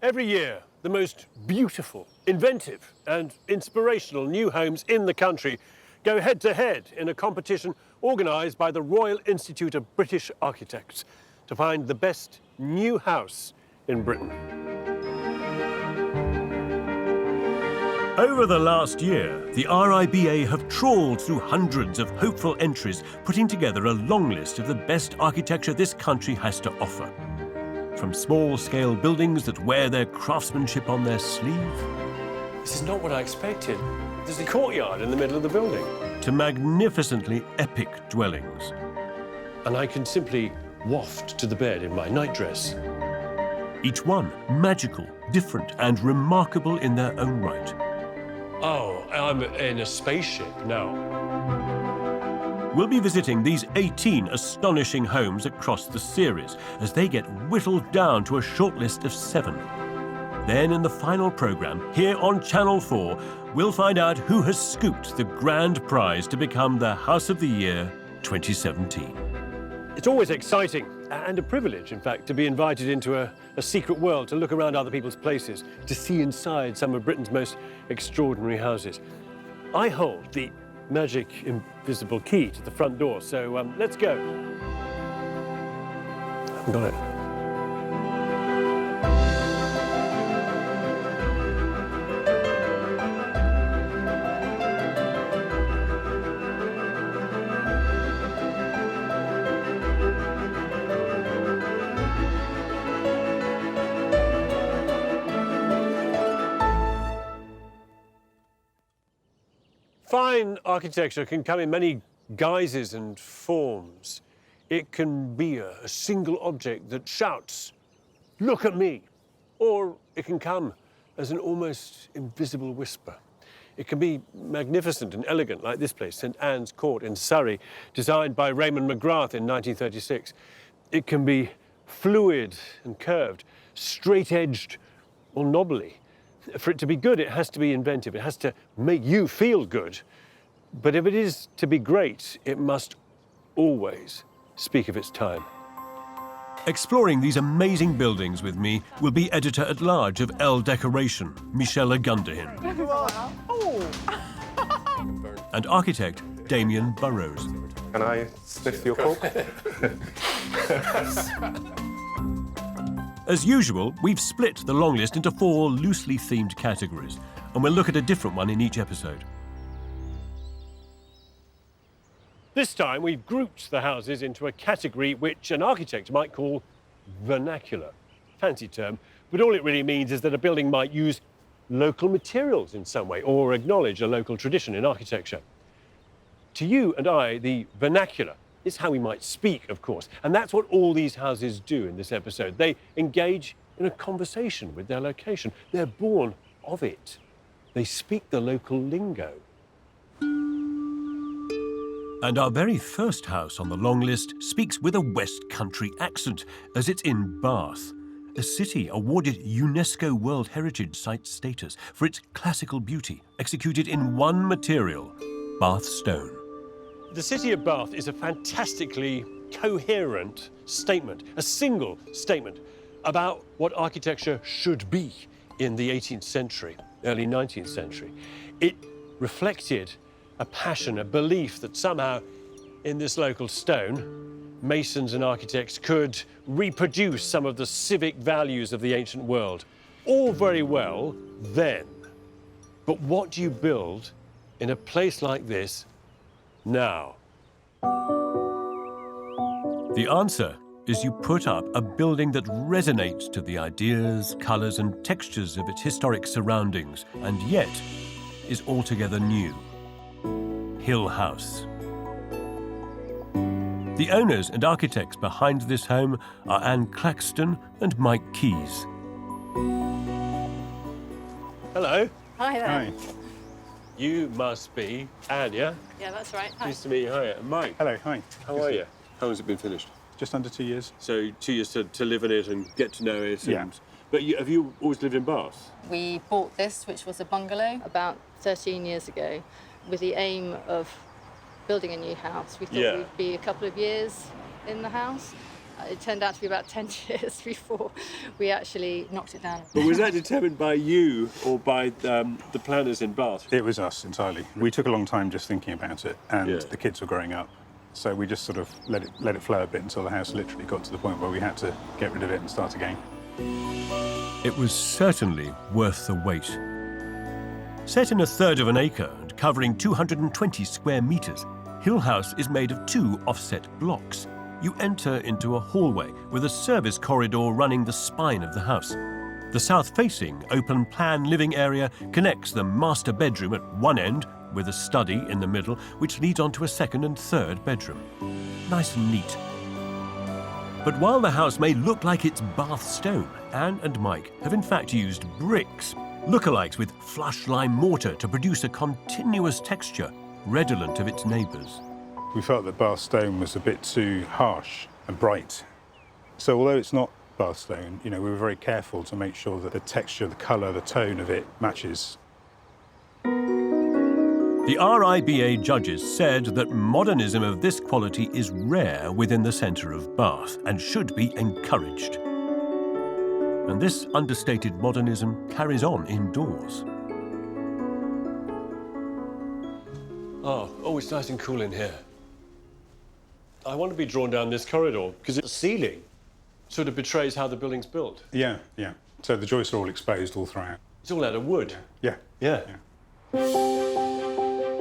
Every year, the most beautiful, inventive and inspirational new homes in the country go head-to-head in a competition organised by the Royal Institute of British Architects to find the best new house in Britain. Over the last year, the RIBA have trawled through hundreds of hopeful entries, putting together a long list of the best architecture this country has to offer. From small-scale buildings that wear their craftsmanship on their sleeve. This is not what I expected. There's a courtyard in the middle of the building. To magnificently epic dwellings. And I can simply waft to the bed in my nightdress. Each one magical, different and remarkable in their own right. Oh, I'm in a spaceship now. We'll be visiting these 18 astonishing homes across the series as they get whittled down to a shortlist of 7. Then in the final programme, here on Channel 4, we'll find out who has scooped the grand prize to become the House of the Year 2017. It's always exciting and a privilege, in fact, to be invited into a secret world, to look around other people's places, to see inside some of Britain's most extraordinary houses. I hold the magic invisible key to the front door, so let's go. I've got it. Fine architecture can come in many guises and forms. It can be a single object that shouts, "Look at me!" Or it can come as an almost invisible whisper. It can be magnificent and elegant, like this place, St Anne's Court in Surrey, designed by Raymond McGrath in 1936. It can be fluid and curved, straight-edged or knobbly. For it to be good, it has to be inventive. It has to make you feel good. But if it is to be great, it must always speak of its time. Exploring these amazing buildings with me will be Editor-at-Large of L Decoration, Michelle Ogundehin. And architect Damion Burrows. Can I sniff your cork? As usual, we've split the long list into 4 loosely themed categories, and we'll look at a different one in each episode. This time, we've grouped the houses into a category which an architect might call vernacular. Fancy term, but all it really means is that a building might use local materials in some way or acknowledge a local tradition in architecture. To you and I, the vernacular is how we might speak, of course, and that's what all these houses do in this episode. They engage in a conversation with their location. They're born of it. They speak the local lingo. And our very first house on the long list speaks with a West Country accent, as it's in Bath, a city awarded UNESCO World Heritage Site status for its classical beauty, executed in one material, Bath stone. The city of Bath is a fantastically coherent statement, a single statement about what architecture should be in the 18th century, early 19th century. It reflected a passion, a belief that somehow in this local stone, masons and architects could reproduce some of the civic values of the ancient world. All very well then, but what do you build in a place like this now? The answer is you put up a building that resonates to the ideas, colours and textures of its historic surroundings, and yet is altogether new. Hill House. The owners and architects behind this home are Anne Claxton and Mike Keyes. Hello. Hi there. Hi. You must be Anne, yeah? Yeah, that's right. Hi. Nice to meet you. Hi, Mike. Hello, hi. How are you? How has it been finished? Just under 2 years. So 2 years to live in it and get to know it. Yeah. But have you always lived in Bath? We bought this, which was a bungalow, about 13 years ago, with the aim of building a new house. We thought we'd be a couple of years in the house. It turned out to be about 10 years before we actually knocked it down. But was that determined by you or by the planners in Bath? It was us entirely. We took a long time just thinking about it, and the kids were growing up. So we just sort of let it flow a bit until the house literally got to the point where we had to get rid of it and start again. It was certainly worth the wait. Set in 1/3 of an acre and covering 220 square metres, Hill House is made of 2 offset blocks. You enter into a hallway with a service corridor running the spine of the house. The south-facing, open-plan living area connects the master bedroom at one end with a study in the middle, which leads on to a 2nd and 3rd bedroom. Nice and neat. But while the house may look like it's Bath stone, Anne and Mike have in fact used bricks, lookalikes with flush lime mortar to produce a continuous texture, redolent of its neighbours. We felt that Bath stone was a bit too harsh and bright. So although it's not Bath stone, we were very careful to make sure that the texture, the colour, the tone of it matches. The RIBA judges said that modernism of this quality is rare within the centre of Bath and should be encouraged. And this understated modernism carries on indoors. Oh, it's nice and cool in here. I want to be drawn down this corridor because the ceiling sort of betrays how the building's built. Yeah. So the joists are all exposed all throughout. It's all out of wood. Yeah.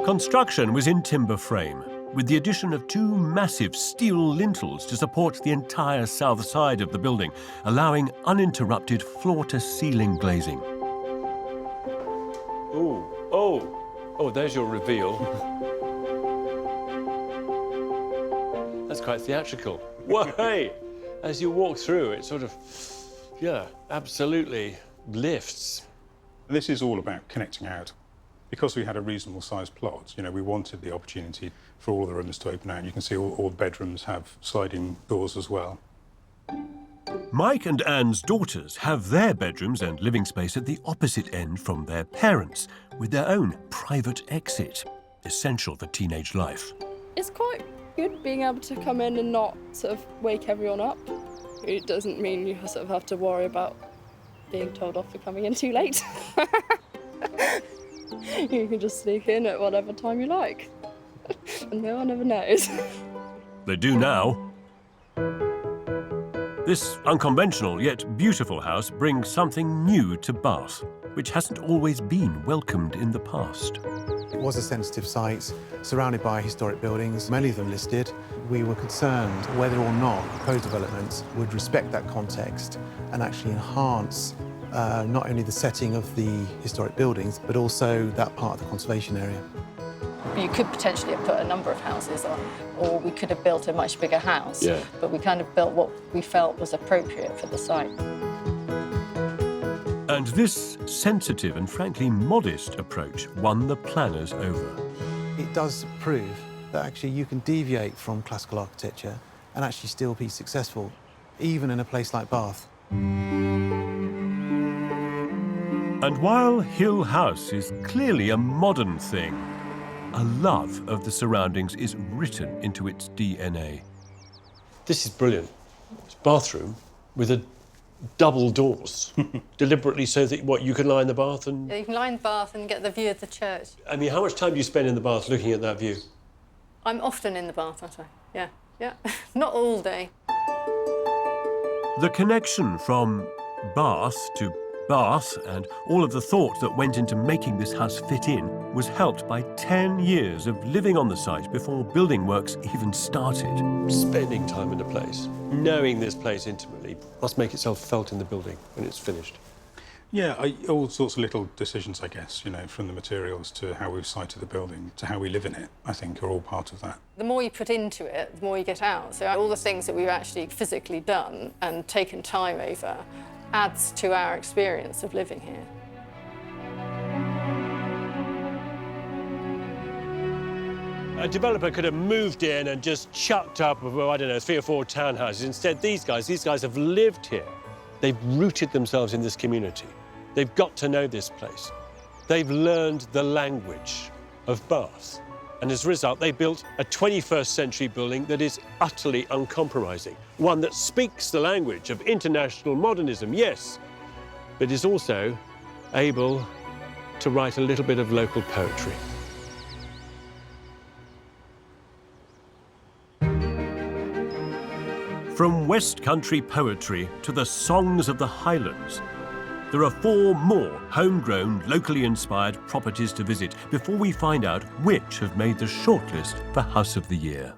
Construction was in timber frame, with the addition of 2 massive steel lintels to support the entire south side of the building, allowing uninterrupted floor-to-ceiling glazing. Oh, there's your reveal. That's quite theatrical. Whoa, hey! As you walk through, it sort of, absolutely lifts. This is all about connecting out. Because we had a reasonable sized plot, we wanted the opportunity for all the rooms to open out. You can see all the bedrooms have sliding doors as well. Mike and Anne's daughters have their bedrooms and living space at the opposite end from their parents, with their own private exit, essential for teenage life. It's quite good being able to come in and not sort of wake everyone up. It doesn't mean you sort of have to worry about being told off for coming in too late. You can just sneak in at whatever time you like. And no one ever knows. They do now. This unconventional yet beautiful house brings something new to Bath, which hasn't always been welcomed in the past. It was a sensitive site, surrounded by historic buildings, many of them listed. We were concerned whether or not proposed developments would respect that context and actually enhance not only the setting of the historic buildings, but also that part of the conservation area. You could potentially have put a number of houses on, or we could have built a much bigger house. But we kind of built what we felt was appropriate for the site. And this sensitive and frankly modest approach won the planners over. It does prove that actually you can deviate from classical architecture and actually still be successful, even in a place like Bath. And while Hill House is clearly a modern thing, a love of the surroundings is written into its DNA. This is brilliant. It's a bathroom with double doors, deliberately so that, you can lie in the bath and... Yeah, you can lie in the bath and get the view of the church. I mean, how much time do you spend in the bath looking at that view? I'm often in the bath, aren't I? Yeah. Not all day. The connection from Bath to Bath and all of the thought that went into making this house fit in was helped by 10 years of living on the site before building works even started. Spending time in a place, knowing this place intimately, must make itself felt in the building when it's finished. Yeah, all sorts of little decisions, I guess, from the materials to how we've sited the building to how we live in it, I think are all part of that. The more you put into it, the more you get out. So all the things that we've actually physically done and taken time over adds to our experience of living here. A developer could have moved in and just chucked up, 3 or 4 townhouses. Instead, these guys have lived here. They've rooted themselves in this community. They've got to know this place. They've learned the language of Bath. And as a result, they built a 21st century building that is utterly uncompromising. One that speaks the language of international modernism, yes, but is also able to write a little bit of local poetry. From West Country poetry to the songs of the Highlands, there are 4 more homegrown, locally inspired properties to visit before we find out which have made the shortlist for House of the Year.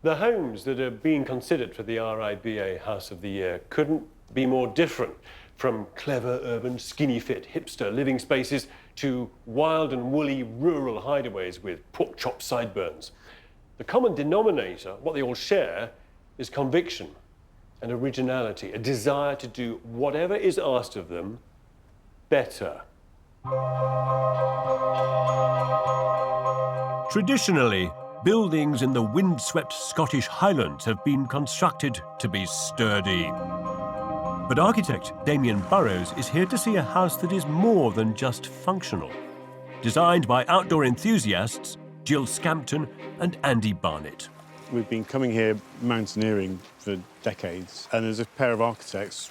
The homes that are being considered for the RIBA House of the Year couldn't be more different, from clever, urban, skinny fit, hipster living spaces to wild and woolly rural hideaways with pork chop sideburns. The common denominator, what they all share, is conviction and originality, a desire to do whatever is asked of them better. Traditionally, buildings in the windswept Scottish Highlands have been constructed to be sturdy. But architect Damion Burrows is here to see a house that is more than just functional. Designed by outdoor enthusiasts Jill Scampton and Andy Barnett. We've been coming here mountaineering for decades, and as a pair of architects,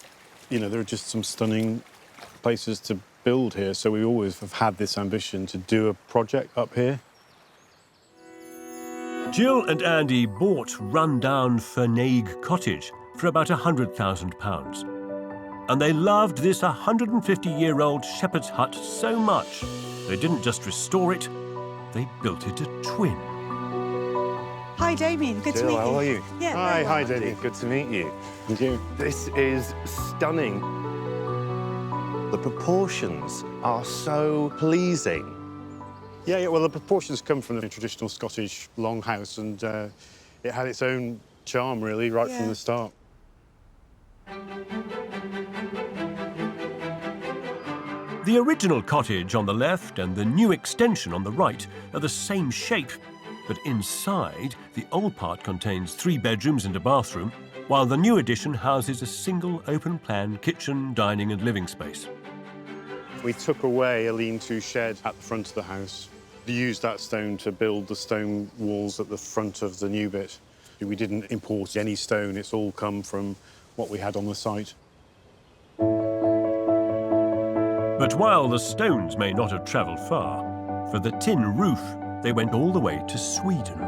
you know, there are just some stunning places to build here, so we always have had this ambition to do a project up here. Jill and Andy bought run-down Fag Cottage for about £100,000. And they loved this 150-year-old shepherd's hut so much, they didn't just restore it, they built it a twin. Hi, Damion. Good to meet you. How are you? Yeah. Hi, Damion. Good to meet you. Thank you. This is stunning. The proportions are so pleasing. Yeah, well, the proportions come from the traditional Scottish longhouse, and it had its own charm, really, right from the start. The original cottage on the left and the new extension on the right are the same shape, but inside, the old part contains 3 bedrooms and a bathroom, while the new addition houses a single open-plan kitchen, dining and living space. We took away a lean-to shed at the front of the house. We used that stone to build the stone walls at the front of the new bit. We didn't import any stone, it's all come from what we had on the site. But while the stones may not have travelled far, for the tin roof, they went all the way to Sweden.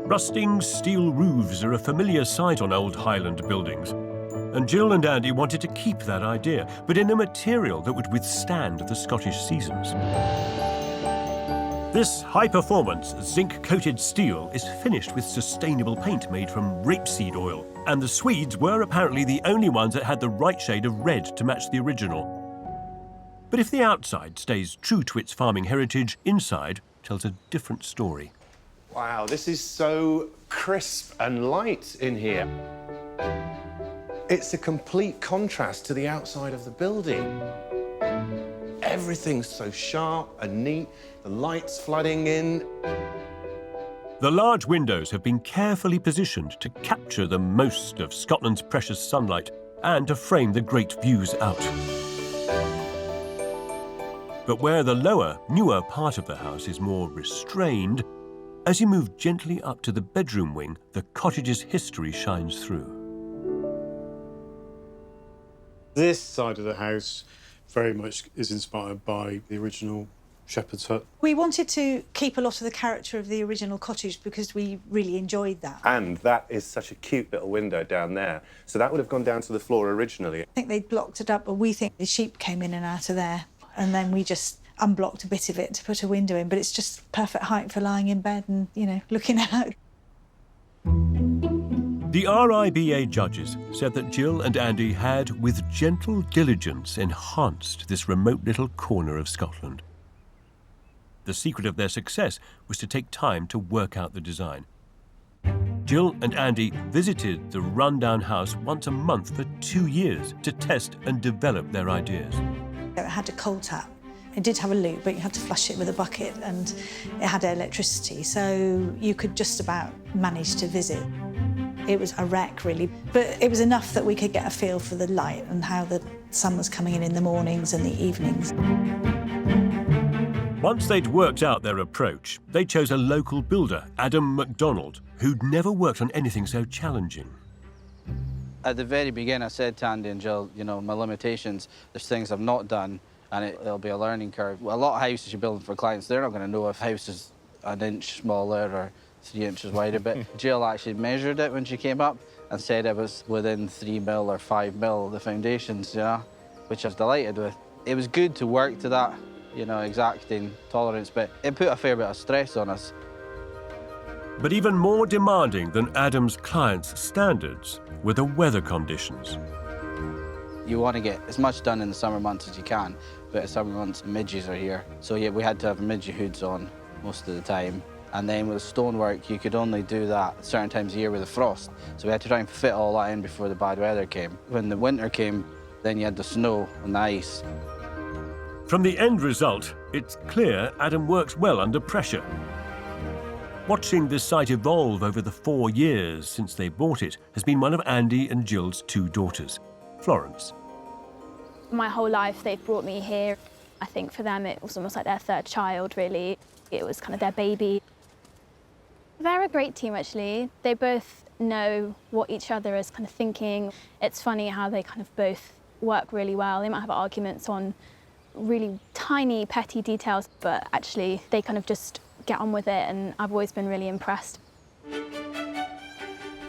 Rusting steel roofs are a familiar sight on old Highland buildings, and Jill and Andy wanted to keep that idea, but in a material that would withstand the Scottish seasons. This high-performance, zinc-coated steel is finished with sustainable paint made from rapeseed oil, and the Swedes were apparently the only ones that had the right shade of red to match the original. But if the outside stays true to its farming heritage, inside tells a different story. Wow, this is so crisp and light in here. It's a complete contrast to the outside of the building. Everything's so sharp and neat, the light's flooding in. The large windows have been carefully positioned to capture the most of Scotland's precious sunlight and to frame the great views out. But where the lower, newer part of the house is more restrained, as you move gently up to the bedroom wing, the cottage's history shines through. This side of the house very much is inspired by the original shepherd's hut. We wanted to keep a lot of the character of the original cottage because we really enjoyed that. And that is such a cute little window down there. So that would have gone down to the floor originally. I think they blocked it up, but we think the sheep came in and out of there. And then we just unblocked a bit of it to put a window in. But it's just perfect height for lying in bed and, you know, looking out. The RIBA judges said that Jill and Andy had, with gentle diligence, enhanced this remote little corner of Scotland. The secret of their success was to take time to work out the design. Jill and Andy visited the rundown house once a month for 2 years to test and develop their ideas. It had a coal tap. It did have a loop, but you had to flush it with a bucket, and it had electricity, so you could just about manage to visit. It was a wreck, really, but it was enough that we could get a feel for the light and how the sun was coming in the mornings and the evenings. Once they'd worked out their approach, they chose a local builder, Adam MacDonald, who'd never worked on anything so challenging. At the very beginning, I said to Andy and Jill, you know, my limitations, there's things I've not done, and it'll be a learning curve. Well, a lot of houses you're building for clients, they're not going to know if a house is an inch smaller or 3 inches wider, but Jill actually measured it when she came up and said it was within 3 mil or 5 mil of the foundations, you know, which I was delighted with. It was good to work to that, you know, exacting tolerance, but it put a fair bit of stress on us. But even more demanding than Adam's clients' standards were the weather conditions. You want to get as much done in the summer months as you can, but in summer months, midges are here. So yeah, we had to have midge hoods on most of the time. And then with the stonework, you could only do that at certain times of year with the frost. So we had to try and fit all that in before the bad weather came. When the winter came, then you had the snow and the ice. From the end result, it's clear Adam works well under pressure. Watching this site evolve over the 4 years since they bought it has been one of Andy and Jill's 2 daughters, Florence. My whole life they've brought me here. I think for them it was almost like their 3rd child, really. It was kind of their baby. They're a great team, actually. They both know what each other is kind of thinking. It's funny how they kind of both work really well. They might have arguments on really tiny, petty details, but actually they kind of just get on with it, and I've always been really impressed.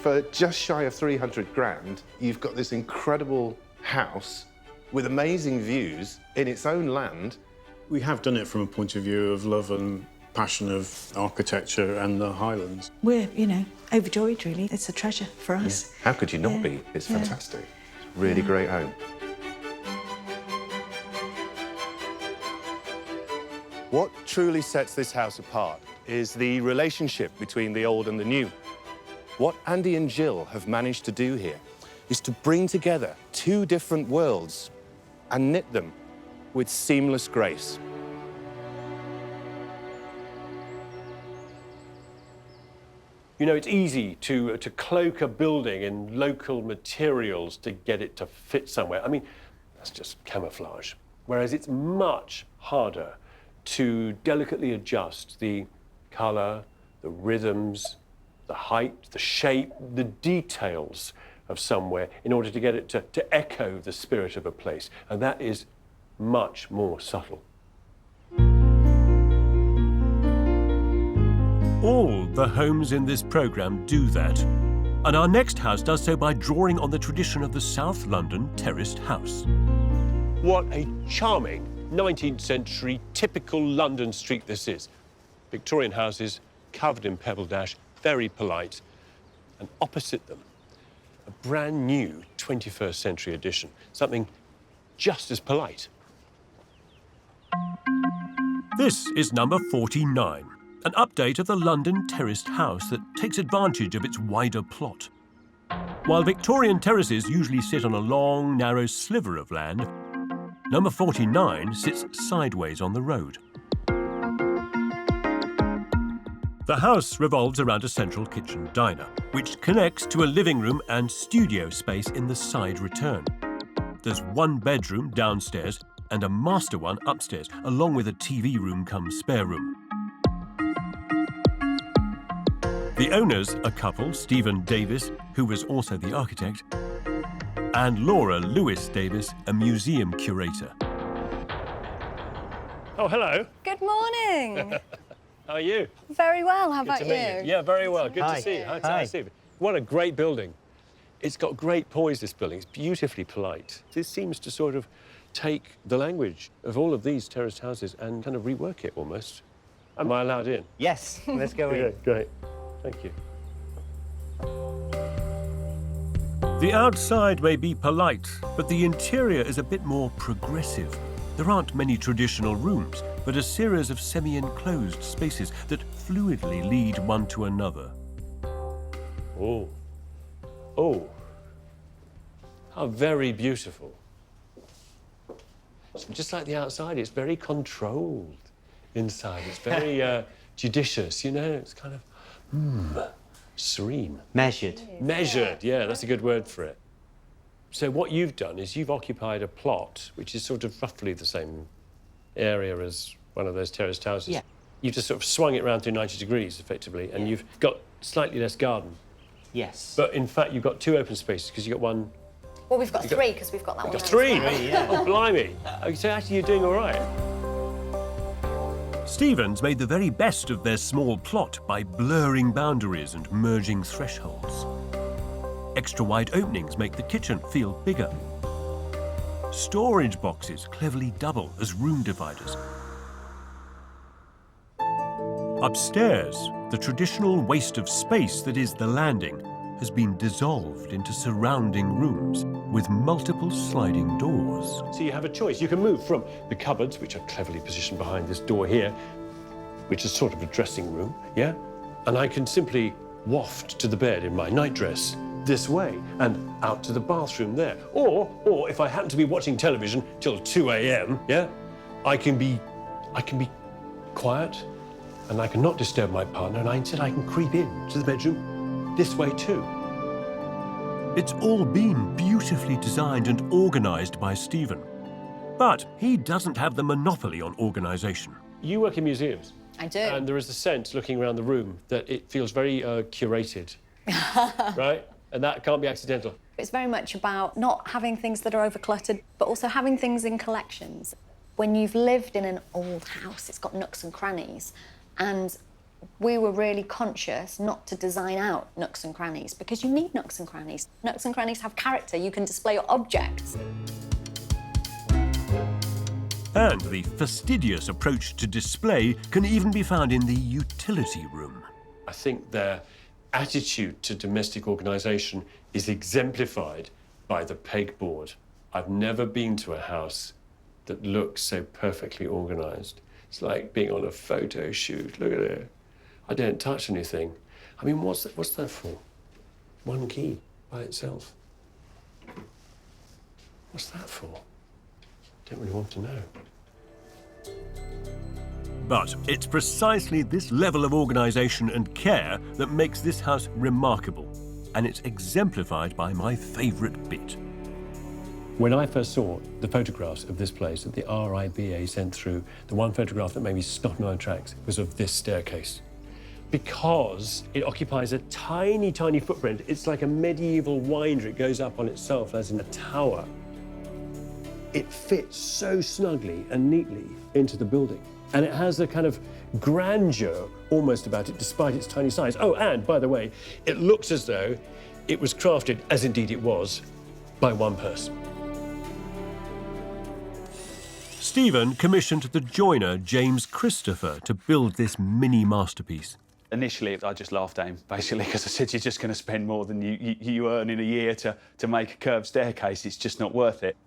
For just shy of 300 grand, you've got this incredible house with amazing views in its own land. We have done it from a point of view of love and passion of architecture and the Highlands. We're, you know, overjoyed, really. It's a treasure for us. Yeah. How could you not be? It's fantastic. It's a really great home. What truly sets this house apart is the relationship between the old and the new. What Andy and Jill have managed to do here is to bring together 2 different worlds and knit them with seamless grace. You know, it's easy to cloak a building in local materials to get it to fit somewhere. I mean, that's just camouflage. Whereas it's much harder to delicately adjust the colour, the rhythms, the height, the shape, the details of somewhere in order to get it to echo the spirit of a place. And that is much more subtle. All the homes in this programme do that. And our next house does so by drawing on the tradition of the South London terraced house. What a charming 19th century typical London street this is. Victorian houses covered in pebble dash, very polite. And opposite them, a brand new 21st century addition, something just as polite. This is number 49, an update of the London terraced house that takes advantage of its wider plot. While Victorian terraces usually sit on a long, narrow sliver of land, number 49 sits sideways on the road. The house revolves around a central kitchen diner, which connects to a living room and studio space in the side return. There's 1 bedroom downstairs and a master one upstairs, along with a TV room cum spare room. The owners, a couple, Stephen Davis, who was also the architect, and Laura Lewis Davis, a museum curator. Oh, hello. Good morning. How are you? Very well. How about Good to meet you? Yeah, very well. Good to see you. Hi, Stephen. What a great building. It's got great poise, this building. It's beautifully polite. This seems to sort of take the language of all of these terraced houses and kind of rework it almost. Am I allowed in? Yes, let's go in. Great. Thank you. The outside may be polite, but the interior is a bit more progressive. There aren't many traditional rooms, but a series of semi-enclosed spaces that fluidly lead one to another. Oh. Oh. How very beautiful. So just like the outside, it's very controlled inside. It's very judicious, you know? It's kind of serene. Measured. Measured, yeah, that's a good word for it. So what you've done is you've occupied a plot which is sort of roughly the same area as one of those terraced houses. Yeah. You've just sort of swung it around through 90 degrees, effectively, and you've got slightly less garden. Yes. But in fact, you've got 2 open spaces because you've got one. Well, we've got 3 because we've got that one. You've got 3? Yeah. Oh, blimey. So actually, you're doing all right. Stevens made the very best of their small plot by blurring boundaries and merging thresholds. Extra wide openings make the kitchen feel bigger. Storage boxes cleverly double as room dividers. Upstairs, the traditional waste of space that is the landing has been dissolved into surrounding rooms with multiple sliding doors. So you have a choice. You can move from the cupboards, which are cleverly positioned behind this door here, which is sort of a dressing room, yeah? And I can simply waft to the bed in my nightdress this way and out to the bathroom there. Or if I happen to be watching television till 2 a.m., yeah, I can be quiet and I can not disturb my partner, and instead I can creep in to the bedroom this way too. It's all been beautifully designed and organised by Stephen. But he doesn't have the monopoly on organisation. You work in museums. I do. And there is a sense, looking around the room, that it feels very curated, right? And that can't be accidental. It's very much about not having things that are overcluttered, but also having things in collections. When you've lived in an old house, it's got nooks and crannies. And we were really conscious not to design out nooks and crannies, because you need nooks and crannies. Nooks and crannies have character. You can display your objects. And the fastidious approach to display can even be found in the utility room. I think their attitude to domestic organisation is exemplified by the pegboard. I've never been to a house that looks so perfectly organised. It's like being on a photo shoot. Look at it. I don't touch anything. I mean, what's that for? One key by itself. What's that for? Don't really want to know. But it's precisely this level of organisation and care that makes this house remarkable, and it's exemplified by my favourite bit. When I first saw the photographs of this place that the RIBA sent through, the one photograph that made me stop in my tracks was of this staircase. Because it occupies a tiny, tiny footprint. It's like a medieval winder. It goes up on itself as in a tower. It fits so snugly and neatly into the building. And it has a kind of grandeur almost about it, despite its tiny size. Oh, and by the way, it looks as though it was crafted, as indeed it was, by one person. Stephen commissioned the joiner, James Christopher, to build this mini masterpiece. Initially, I just laughed at him, basically, because I said, you're just going to spend more than you earn in a year to make a curved staircase. It's just not worth it.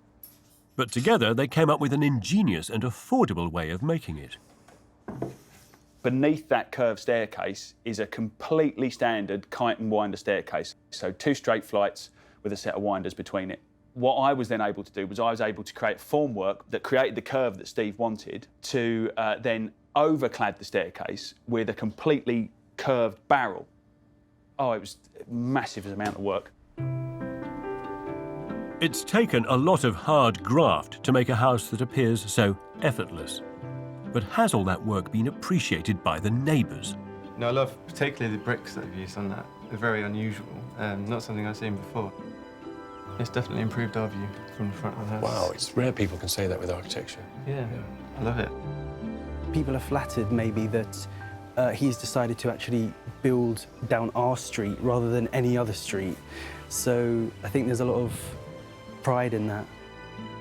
But together, they came up with an ingenious and affordable way of making it. Beneath that curved staircase is a completely standard kite and winder staircase. So 2 straight flights with a set of winders between it. What I was then able to do was I was able to create formwork that created the curve that Steve wanted to then overclad the staircase with a completely curved barrel. Oh, it was a massive amount of work. It's taken a lot of hard graft to make a house that appears so effortless. But has all that work been appreciated by the neighbours? No, I love particularly the bricks that I've used on that. They're very unusual, not something I've seen before. It's definitely improved our view from the front of the house. Wow, it's rare people can say that with architecture. Yeah, I love it. People are flattered maybe that he's decided to actually build down our street rather than any other street. So I think there's a lot of pride in that.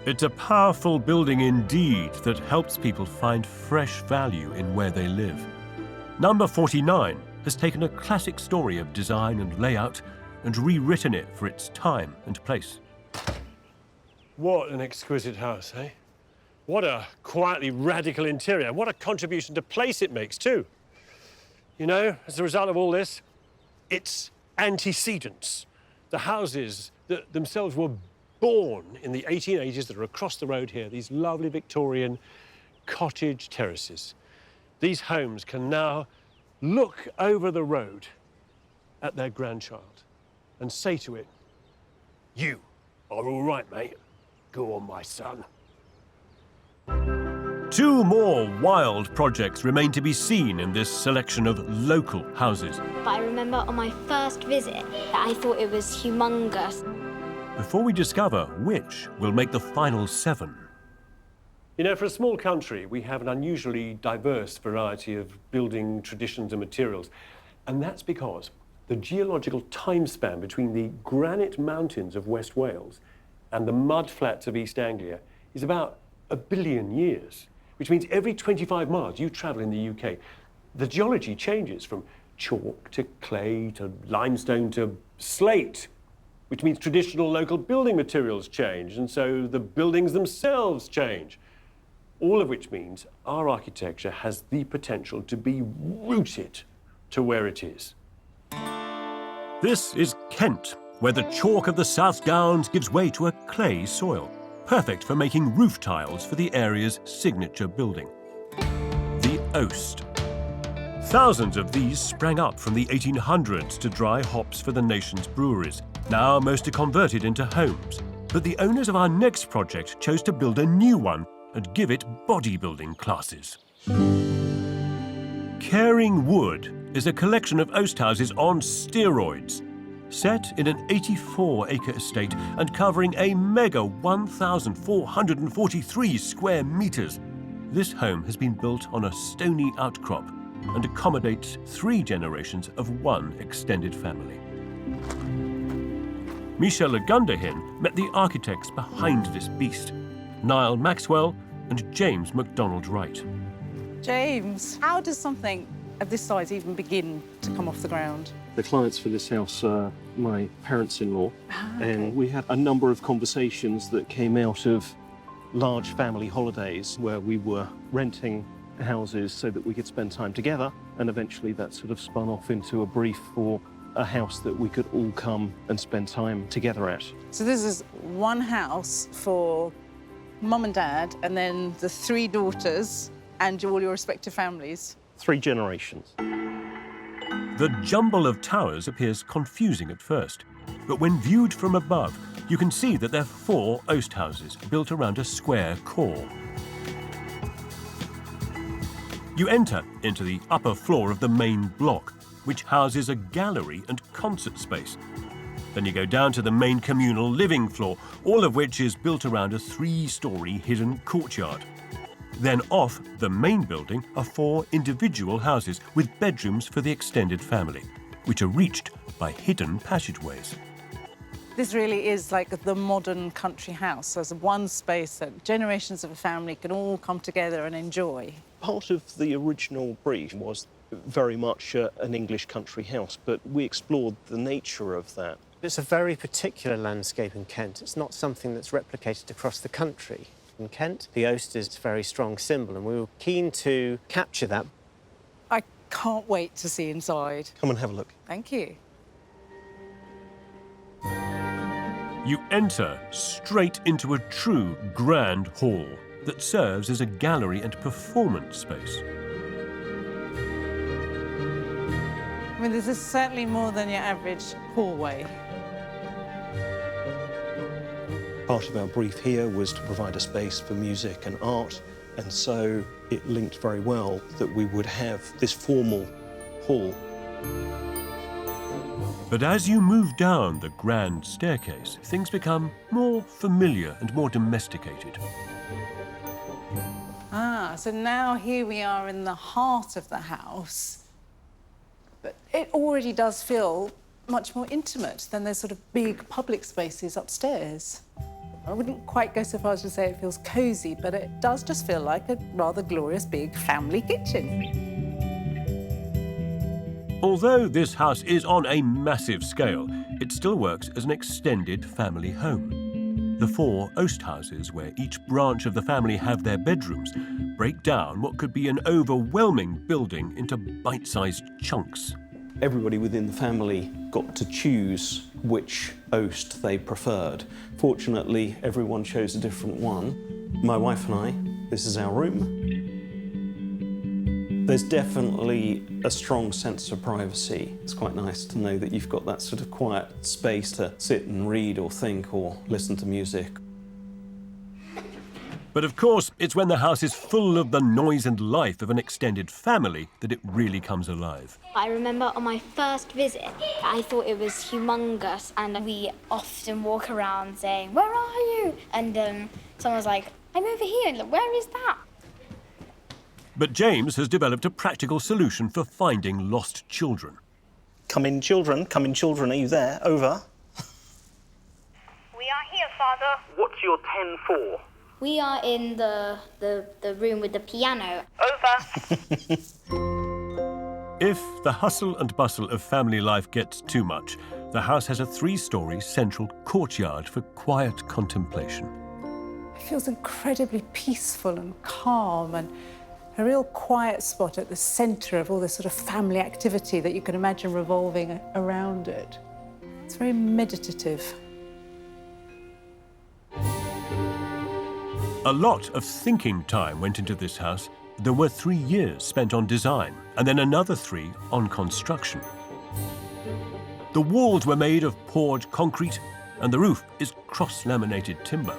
It's a powerful building indeed that helps people find fresh value in where they live. Number 49 has taken a classic story of design and layout and rewritten it for its time and place. What an exquisite house, eh? What a quietly radical interior. What a contribution to place it makes, too. You know, as a result of all this, its antecedents, the houses that themselves were born in the 1880s that are across the road here, these lovely Victorian cottage terraces. These homes can now look over the road at their grandchild and say to it, "You are all right, mate. Go on, my son." 2 more wild projects remain to be seen in this selection of local houses. But I remember on my first visit, I thought it was humongous. Before we discover which will make the final 7. You know, for a small country, we have an unusually diverse variety of building traditions and materials. And that's because the geological time span between the granite mountains of West Wales and the mud flats of East Anglia is about 1 billion years, which means every 25 miles you travel in the UK, the geology changes from chalk to clay to limestone to slate, which means traditional local building materials change, and so the buildings themselves change. All of which means our architecture has the potential to be rooted to where it is. This is Kent, where the chalk of the South Downs gives way to a clay soil, perfect for making roof tiles for the area's signature building, the Oast. Thousands of these sprang up from the 1800s to dry hops for the nation's breweries. Now most are converted into homes, but the owners of our next project chose to build a new one and give it bodybuilding classes. Caring Wood is a collection of Oast houses on steroids, set in an 84-acre estate and covering a mega 1,443 square metres. This home has been built on a stony outcrop and accommodates 3 generations of one extended family. Michelle Ogundehin met the architects behind this beast, Niall Maxwell and James MacDonald Wright. James, how does something of this size even begin to come off the ground? The clients for this house are my parents-in-law, and we had a number of conversations that came out of large family holidays where we were renting houses so that we could spend time together, and eventually that sort of spun off into a brief for a house that we could all come and spend time together at. So this is one house for Mum and Dad, and then the 3 daughters and all your respective families. 3 generations. The jumble of towers appears confusing at first, but when viewed from above, you can see that they're 4 Oast houses built around a square core. You enter into the upper floor of the main block, which houses a gallery and concert space. Then you go down to the main communal living floor, all of which is built around a 3-storey hidden courtyard. Then off the main building are 4 individual houses with bedrooms for the extended family, which are reached by hidden passageways. This really is like the modern country house. There's one space that generations of a family can all come together and enjoy. Part of the original brief was very much an English country house, but we explored the nature of that. It's a very particular landscape in Kent. It's not something that's replicated across the country. In Kent, the Oast is a very strong symbol, and we were keen to capture that. I can't wait to see inside. Come and have a look. Thank you. You enter straight into a true grand hall that serves as a gallery and performance space. I mean, this is certainly more than your average hallway. Part of our brief here was to provide a space for music and art, and so it linked very well that we would have this formal hall. But as you move down the grand staircase, things become more familiar and more domesticated. Ah, so now here we are in the heart of the house. But it already does feel much more intimate than those sort of big public spaces upstairs. I wouldn't quite go so far as to say it feels cosy, but it does just feel like a rather glorious big family kitchen. Although this house is on a massive scale, it still works as an extended family home. The 4 Oast houses, where each branch of the family have their bedrooms, break down what could be an overwhelming building into bite-sized chunks. Everybody within the family got to choose which Oast they preferred. Fortunately, everyone chose a different one. My wife and I, this is our room. There's definitely a strong sense of privacy. It's quite nice to know that you've got that sort of quiet space to sit and read or think or listen to music. But of course, it's when the house is full of the noise and life of an extended family that it really comes alive. I remember on my first visit, I thought it was humongous, and we often walk around saying, "Where are you?" And someone was like, "I'm over here, look, where is that?" But James has developed a practical solution for finding lost children. Come in, children, are you there? Over. We are here, Father. What's your 10 for? We are in the room with the piano. Over. If the hustle and bustle of family life gets too much, the house has a 3-storey central courtyard for quiet contemplation. It feels incredibly peaceful and calm, and a real quiet spot at the centre of all this sort of family activity that you can imagine revolving around it. It's very meditative. A lot of thinking time went into this house. There were 3 years spent on design, and then another 3 on construction. The walls were made of poured concrete, and the roof is cross-laminated timber.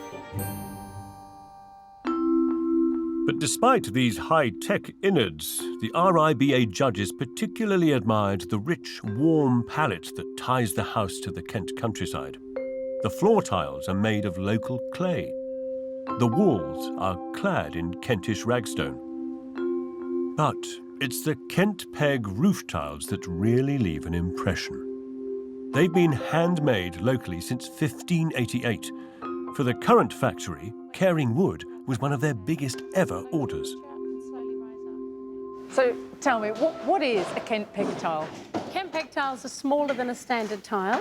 But despite these high-tech innards, the RIBA judges particularly admired the rich, warm palette that ties the house to the Kent countryside. The floor tiles are made of local clay. The walls are clad in Kentish ragstone. But it's the Kent peg roof tiles that really leave an impression. They've been handmade locally since 1588. For the current factory, Caring Wood was one of their biggest ever orders. So tell me, what is a Kent peg tile? Kent peg tiles are smaller than a standard tile.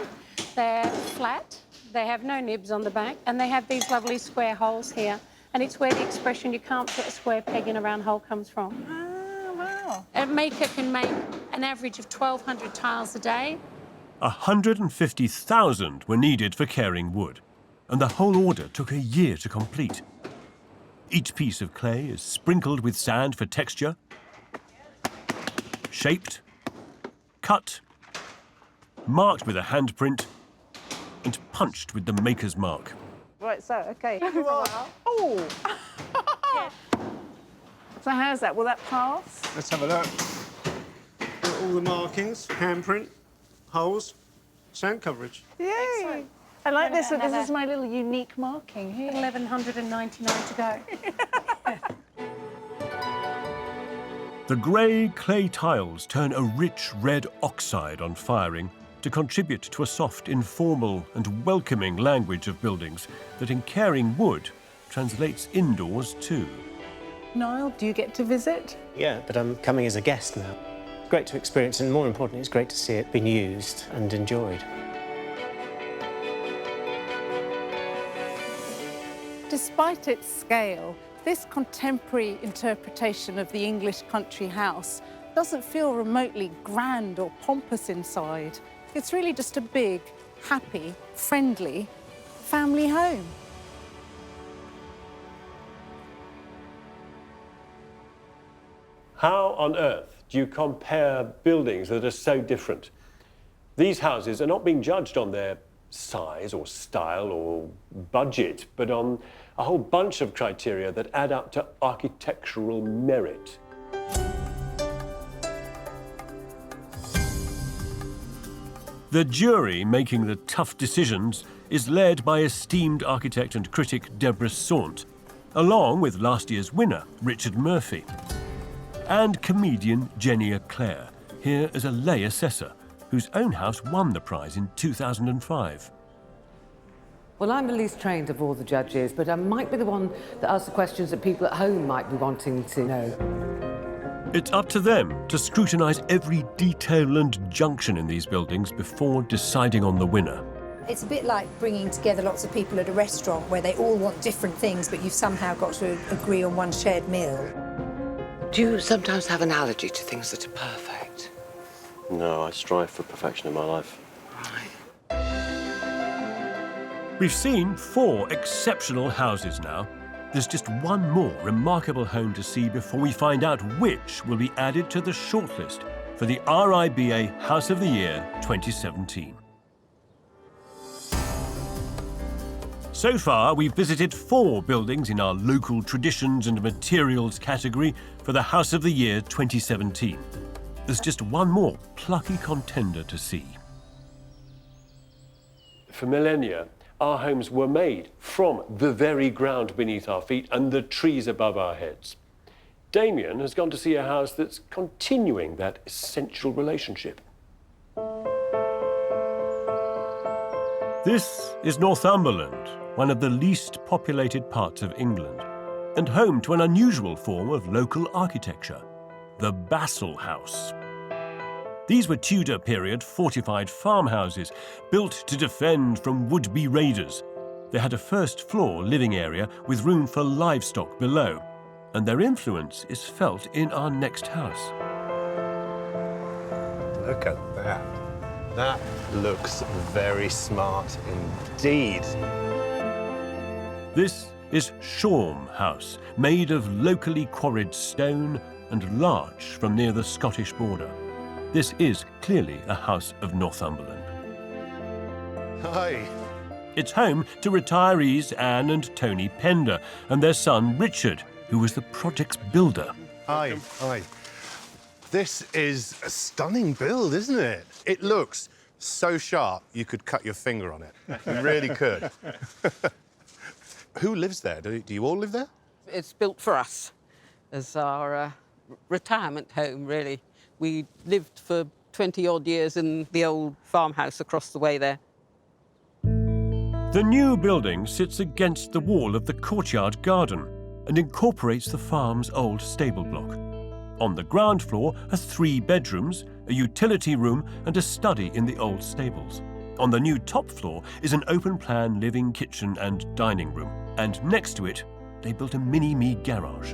They're flat, they have no nibs on the back, and they have these lovely square holes here. And it's where the expression "you can't put a square peg in a round hole" comes from. Ah, wow. A maker can make an average of 1,200 tiles a day. 150,000 were needed for Caring Wood, and the whole order took a year to complete. Each piece of clay is sprinkled with sand for texture, shaped, cut, marked with a handprint, and punched with the maker's mark. Right, so, OK. Oh! So how's that? Will that pass? Let's have a look. Got all the markings, handprint, holes, sound coverage. Yay! Excellent. I like this. This is my little unique marking here. 1,199 to go. The grey clay tiles turn a rich red oxide on firing to contribute to a soft, informal and welcoming language of buildings that in Caring Wood translates indoors too. Niall, do you get to visit? Yeah, but I'm coming as a guest now. It's great to experience, and more importantly, it's great to see it being used and enjoyed. Despite its scale, this contemporary interpretation of the English country house doesn't feel remotely grand or pompous inside. It's really just a big, happy, friendly family home. How on earth do you compare buildings that are so different? These houses are not being judged on their size or style or budget, but on a whole bunch of criteria that add up to architectural merit. The jury making the tough decisions is led by esteemed architect and critic Deborah Saunt, along with last year's winner, Richard Murphy, and comedian Jenny Clare, here as a lay assessor, whose own house won the prize in 2005. Well, I'm the least trained of all the judges, but I might be the one that asks the questions that people at home might be wanting to know. It's up to them to scrutinise every detail and junction in these buildings before deciding on the winner. It's a bit like bringing together lots of people at a restaurant where they all want different things, but you've somehow got to agree on one shared meal. Do you sometimes have an allergy to things that are perfect? No, I strive for perfection in my life. We've seen 4 exceptional houses now. There's just one more remarkable home to see before we find out which will be added to the shortlist for the RIBA House of the So far, we've visited 4 buildings in our local traditions and materials category for the House of the Year 2017. There's just one more plucky contender to see. For millennia, our homes were made from the very ground beneath our feet and the trees above our heads. Damion has gone to see a house that's continuing that essential relationship. This is Northumberland, one of the least populated parts of England, and home to an unusual form of local architecture, the Bassel House. These were Tudor period fortified farmhouses built to defend from would-be raiders. They had a first floor living area with room for livestock below, and their influence is felt in our next house. Look at that. That looks very smart indeed. This is Sha House, made of locally quarried stone and large from near the Scottish border. This is clearly a house of Northumberland. Hi. It's home to retirees Anne and Tony Pender and their son Richard, who was the project's builder. Hi. Hi. This is a stunning build, isn't it? It looks so sharp you could cut your finger on it. You really could. Who lives there? Do you all live there? It's built for us as our retirement home, really. We lived for 20-odd years in the old farmhouse across the way there. The new building sits against the wall of the courtyard garden and incorporates the farm's old stable block. On the ground floor are 3 bedrooms, a utility room and a study in the old stables. On the new top floor is an open-plan living kitchen and dining room, and next to it, they built a mini-me garage.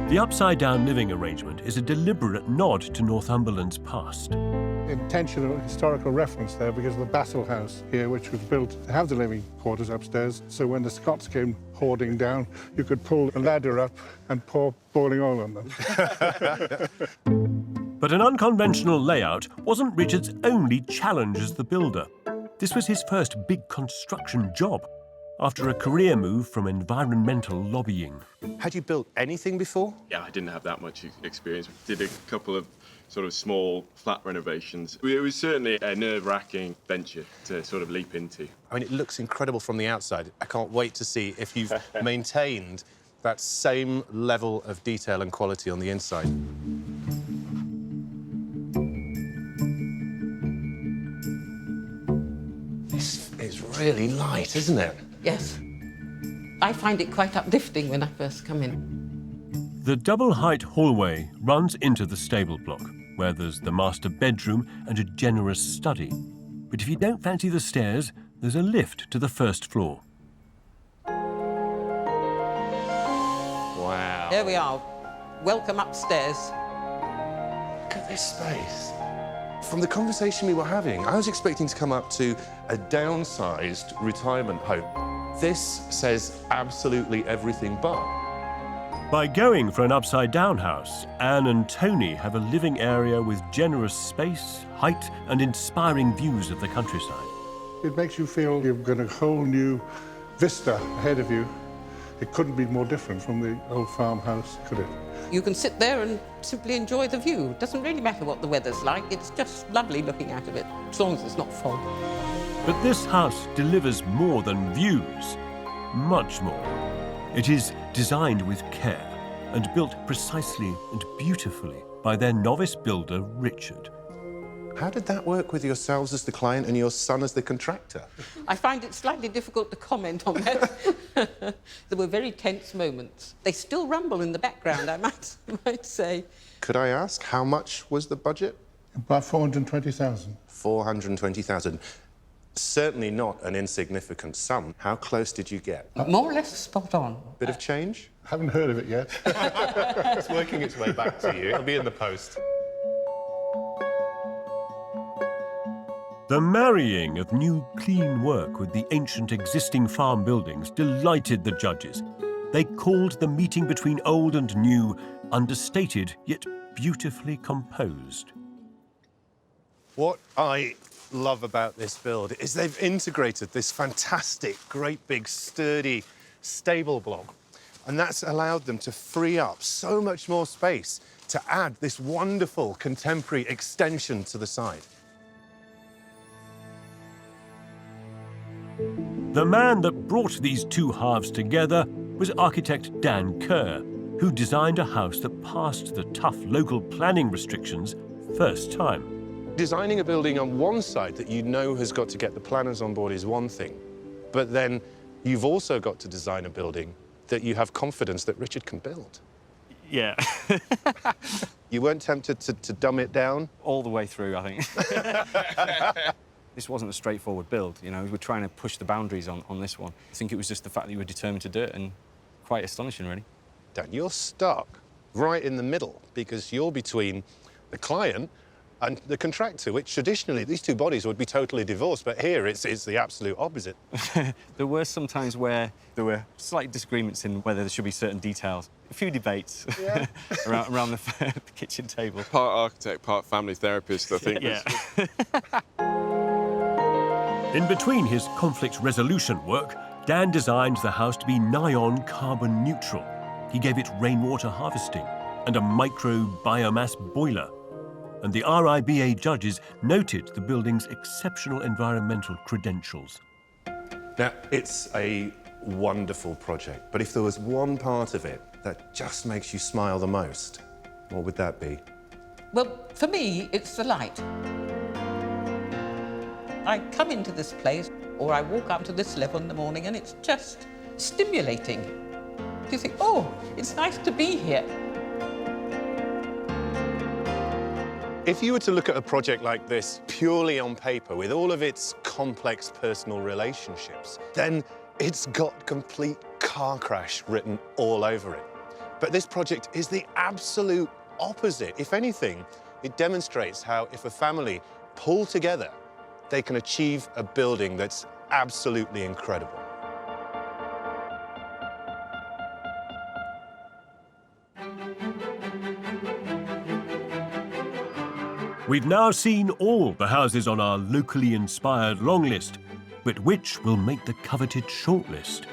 The upside-down living arrangement is a deliberate nod to Northumberland's past. Intentional historical reference there because of the Bassel House here, which was built to have the living quarters upstairs, so when the Scots came hoarding down, you could pull a ladder up and pour boiling oil on them. But an unconventional layout wasn't Richard's only challenge as the builder. This was his first big construction job, after a career move from environmental lobbying. Had you built anything before? Yeah, I didn't have that much experience. Did a couple of sort of small flat renovations. It was certainly a nerve-wracking venture to sort of leap into. I mean, it looks incredible from the outside. I can't wait to see if you've maintained that same level of detail and quality on the inside. This is really light, isn't it? Yes. I find it quite uplifting when I first come in. The double-height hallway runs into the stable block, where there's the master bedroom and a generous study. But if you don't fancy the stairs, there's a lift to the first floor. Wow. There we are. Welcome upstairs. Look at this space. From the conversation we were having, I was expecting to come up to a downsized retirement home. This says absolutely everything but. By going for an upside-down house, Anne and Tony have a living area with generous space, height and inspiring views of the countryside. It makes you feel you've got a whole new vista ahead of you. It couldn't be more different from the old farmhouse, could it? You can sit there and simply enjoy the view. It doesn't really matter what the weather's like. It's just lovely looking out of it, as long as it's not fog. But this house delivers more than views, much more. It is designed with care and built precisely and beautifully by their novice builder, Richard. How did that work with yourselves as the client and your son as the contractor? I find it slightly difficult to comment on that. There were very tense moments. They still rumble in the background, I might say. Could I ask, how much was the budget? About 420,000. 420,000. Certainly not an insignificant sum. How close did you get? More or less spot on. Bit of change? Haven't heard of it yet. It's working its way back to you. It'll be in the post. The marrying of new, clean work with the ancient existing farm buildings delighted the judges. They called the meeting between old and new understated, yet beautifully composed. What I love about this build is they've integrated this fantastic, great big, sturdy stable block. And that's allowed them to free up so much more space to add this wonderful contemporary extension to the side. The man that brought these two halves together was architect Dan Kerr, who designed a house that passed the tough local planning restrictions first time. Designing a building on one side that you know has got to get the planners on board is one thing, but then you've also got to design a building that you have confidence that Richard can build. Yeah. You weren't tempted to dumb it down? All the way through, I think. This wasn't a straightforward build, you know. We were trying to push the boundaries on this one. I think it was just the fact that you were determined to do it, and quite astonishing, really. Dan, you're stuck right in the middle because you're between the client and the contractor, which traditionally these two bodies would be totally divorced, but here it's the absolute opposite. There were some times where there were slight disagreements in whether there should be certain details. A few debates around the kitchen table. Part architect, part family therapist, I think. Yeah. In between his conflict resolution work, Dan designed the house to be nigh on carbon neutral. He gave it rainwater harvesting and a micro biomass boiler. And the RIBA judges noted the building's exceptional environmental credentials. Now, it's a wonderful project, but if there was one part of it that just makes you smile the most, what would that be? Well, for me, it's the light. I come into this place, or I walk up to this level in the morning, and it's just stimulating. You think, oh, it's nice to be here. If you were to look at a project like this purely on paper, with all of its complex personal relationships, then it's got complete car crash written all over it. But this project is the absolute opposite. If anything, it demonstrates how if a family pull together, they can achieve a building that's absolutely incredible. We've now seen all the houses on our locally inspired long list, but which will make the coveted shortlist?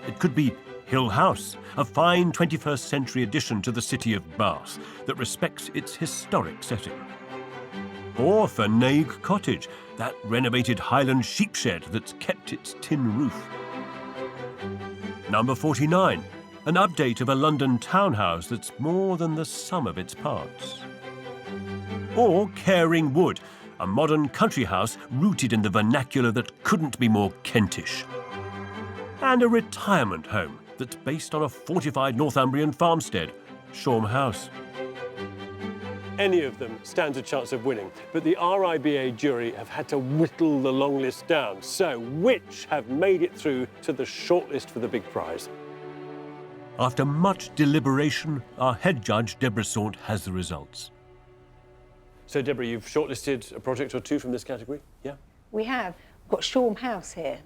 It could be Hill House, a fine 21st century addition to the city of Bath that respects its historic setting. Or Fag Cottage, that renovated Highland sheep shed that's kept its tin roof. Number 49, an update of a London townhouse that's more than the sum of its parts. Or Caring Wood, a modern country house rooted in the vernacular that couldn't be more Kentish. And a retirement home that's based on a fortified Northumbrian farmstead, Sha House. Any of them stands a chance of winning, but the RIBA jury have had to whittle the long list down. So, which have made it through to the shortlist for the big prize? After much deliberation, our head judge, Deborah Saunt, has the results. So, Deborah, you've shortlisted a project or two from this category, yeah? We have. We've got Sha House here.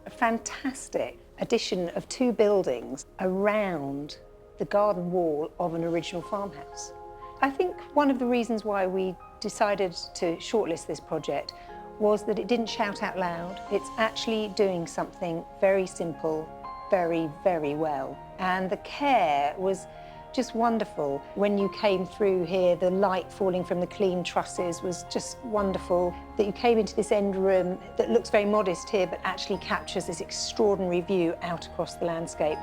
A fantastic addition of two buildings around the garden wall of an original farmhouse. I think one of the reasons why we decided to shortlist this project was that it didn't shout out loud. It's actually doing something very simple, very, very well. And the care was just wonderful. When you came through here, the light falling from the clean trusses was just wonderful. That you came into this end room that looks very modest here, but actually captures this extraordinary view out across the landscape.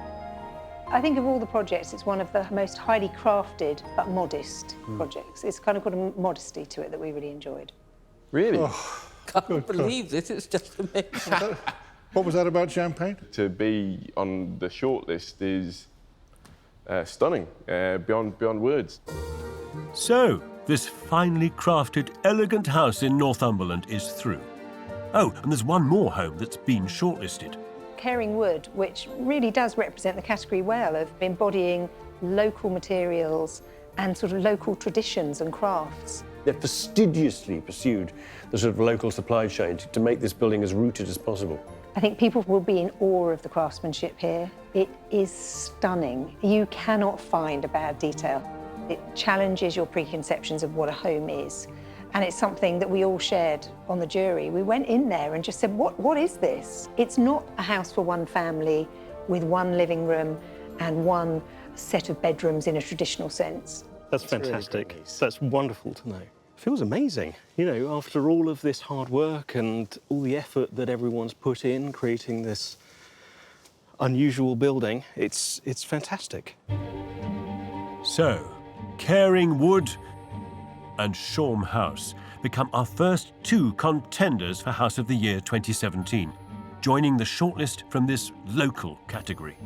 I think of all the projects, it's one of the most highly crafted but modest projects. It's kind of got a modesty to it that we really enjoyed. Really? Oh, Can't believe this, it's just amazing. What was that about champagne? To be on the shortlist is stunning, beyond words. So, this finely crafted, elegant house in Northumberland is through. Oh, and there's one more home that's been shortlisted. Caring Wood, which really does represent the category well of embodying local materials and sort of local traditions and crafts. They've fastidiously pursued the sort of local supply chain to make this building as rooted as possible. I think people will be in awe of the craftsmanship here. It is stunning. You cannot find a bad detail. It challenges your preconceptions of what a home is. And it's something that we all shared on the jury. We went in there and just said, what is this? It's not a house for one family with one living room and one set of bedrooms in a traditional sense. That's fantastic. That's wonderful to know. Feels amazing, you know, after all of this hard work and all the effort that everyone's put in creating this unusual building, it's fantastic. So, Caring Wood and Shorm House become our first two contenders for House of the Year 2017, joining the shortlist from this local category.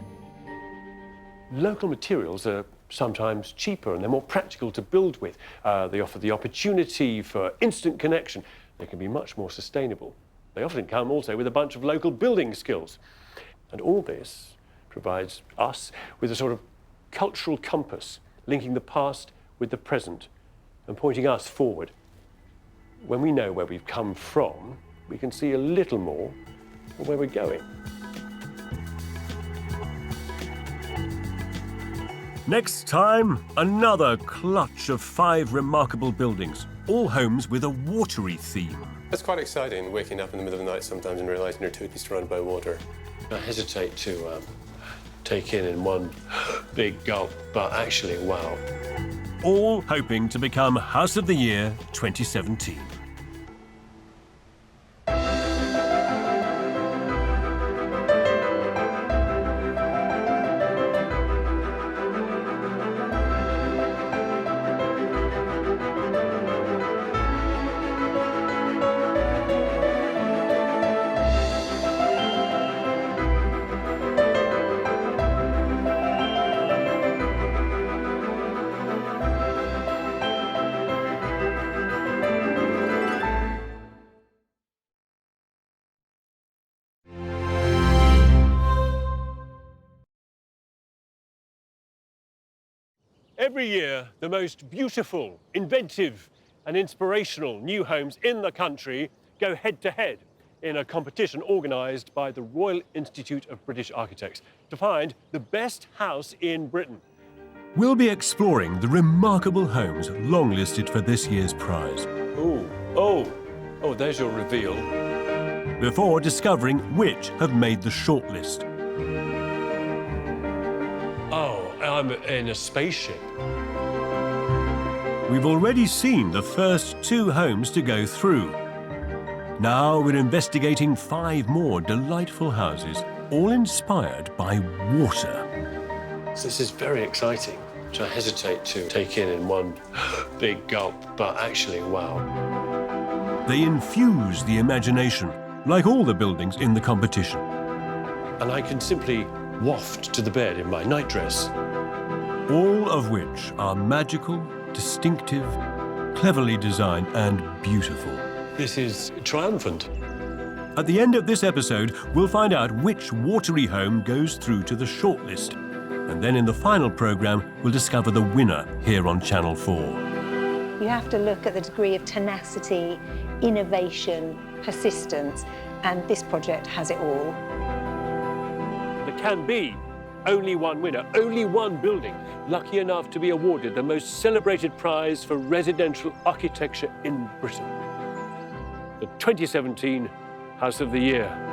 Local materials are sometimes cheaper and they're more practical to build with. They offer the opportunity for instant connection. They can be much more sustainable. They often come also with a bunch of local building skills. And all this provides us with a sort of cultural compass, linking the past with the present and pointing us forward. When we know where we've come from, we can see a little more of where we're going. Next time, another clutch of 5 remarkable buildings, all homes with a watery theme. It's quite exciting, waking up in the middle of the night sometimes and realising your tooth is surrounded by water. I hesitate to take in one big gulp, but actually, wow. All hoping to become House of the Year 2017. Every year, the most beautiful, inventive and inspirational new homes in the country go head-to-head in a competition organised by the Royal Institute of British Architects to find the best house in Britain. We'll be exploring the remarkable homes longlisted for this year's prize. Oh, there's your reveal. Before discovering which have made the shortlist. Oh, I'm in a spaceship. We've already seen the first 2 homes to go through. Now we're investigating 5 more delightful houses, all inspired by water. So this is very exciting, which I hesitate to take in one big gulp, but actually, wow. They infuse the imagination, like all the buildings in the competition. And I can simply waft to the bed in my nightdress. All of which are magical, distinctive, cleverly designed and beautiful. This is triumphant. At the end of this episode, we'll find out which watery home goes through to the shortlist. And then in the final programme, we'll discover the winner here on Channel 4. You have to look at the degree of tenacity, innovation, persistence, and this project has it all. There can be only one winner, only one building lucky enough to be awarded the most celebrated prize for residential architecture in Britain. The 2017 House of the Year.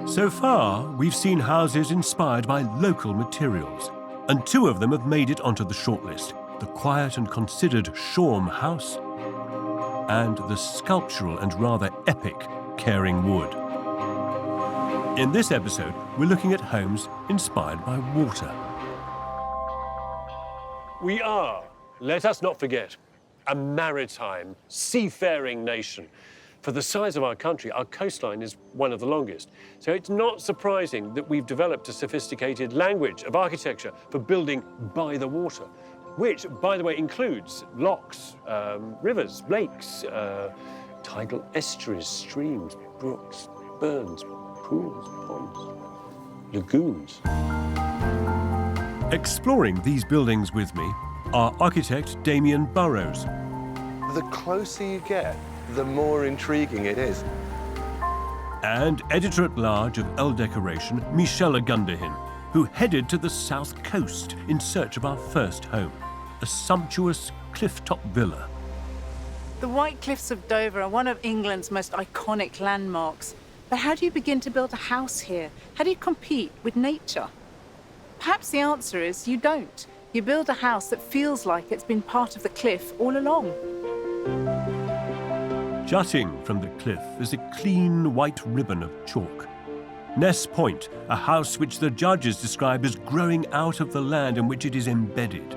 So far, we've seen houses inspired by local materials, and 2 of them have made it onto the shortlist: the quiet and considered Shorm House and the sculptural and rather epic Caring Wood. In this episode, we're looking at homes inspired by water. We are, let us not forget, a maritime, seafaring nation. For the size of our country, our coastline is one of the longest. So it's not surprising that we've developed a sophisticated language of architecture for building by the water, which, by the way, includes locks, rivers, lakes, tidal estuaries, streams, brooks, burns, pools, ponds. lagoons. Exploring these buildings with me are architect Damion Burrows. The closer you get, the more intriguing it is. And editor-at-large of Elle Decoration, Michelle Ogundehin, who headed to the south coast in search of our first home, a sumptuous clifftop villa. The White Cliffs of Dover are one of England's most iconic landmarks. But how do you begin to build a house here? How do you compete with nature? Perhaps the answer is you don't. You build a house that feels like it's been part of the cliff all along. Jutting from the cliff is a clean white ribbon of chalk. Ness Point, a house which the judges describe as growing out of the land in which it is embedded.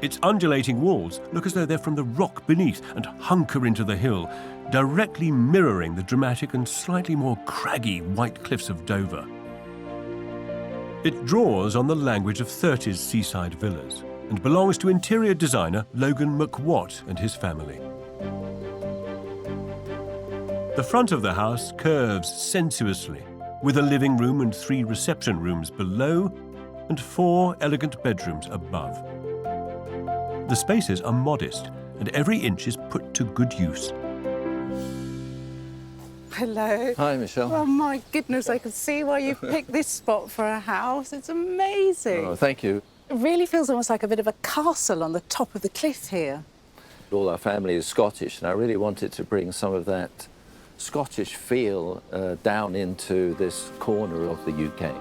Its undulating walls look as though they're from the rock beneath and hunker into the hill, directly mirroring the dramatic and slightly more craggy White Cliffs of Dover. It draws on the language of 30s seaside villas and belongs to interior designer Logan McWatt and his family. The front of the house curves sensuously, with a living room and 3 reception rooms below and 4 elegant bedrooms above. The spaces are modest and every inch is put to good use. Hello. Hi, Michelle. Oh, my goodness, I can see why you picked this spot for a house. It's amazing. Oh, thank you. It really feels almost like a bit of a castle on the top of the cliff here. All our family is Scottish, and I really wanted to bring some of that Scottish feel down into this corner of the UK.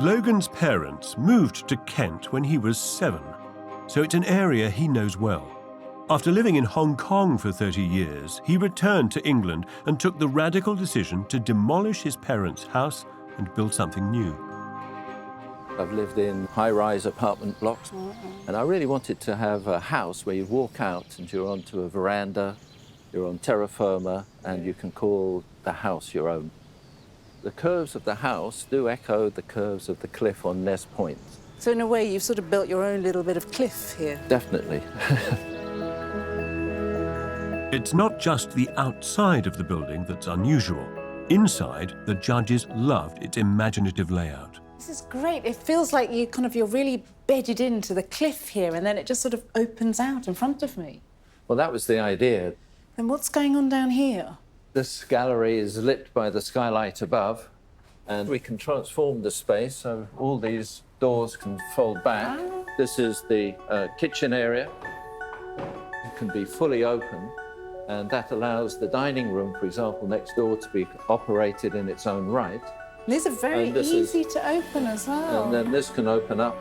Logan's parents moved to Kent when he was 7, so it's an area he knows well. After living in Hong Kong for 30 years, he returned to England and took the radical decision to demolish his parents' house and build something new. I've lived in high-rise apartment blocks, and I really wanted to have a house where you walk out and you're onto a veranda, you're on terra firma, and you can call the house your own. The curves of the house do echo the curves of the cliff on Ness Point. So in a way, you've sort of built your own little bit of cliff here. Definitely. It's not just the outside of the building that's unusual. Inside, the judges loved its imaginative layout. This is great. It feels like you're really bedded into the cliff here, and then it just sort of opens out in front of me. Well, that was the idea. And what's going on down here? This gallery is lit by the skylight above, and we can transform the space, so all these doors can fold back. This is the kitchen area. It can be fully open, and that allows the dining room, for example, next door to be operated in its own right. These are very easy to open as well. And then this can open up.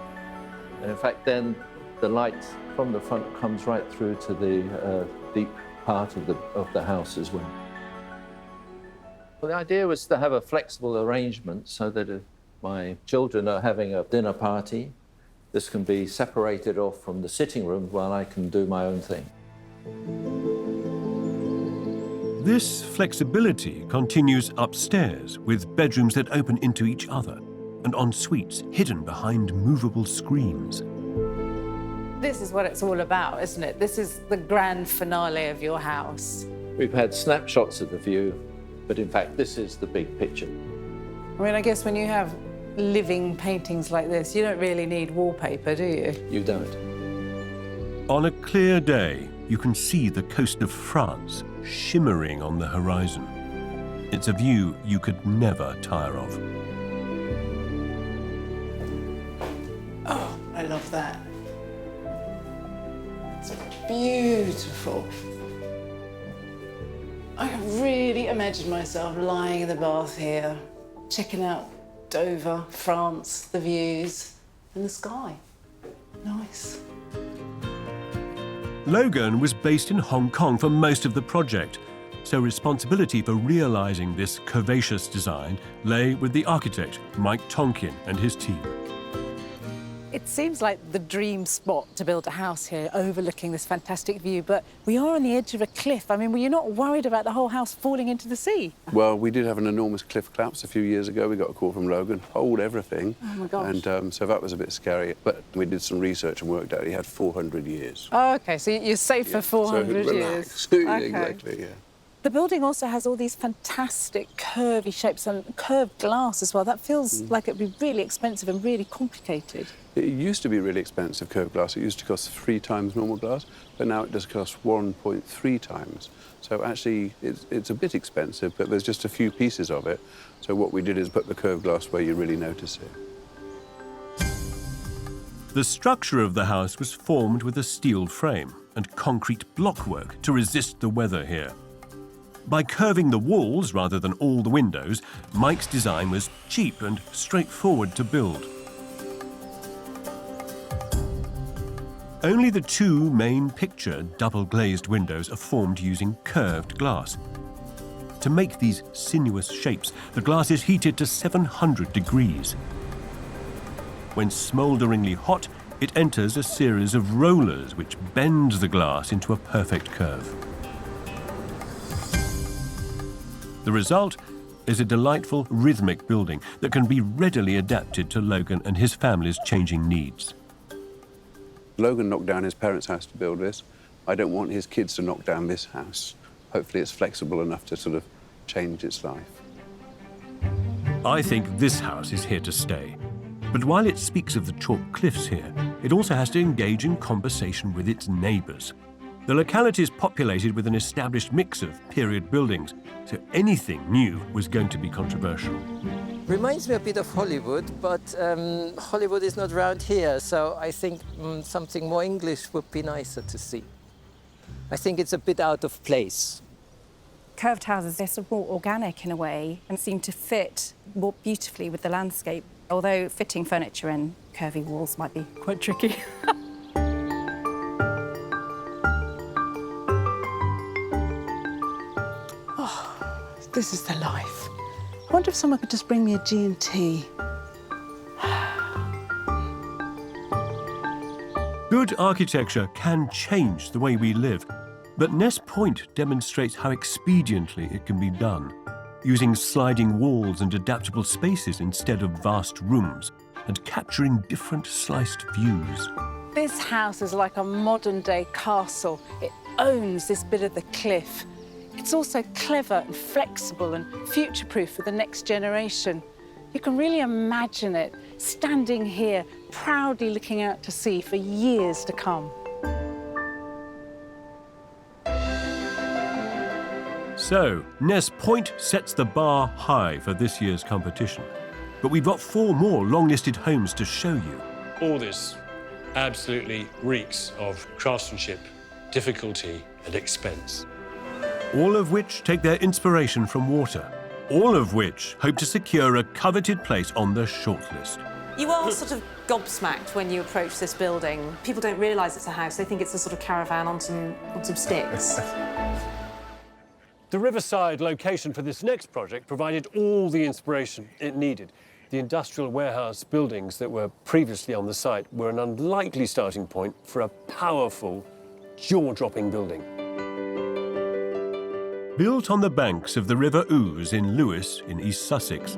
And in fact, then the light from the front comes right through to the deep part of the house as well. Well, the idea was to have a flexible arrangement so that if my children are having a dinner party, this can be separated off from the sitting room while I can do my own thing. This flexibility continues upstairs with bedrooms that open into each other and en suites hidden behind movable screens. This is what it's all about, isn't it? This is the grand finale of your house. We've had snapshots of the view, but in fact, this is the big picture. I mean, I guess when you have living paintings like this, you don't really need wallpaper, do you? You don't. On a clear day, you can see the coast of France shimmering on the horizon. It's a view you could never tire of. Oh, I love that. It's beautiful. I can really imagine myself lying in the bath here, checking out Dover, France, the views, and the sky. Nice. Logan was based in Hong Kong for most of the project, so responsibility for realizing this curvaceous design lay with the architect, Mike Tonkin, and his team. It seems like the dream spot to build a house here overlooking this fantastic view, but we are on the edge of a cliff. I mean, were you not worried about the whole house falling into the sea? Well, we did have an enormous cliff collapse a few years ago. We got a call from Logan, hold everything. Oh, my gosh. And so that was a bit scary. But we did some research and worked out he had 400 years. Oh, OK, so you're safe for 400 so years. Okay. Exactly, yeah. The building also has all these fantastic curvy shapes and curved glass as well. That feels like it'd be really expensive and really complicated. It used to be really expensive, curved glass. It used to cost 3 times normal glass, but now it does cost 1.3 times. So actually, it's a bit expensive, but there's just a few pieces of it. So what we did is put the curved glass where you really notice it. The structure of the house was formed with a steel frame and concrete blockwork to resist the weather here. By curving the walls rather than all the windows, Mike's design was cheap and straightforward to build. Only the 2 main picture double-glazed windows are formed using curved glass. To make these sinuous shapes, the glass is heated to 700 degrees. When smoulderingly hot, it enters a series of rollers which bend the glass into a perfect curve. The result is a delightful, rhythmic building that can be readily adapted to Logan and his family's changing needs. Logan knocked down his parents' house to build this. I don't want his kids to knock down this house. Hopefully it's flexible enough to sort of change its life. I think this house is here to stay. But while it speaks of the chalk cliffs here, it also has to engage in conversation with its neighbours. The locality is populated with an established mix of period buildings, so anything new was going to be controversial. Reminds me a bit of Hollywood, but Hollywood is not around here, so I think something more English would be nicer to see. I think it's a bit out of place. Curved houses, they're sort of more organic in a way and seem to fit more beautifully with the landscape, although fitting furniture in curvy walls might be quite tricky. Oh, this is the life. I wonder if someone could just bring me a G&T. Good architecture can change the way we live, but Ness Point demonstrates how expediently it can be done, using sliding walls and adaptable spaces instead of vast rooms, and capturing different sliced views. This house is like a modern-day castle. It owns this bit of the cliff. It's also clever and flexible and future-proof for the next generation. You can really imagine it standing here, proudly looking out to sea for years to come. So, Ness Point sets the bar high for this year's competition. But we've got 4 more long-listed homes to show you. All this absolutely reeks of craftsmanship, difficulty and expense. All of which take their inspiration from water. All of which hope to secure a coveted place on the shortlist. You are sort of gobsmacked when you approach this building. People don't realise it's a house. They think it's a sort of caravan on some sticks. The riverside location for this next project provided all the inspiration it needed. The industrial warehouse buildings that were previously on the site were an unlikely starting point for a powerful, jaw-dropping building. Built on the banks of the River Ouse in Lewes in East Sussex,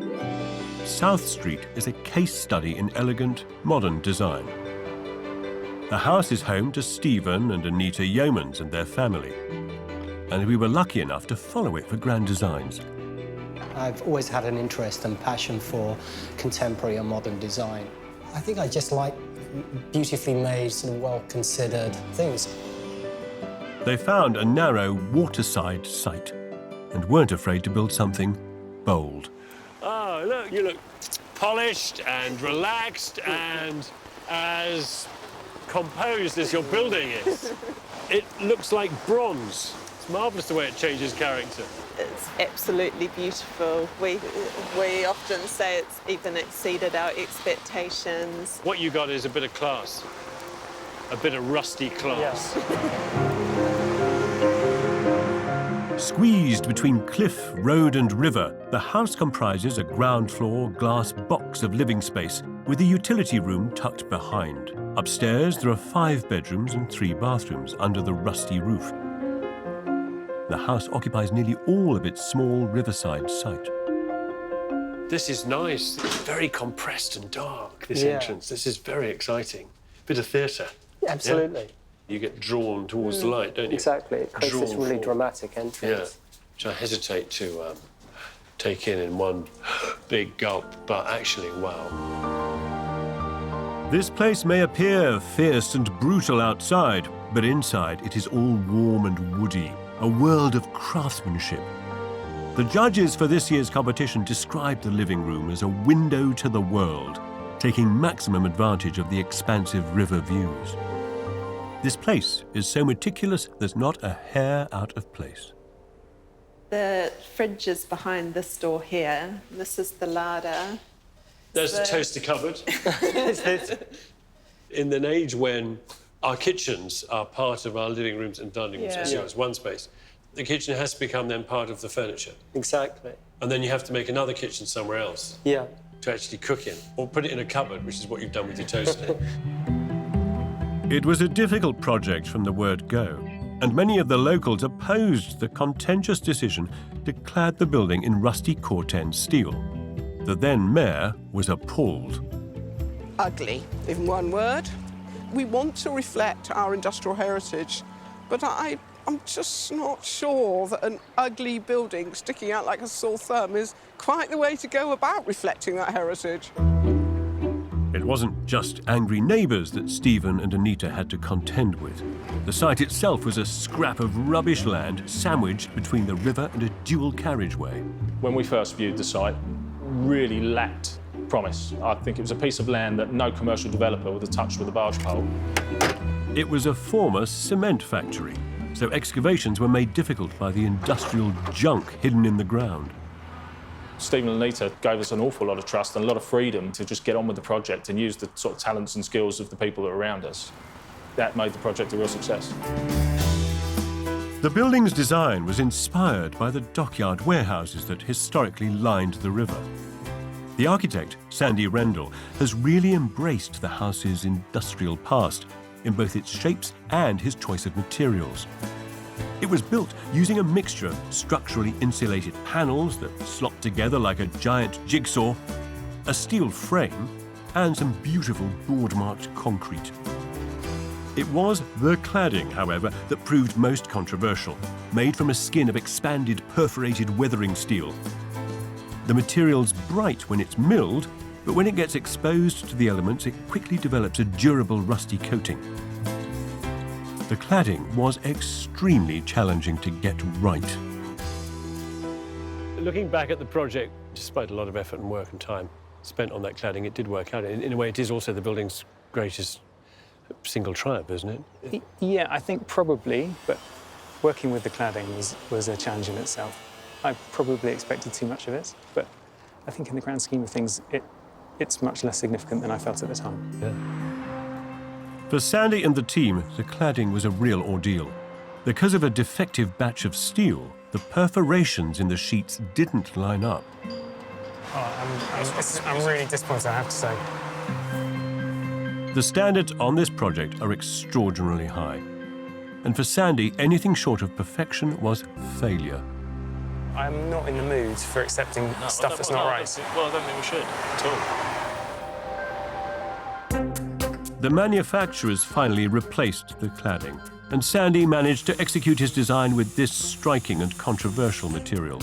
South Street is a case study in elegant, modern design. The house is home to Stephen and Anita Yeomans and their family, and we were lucky enough to follow it for Grand Designs. I've always had an interest and passion for contemporary and modern design. I think I just like beautifully made, sort of well-considered things. They found a narrow waterside site and weren't afraid to build something bold. Oh, look, you look polished and relaxed and as composed as your building is. It looks like bronze. It's marvellous the way it changes character. It's absolutely beautiful. We often say it's even exceeded our expectations. What you got is a bit of class, a bit of rusty class. Yeah. Squeezed between cliff, road and river, the house comprises a ground-floor glass box of living space with a utility room tucked behind. Upstairs, there are 5 bedrooms and 3 bathrooms under the rusty roof. The house occupies nearly all of its small riverside site. This is nice. It's very compressed and dark, this entrance. This is very exciting. Bit of theatre. Absolutely. Yeah? You get drawn towards the light, don't you? Exactly. It creates this really dramatic entrance. which I hesitate to take in one big gulp, but actually, wow. This place may appear fierce and brutal outside, but inside it is all warm and woody, a world of craftsmanship. The judges for this year's competition described the living room as a window to the world, taking maximum advantage of the expansive river views. This place is so meticulous there's not a hair out of place. The fridge is behind this door here. This is the larder. There's the toaster cupboard. In an age when our kitchens are part of our living rooms and dining rooms, Yeah. it's one space, the kitchen has to become then part of the furniture. Exactly. And then you have to make another kitchen somewhere else Yeah. to actually cook in, or put it in a cupboard, which is what you've done with your toaster. It was a difficult project from the word go, and many of the locals opposed the contentious decision to clad the building in rusty Corten steel. The then mayor was appalled. Ugly, in one word. We want to reflect our industrial heritage, but I'm just not sure that an ugly building sticking out like a sore thumb is quite the way to go about reflecting that heritage. It wasn't just angry neighbours that Stephen and Anita had to contend with. The site itself was a scrap of rubbish land sandwiched between the river and a dual carriageway. When we first viewed the site, really lacked promise. I think it was a piece of land that no commercial developer would have touched with a barge pole. It was a former cement factory, so excavations were made difficult by the industrial junk hidden in the ground. Stephen and Anita gave us an awful lot of trust and a lot of freedom to just get on with the project and use the sort of talents and skills of the people that are around us. That made the project a real success. The building's design was inspired by the dockyard warehouses that historically lined the river. The architect, Sandy Rendell, has really embraced the house's industrial past in both its shapes and his choice of materials. It was built using a mixture of structurally insulated panels that slot together like a giant jigsaw, a steel frame, and some beautiful board-marked concrete. It was the cladding, however, that proved most controversial, made from a skin of expanded perforated weathering steel. The material's bright when it's milled, but when it gets exposed to the elements, it quickly develops a durable rusty coating. The cladding was extremely challenging to get right. Looking back at the project, despite a lot of effort and work and time spent on that cladding, it did work out. In a way, it is also the building's greatest single triumph, isn't it? Yeah, I think probably, but working with the cladding was a challenge in itself. I probably expected too much of it, but I think in the grand scheme of things, it's much less significant than I felt at the time. Yeah. For Sandy and the team, the cladding was a real ordeal. Because of a defective batch of steel, the perforations in the sheets didn't line up. I'm really disappointed, I have to say. The standards on this project are extraordinarily high. And for Sandy, anything short of perfection was failure. I'm not in the mood for accepting stuff that's not right. Well, I don't think we should at all. The manufacturers finally replaced the cladding, and Sandy managed to execute his design with this striking and controversial material.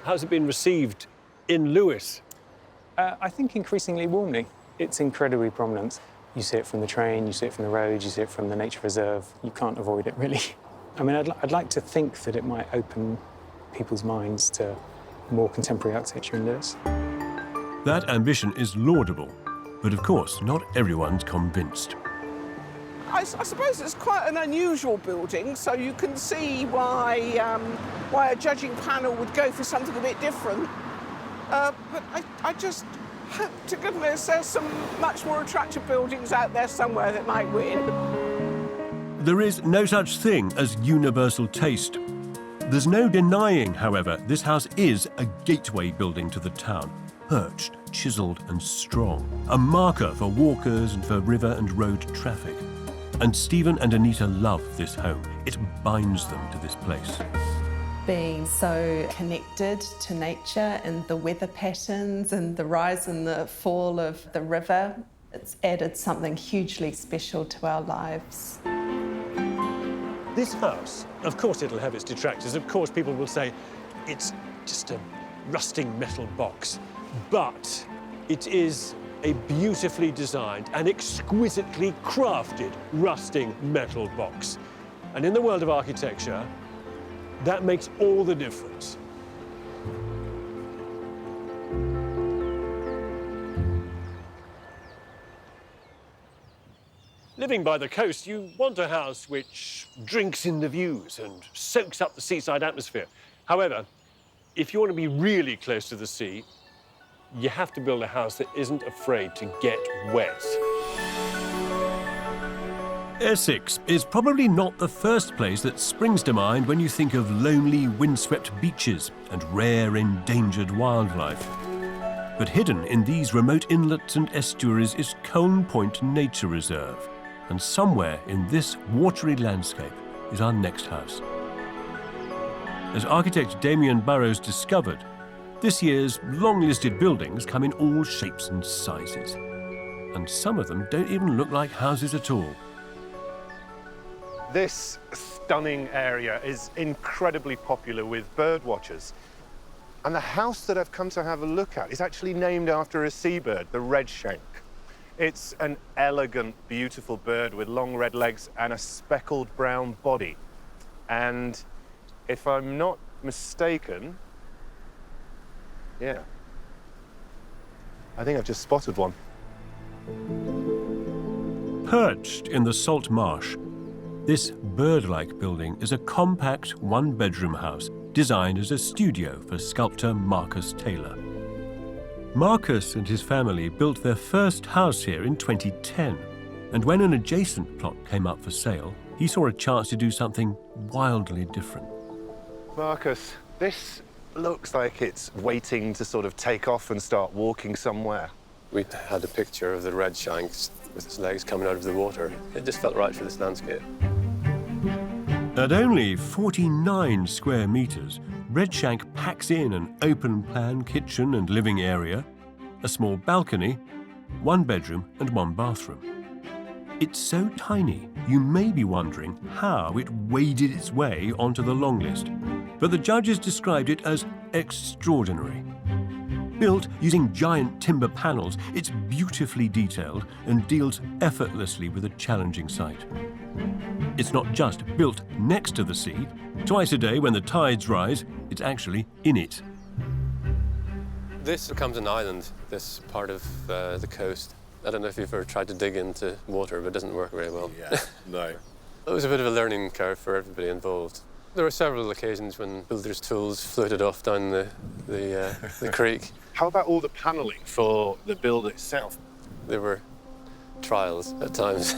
How's it been received in Lewis? I think increasingly warmly. It's incredibly prominent. You see it from the train, you see it from the road, you see it from the nature reserve. You can't avoid it, really. I mean, I'd like to think that it might open people's minds to more contemporary architecture in Lewis. That ambition is laudable, but of course, not everyone's convinced. I suppose it's quite an unusual building, so you can see why a judging panel would go for something a bit different. But I just hope to goodness there's some much more attractive buildings out there somewhere that might win. There is no such thing as universal taste. There's no denying, however, this house is a gateway building to the town. Perched, chiselled and strong. A marker for walkers and for river and road traffic. And Stephen and Anita love this home. It binds them to this place. Being so connected to nature and the weather patterns and the rise and the fall of the river, it's added something hugely special to our lives. This house, of course it'll have its detractors. Of course people will say it's just a rusting metal box. But it is a beautifully designed and exquisitely crafted rusting metal box. And in the world of architecture, that makes all the difference. Living by the coast, you want a house which drinks in the views and soaks up the seaside atmosphere. However, if you want to be really close to the sea, you have to build a house that isn't afraid to get wet. Essex is probably not the first place that springs to mind when you think of lonely, windswept beaches and rare, endangered wildlife. But hidden in these remote inlets and estuaries is Colne Point Nature Reserve. And somewhere in this watery landscape is our next house. As architect Damion Burrows discovered, this year's long-listed buildings come in all shapes and sizes. And some of them don't even look like houses at all. This stunning area is incredibly popular with bird watchers. And the house that I've come to have a look at is actually named after a seabird, the red shank. It's an elegant, beautiful bird with long red legs and a speckled brown body. And if I'm not mistaken, yeah, I think I've just spotted one. Perched in the salt marsh, this bird-like building is a compact one-bedroom house designed as a studio for sculptor Marcus Taylor. Marcus and his family built their first house here in 2010, and when an adjacent plot came up for sale, he saw a chance to do something wildly different. Marcus, this looks like it's waiting to sort of take off and start walking somewhere. We had a picture of the red shank with its legs coming out of the water. It just felt right for this landscape. At only 49 square metres, Red Shank packs in an open-plan kitchen and living area, a small balcony, one bedroom and one bathroom. It's so tiny, you may be wondering how it waded its way onto the long list. But the judges described it as extraordinary. Built using giant timber panels, it's beautifully detailed and deals effortlessly with a challenging site. It's not just built next to the sea. Twice a day when the tides rise, it's actually in it. This becomes an island, this part of the coast. I don't know if you've ever tried to dig into water, but it doesn't work very well. Yeah, no. It was a bit of a learning curve for everybody involved. There were several occasions when builders' tools floated off down the creek. How about all the panelling for the build itself? There were trials at times.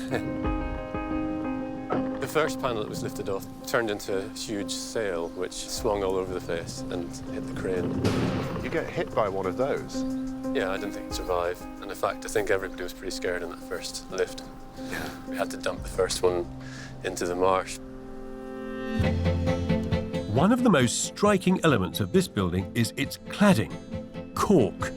The first panel that was lifted off turned into a huge sail, which swung all over the place and hit the crane. You get hit by one of those? Yeah, I didn't think it'd survive. And in fact, I think everybody was pretty scared in that first lift. Yeah. We had to dump the first one into the marsh. One of the most striking elements of this building is its cladding, cork.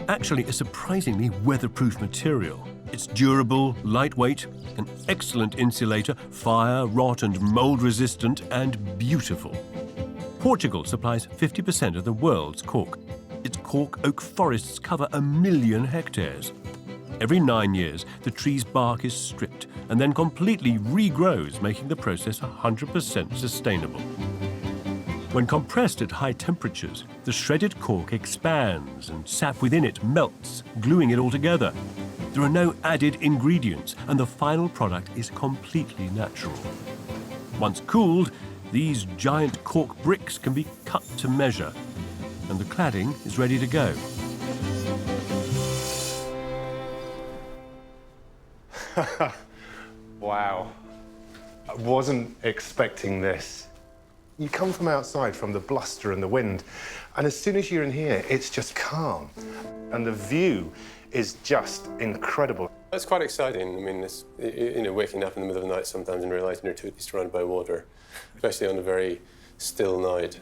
Actually, a surprisingly weatherproof material. It's durable, lightweight, an excellent insulator, fire, rot and mold resistant, and beautiful. Portugal supplies 50% of the world's cork. Its cork oak forests cover 1 million hectares. Every 9 years, the tree's bark is stripped and then completely regrows, making the process 100% sustainable. When compressed at high temperatures, the shredded cork expands and sap within it melts, gluing it all together. There are no added ingredients, and the final product is completely natural. Once cooled, these giant cork bricks can be cut to measure, and the cladding is ready to go. Wow. I wasn't expecting this. You come from outside, from the bluster and the wind, and as soon as you're in here, it's just calm. And the view is just incredible. That's quite exciting. I mean, it's, you know, waking up in the middle of the night sometimes and realising you're totally surrounded by water, especially on a very still night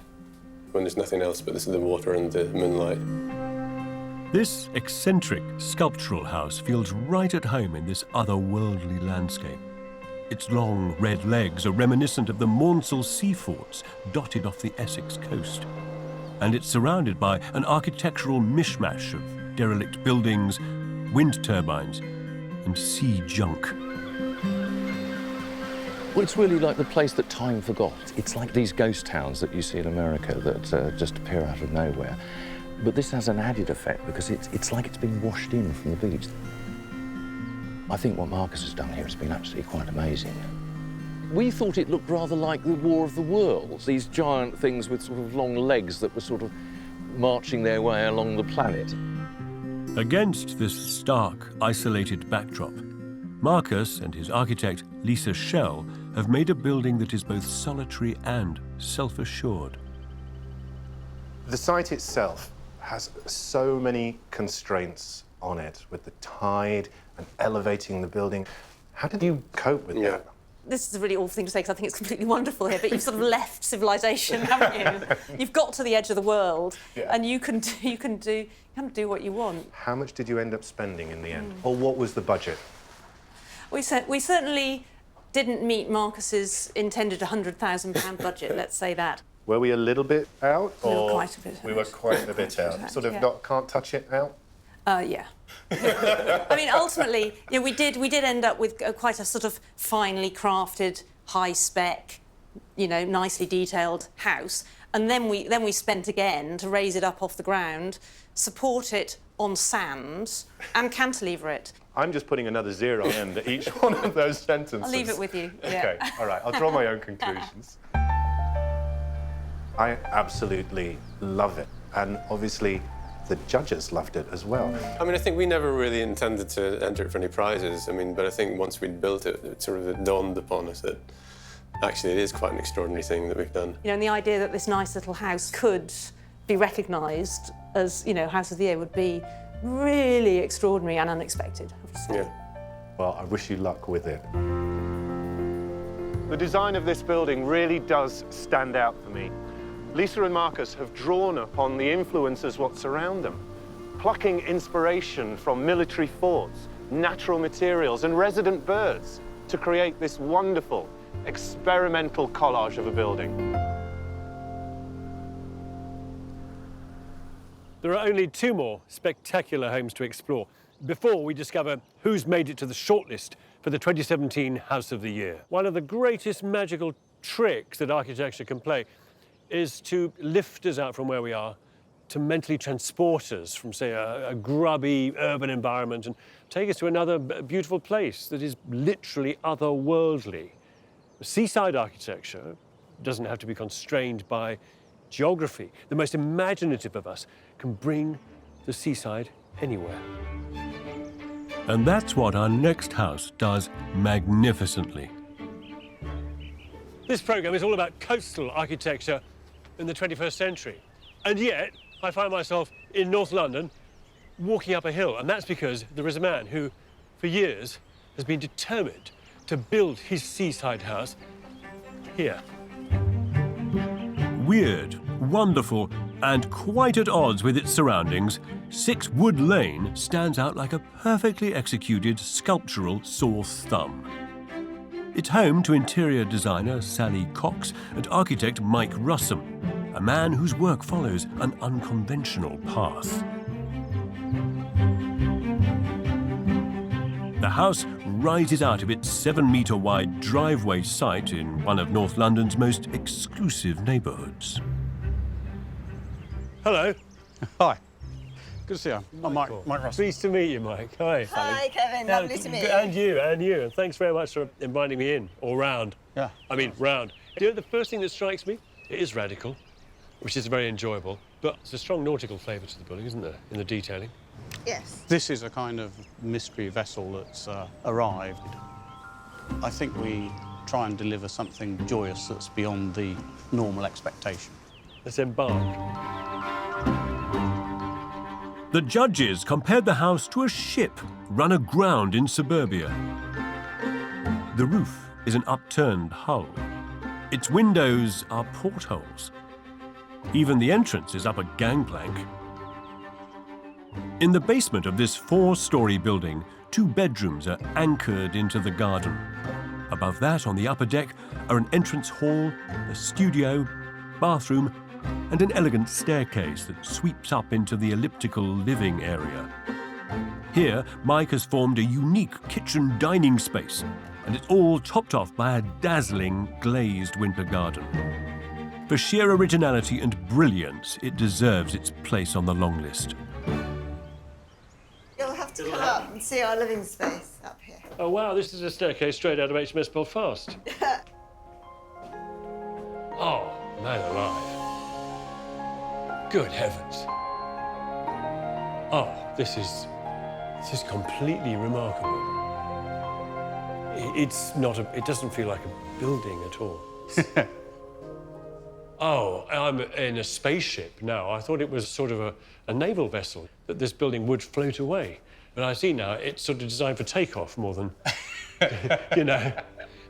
when there's nothing else but the water and the moonlight. This eccentric sculptural house feels right at home in this otherworldly landscape. Its long red legs are reminiscent of the Maunsell sea forts dotted off the Essex coast. And it's surrounded by an architectural mishmash of derelict buildings, wind turbines, and sea junk. Well, it's really like the place that time forgot. It's like these ghost towns that you see in America that just appear out of nowhere. But this has an added effect because it's like it's been washed in from the beach. I think what Marcus has done here has been absolutely quite amazing. We thought it looked rather like the War of the Worlds, these giant things with sort of long legs that were sort of marching their way along the planet. Against this stark, isolated backdrop, Marcus and his architect, Lisa Shell, have made a building that is both solitary and self-assured. The site itself has so many constraints on it, with the tide and elevating the building. How did you cope with that? This is a really awful thing to say because I think it's completely wonderful here, but you've sort of left civilization, haven't you? You've got to the edge of the world, and you can do what you want. How much did you end up spending in the end? Or what was the budget? We certainly didn't meet Marcus's intended £100,000 budget, let's say that. Were we a little bit out? We were or quite a bit out. We were quite a bit out. Sort of not, can't touch it out? Yeah. I mean, ultimately, we did end up with quite a sort of finely crafted, high-spec, nicely detailed house. And then we spent again to raise it up off the ground, support it on sand, and cantilever it. I'm just putting another zero end at each one of those sentences. I'll leave it with you. Okay, all right. I'll draw my own conclusions. I absolutely love it. And obviously, the judges loved it as well. I mean, I think we never really intended to enter it for any prizes. I mean, but I think once we'd built it, it sort of dawned upon us that actually it is quite an extraordinary thing that we've done. And the idea that this nice little house could be recognised as, House of the Year would be really extraordinary and unexpected, I have to say. Yeah. Well, I wish you luck with it. The design of this building really does stand out for me. Lisa and Marcus have drawn upon the influences what surround them, plucking inspiration from military forts, natural materials and resident birds to create this wonderful, experimental collage of a building. There are only 2 more spectacular homes to explore before we discover who's made it to the shortlist for the 2017 House of the Year. One of the greatest magical tricks that architecture can play is to lift us out from where we are, to mentally transport us from, say, a grubby urban environment and take us to another beautiful place that is literally otherworldly. Seaside architecture doesn't have to be constrained by geography. The most imaginative of us can bring the seaside anywhere. And that's what our next house does magnificently. This programme is all about coastal architecture in the 21st century. And yet, I find myself in North London walking up a hill, and that's because there is a man who, for years, has been determined to build his seaside house here. Weird, wonderful, and quite at odds with its surroundings, Sixwood Lane stands out like a perfectly executed sculptural sore thumb. It's home to interior designer Sally Cox and architect Mike Russum, a man whose work follows an unconventional path. The house rises out of its 7-metre-wide driveway site in one of North London's most exclusive neighbourhoods. Hello. Hi. Good to see you. I'm Mike Russell. Pleased to meet you, Mike. Hi. Hi, Kevin. Lovely to meet you. And you, and you. And thanks very much for inviting me in, or round. Yeah. I mean, round. The first thing that strikes me, it is radical, which is very enjoyable, but there's a strong nautical flavour to the building, isn't there, in the detailing? Yes. This is a kind of mystery vessel that's arrived. I think we try and deliver something joyous that's beyond the normal expectation. Let's embark. The judges compared the house to a ship run aground in suburbia. The roof is an upturned hull. Its windows are portholes. Even the entrance is up a gangplank. In the basement of this 4-storey building, 2 bedrooms are anchored into the garden. Above that, on the upper deck, are an entrance hall, a studio, bathroom, and an elegant staircase that sweeps up into the elliptical living area. Here, Mike has formed a unique kitchen dining space, and it's all topped off by a dazzling glazed winter garden. For sheer originality and brilliance, it deserves its place on the long list. You'll have to come up and see our living space up here. Oh, wow, this is a staircase straight out of HMS Belfast. Oh, man alive. Good heavens. Oh, this is completely remarkable. It doesn't feel like a building at all. Oh, I'm in a spaceship now. I thought it was sort of a naval vessel, that this building would float away. But I see now it's sort of designed for takeoff more than,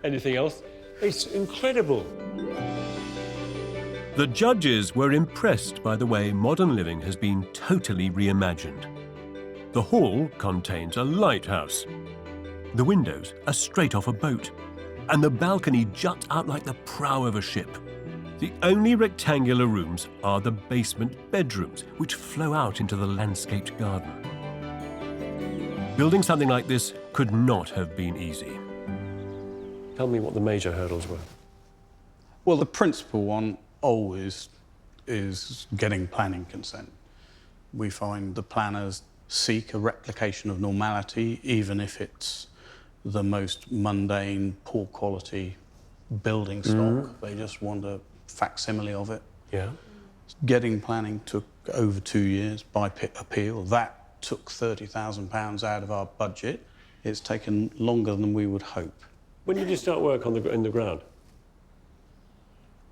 anything else. It's incredible. The judges were impressed by the way modern living has been totally reimagined. The hall contains a lighthouse. The windows are straight off a boat, and the balcony juts out like the prow of a ship. The only rectangular rooms are the basement bedrooms, which flow out into the landscaped garden. Building something like this could not have been easy. Tell me what the major hurdles were. Well, the principal one always is getting planning consent. We find the planners seek a replication of normality, even if it's the most mundane, poor quality building stock. They just want a facsimile of it. Yeah. Getting planning took over 2 years by appeal. That took £30,000 out of our budget. It's taken longer than we would hope. When did you start work in the ground?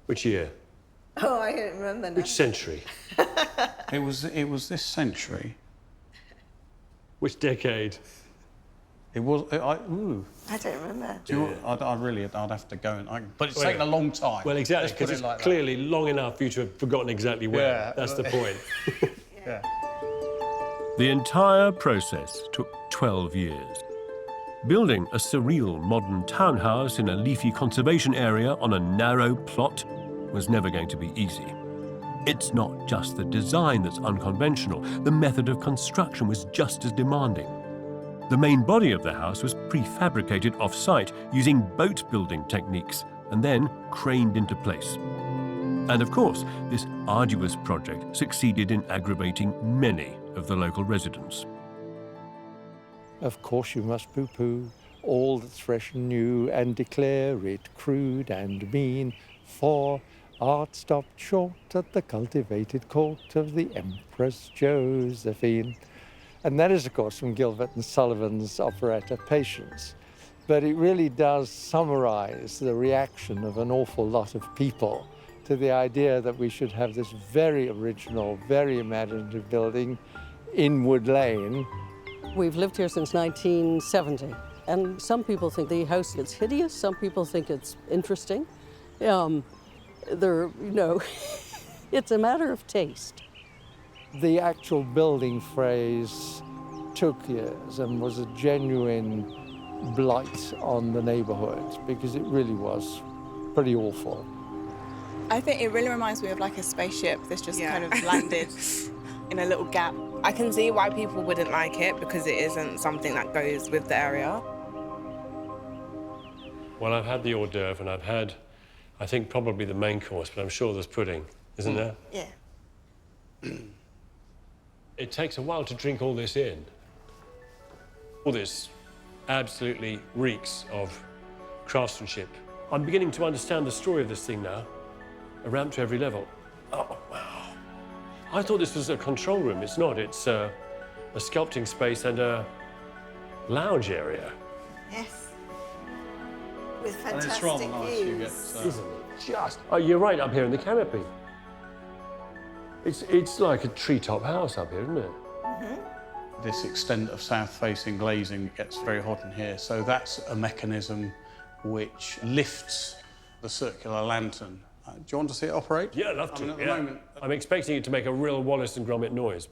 Which year? Oh, I don't remember now. Which century? It was this century. Which decade? It was. I don't remember. I'd have to go and. But it's taken a long time. Well, exactly, because it's like clearly long enough for you to have forgotten exactly where. Yeah. That's the point. Yeah. The entire process took 12 years. Building a surreal modern townhouse in a leafy conservation area on a narrow plot was never going to be easy. It's not just the design that's unconventional. The method of construction was just as demanding. The main body of the house was prefabricated off-site using boat-building techniques and then craned into place. And of course, this arduous project succeeded in aggravating many of the local residents. Of course you must pooh-pooh all that's fresh and new and declare it crude and mean, for art stopped short at the cultivated court of the Empress Josephine. And that is, of course, from Gilbert and Sullivan's operetta Patience. But it really does summarize the reaction of an awful lot of people to the idea that we should have this very original, very imaginative building in Wood Lane. We've lived here since 1970, and some people think the house is hideous, some people think it's interesting. It's a matter of taste. The actual building phrase took years and was a genuine blight on the neighborhood because it really was pretty awful. I think it really reminds me of like a spaceship that's just kind of landed in a little gap. I can see why people wouldn't like it because it isn't something that goes with the area. Well, I've had the hors d'oeuvre and I've had, I think, probably the main course, but I'm sure there's pudding, isn't there? Yeah. It takes a while to drink all this in. All this absolutely reeks of craftsmanship. I'm beginning to understand the story of this thing now. A ramp to every level. Oh, wow. I thought this was a control room. It's not. It's a sculpting space and a lounge area. Yes. With And fantastic it's rather nice. You get, Isn't it just? Oh, you're right up here in the canopy. It's like a treetop house up here, isn't it? this extent of south-facing glazing gets very hot in here. So that's a mechanism which lifts the circular lantern. Do you want to see it operate? Yeah, I'd love to. I mean, at the moment, I'm expecting it to make a real Wallace and Gromit noise.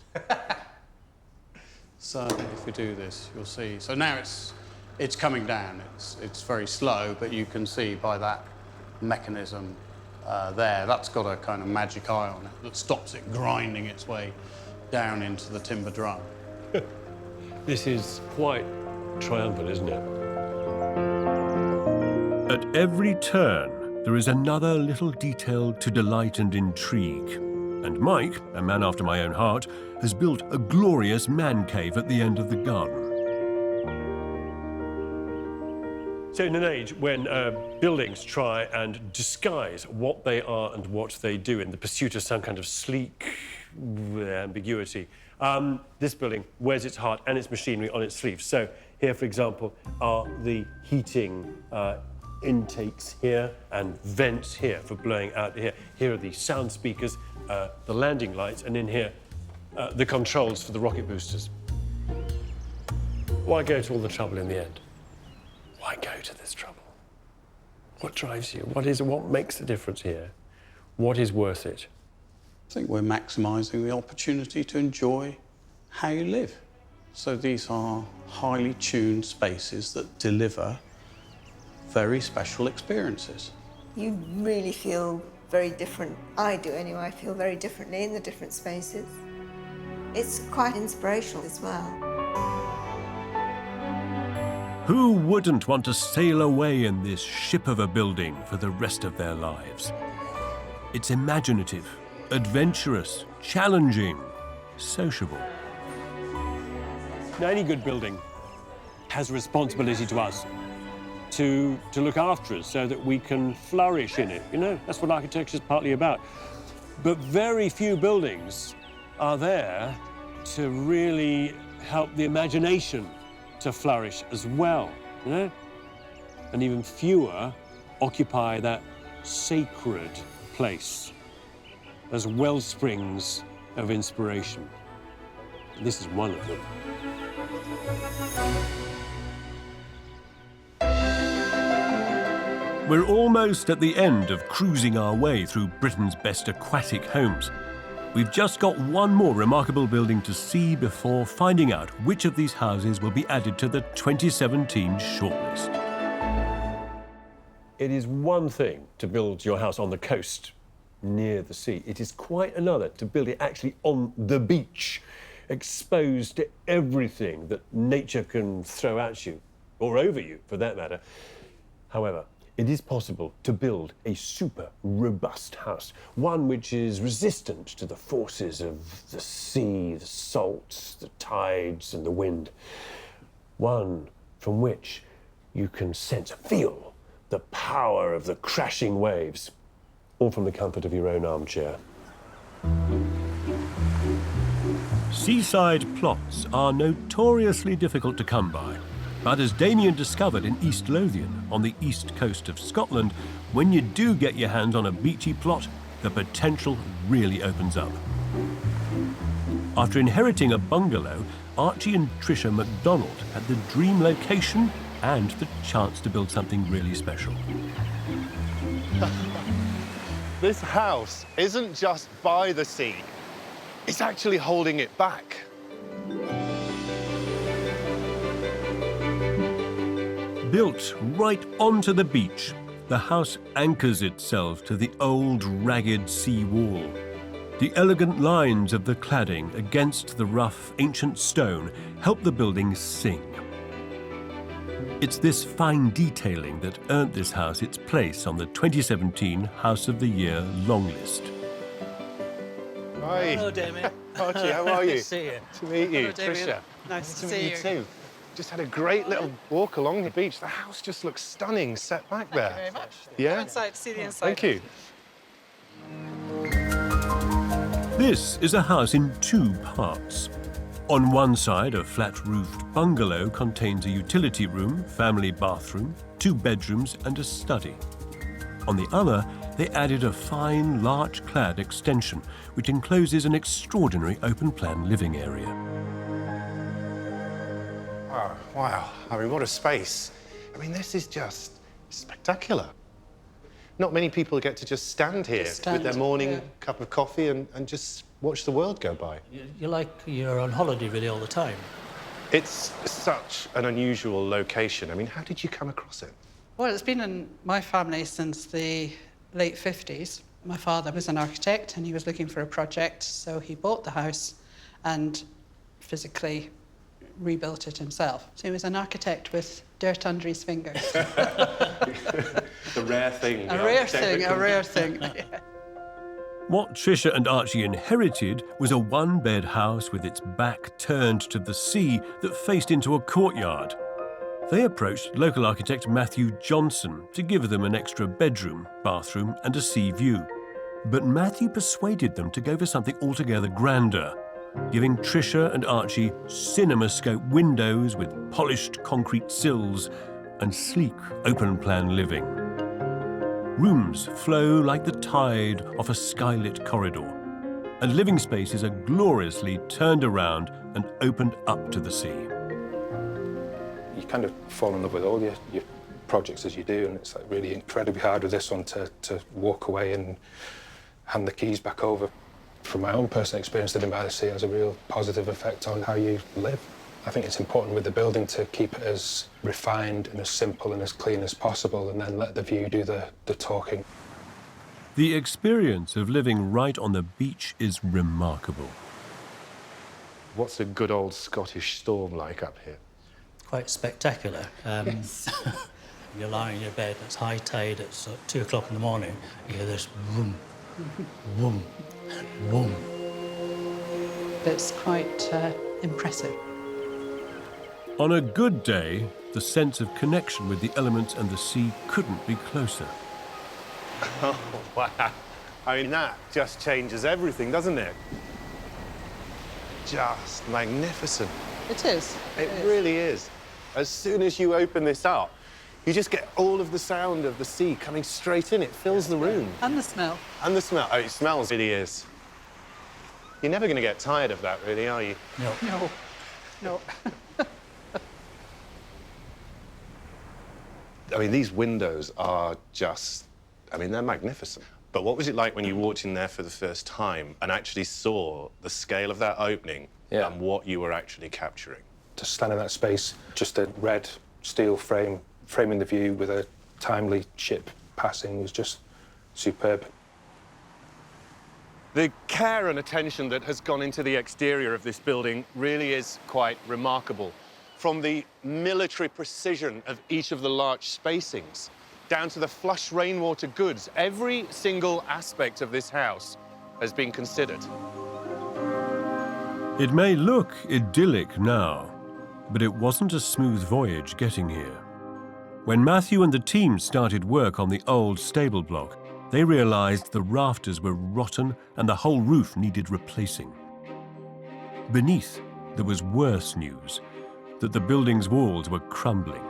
So if we do this, you'll see. So now it's It's coming down. It's very slow, but you can see by that mechanism there, that's got a kind of magic eye on it that stops it grinding its way down into the timber drum. This is quite triumphant, isn't it? At every turn, there is another little detail to delight and intrigue. And Mike, a man after my own heart, has built a glorious man cave at the end of the garden. So in an age when buildings try and disguise what they are and what they do in the pursuit of some kind of sleek ambiguity, this building wears its heart and its machinery on its sleeves. So here, for example, are the heating intakes here and vents here for blowing out here. Here are the sound speakers, the landing lights, and in here, the controls for the rocket boosters. Why go to all the trouble in the end? Why go to this trouble? What drives you? What makes the difference here? What is worth it? I think we're maximising the opportunity to enjoy how you live. So these are highly tuned spaces that deliver very special experiences. You really feel very different. I do anyway. I feel very differently in the different spaces. It's quite inspirational as well. Who wouldn't want to sail away in this ship of a building for the rest of their lives? It's imaginative, adventurous, challenging, sociable. Now, any good building has a responsibility to us to look after us so that we can flourish in it. You know, that's what architecture is partly about. But very few buildings are there to really help the imagination to flourish as well, you know? And even fewer occupy that sacred place as well springs of inspiration. And this is one of them. We're almost at the end of cruising our way through Britain's best aquatic homes. We've just got one more remarkable building to see before finding out which of these houses will be added to the 2017 shortlist. It is one thing to build your house on the coast, near the sea. It is quite another to build it actually on the beach, exposed to everything that nature can throw at you, or over you, for that matter. However, it is possible to build a super robust house, one which is resistant to the forces of the sea, the salts, the tides and the wind. One from which you can sense, feel the power of the crashing waves, all from the comfort of your own armchair. Seaside plots are notoriously difficult to come by. But as Damion discovered in East Lothian, on the east coast of Scotland, when you do get your hands on a beachy plot, the potential really opens up. After inheriting a bungalow, Archie and Tricia MacDonald had the dream location and the chance to build something really special. This house isn't just by the sea, it's actually holding it back. Built right onto the beach, the house anchors itself to the old, ragged sea wall. The elegant lines of the cladding against the rough, ancient stone help the building sing. It's this fine detailing that earned this house its place on the 2017 House of the Year long list. Hi. Hello, Damion. Archie, how are you? Nice to see you. To meet you. Hello, Damion. Tricia. Nice to meet see you you. too. Just had a great little walk along the beach. The house just looks stunning set back there. Thank you very much. Yeah? Come inside, see the inside. Thank you. This is a house in two parts. On one side, a flat-roofed bungalow contains a utility room, family bathroom, 2 bedrooms and a study. On the other, they added a fine, larch-clad extension, which encloses an extraordinary open-plan living area. Oh, wow. I mean, what a space. I mean, this is just spectacular. Not many people get to just stand here with their morning cup of coffee and just watch the world go by. You're like you're on holiday really all the time. It's such an unusual location. I mean, how did you come across it? Well, it's been in my family since the late 50s. My father was an architect and he was looking for a project, so he bought the house and physically rebuilt it himself. So he was an architect with dirt under his fingers. The rare thing. A rare thing. Yeah. What Trisha and Archie inherited was a one-bed house with its back turned to the sea that faced into a courtyard. They approached local architect Matthew Johnson to give them an extra bedroom, bathroom and a sea view. But Matthew persuaded them to go for something altogether grander, giving Trisha and Archie cinemascope windows with polished concrete sills and sleek open-plan living. Rooms flow like the tide off a skylit corridor, and living spaces are gloriously turned around and opened up to the sea. You kind of fall in love with all your projects as you do, and it's like really incredibly hard with this one to walk away and hand the keys back over. From my own personal experience, living by the sea has a real positive effect on how you live. I think it's important with the building to keep it as refined and as simple and as clean as possible, and then let the view do the talking. The experience of living right on the beach is remarkable. What's a good old Scottish storm like up here? Quite spectacular. Yes. You're lying in your bed, it's high tide, it's 2 o'clock in the morning, you hear this boom, boom, boom. It's quite impressive. On a good day, the sense of connection with the elements and the sea couldn't be closer. Oh, wow. I mean, that just changes everything, doesn't it? Just magnificent. It is. It really is. As soon as you open this up, you just get all of the sound of the sea coming straight in. It fills the room. And the smell. And the smell. Oh, it smells, it really is. You're never going to get tired of that, really, are you? No. No. No. I mean, these windows are just, I mean, they're magnificent. But what was it like when you walked in there for the first time and actually saw the scale of that opening and what you were actually capturing? To stand in that space, just a red steel frame, framing the view with a timely ship passing was just superb. The care and attention that has gone into the exterior of this building really is quite remarkable. From the military precision of each of the large spacings, down to the flush rainwater goods, every single aspect of this house has been considered. It may look idyllic now, but it wasn't a smooth voyage getting here. When Matthew and the team started work on the old stable block, they realized the rafters were rotten and the whole roof needed replacing. Beneath, there was worse news, that the building's walls were crumbling.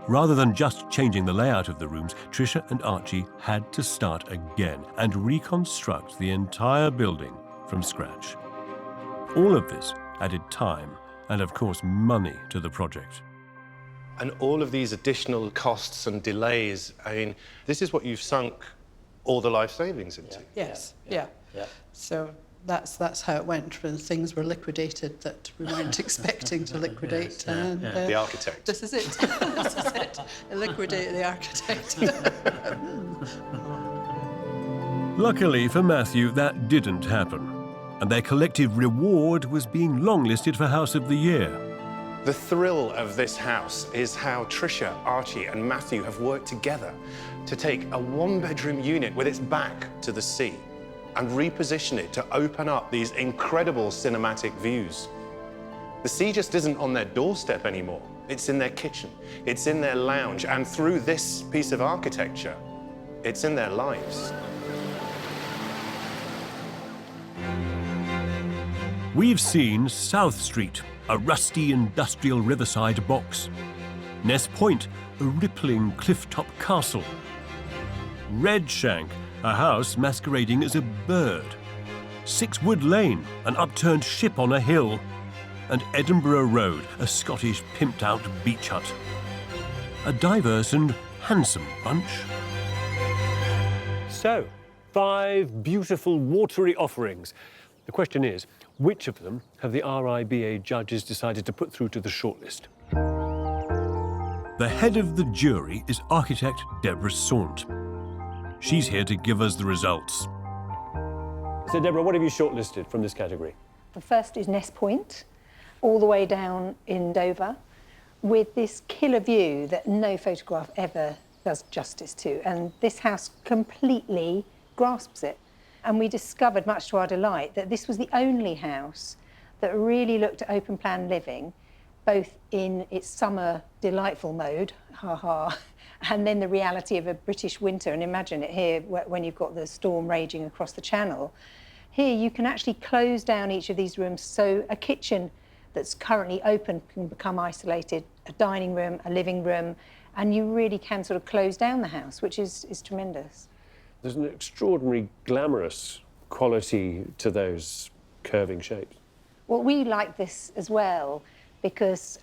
Rather than just changing the layout of the rooms, Trisha and Archie had to start again and reconstruct the entire building from scratch. All of this added time and, of course, money to the project. And all of these additional costs and delays, I mean, this is what you've sunk all the life savings into. Yes, yeah. So that's how it went when things were liquidated that we weren't expecting to liquidate. And, The architect. This is it. This is it. Liquidate the architect. Luckily for Matthew, that didn't happen, and their collective reward was being longlisted for House of the Year. The thrill of this house is how Trisha, Archie and Matthew have worked together to take a one-bedroom unit with its back to the sea and reposition it to open up these incredible cinematic views. The sea just isn't on their doorstep anymore. It's in their kitchen, it's in their lounge, and through this piece of architecture, it's in their lives. We've seen South Street, a rusty industrial riverside box. Ness Point, a rippling clifftop castle. Red Shank, a house masquerading as a bird. Sixwood Lane, an upturned ship on a hill. And Edinburgh Road, a Scottish pimped-out beach hut. A diverse and handsome bunch. So, 5 beautiful watery offerings. The question is, Which of them have the RIBA judges decided to put through to the shortlist? The head of the jury is architect Deborah Saunt. She's here to give us the results. So, Deborah, what have you shortlisted from this category? The first is Ness Point, all the way down in Dover, with this killer view that no photograph ever does justice to. And this house completely grasps it. And we discovered, much to our delight, that this was the only house that really looked at open plan living, both in its summer delightful mode, ha-ha, and then the reality of a British winter. And imagine it here when you've got the storm raging across the channel. Here you can actually close down each of these rooms, so a kitchen that's currently open can become isolated, a dining room, a living room, and you really can sort of close down the house, which is tremendous. There's an extraordinary glamorous quality to those curving shapes. Well, we like this as well because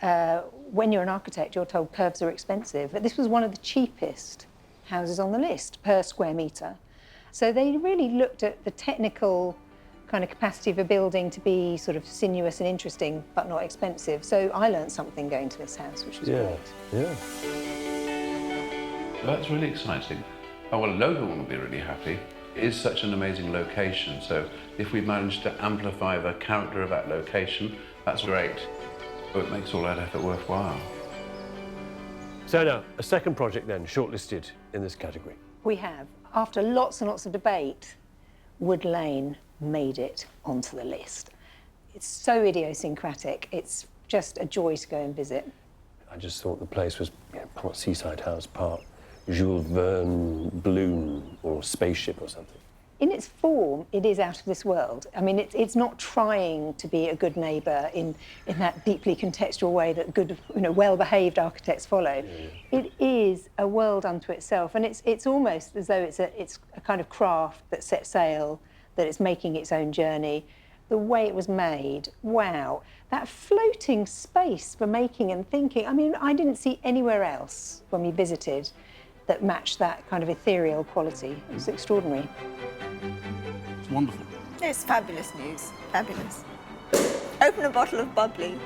when you're an architect, you're told curves are expensive, but this was one of the cheapest houses on the list per square metre. So they really looked at the technical kind of capacity of a building to be sort of sinuous and interesting, but not expensive. So I learned something going to this house, which was great. Yeah. That's really exciting. Oh, well, Logan will be really happy. It is such an amazing location, so if we manage to amplify the character of that location, that's great. But it makes all that effort worthwhile. So now, a second project then, shortlisted in this category. We have, after lots and lots of debate, Wood Lane made it onto the list. It's so idiosyncratic, it's just a joy to go and visit. I just thought the place was part seaside house, part Jules Verne balloon or spaceship or something. In its form, it is out of this world. I mean, it's not trying to be a good neighbour in that deeply contextual way that good, well-behaved architects follow. Yeah. It is a world unto itself, and it's almost as though it's a kind of craft that sets sail, that it's making its own journey. The way it was made, wow. That floating space for making and thinking, I mean, I didn't see anywhere else when we visited that matched that kind of ethereal quality. It was extraordinary. It's wonderful. It's fabulous news, fabulous. Open a bottle of bubbly.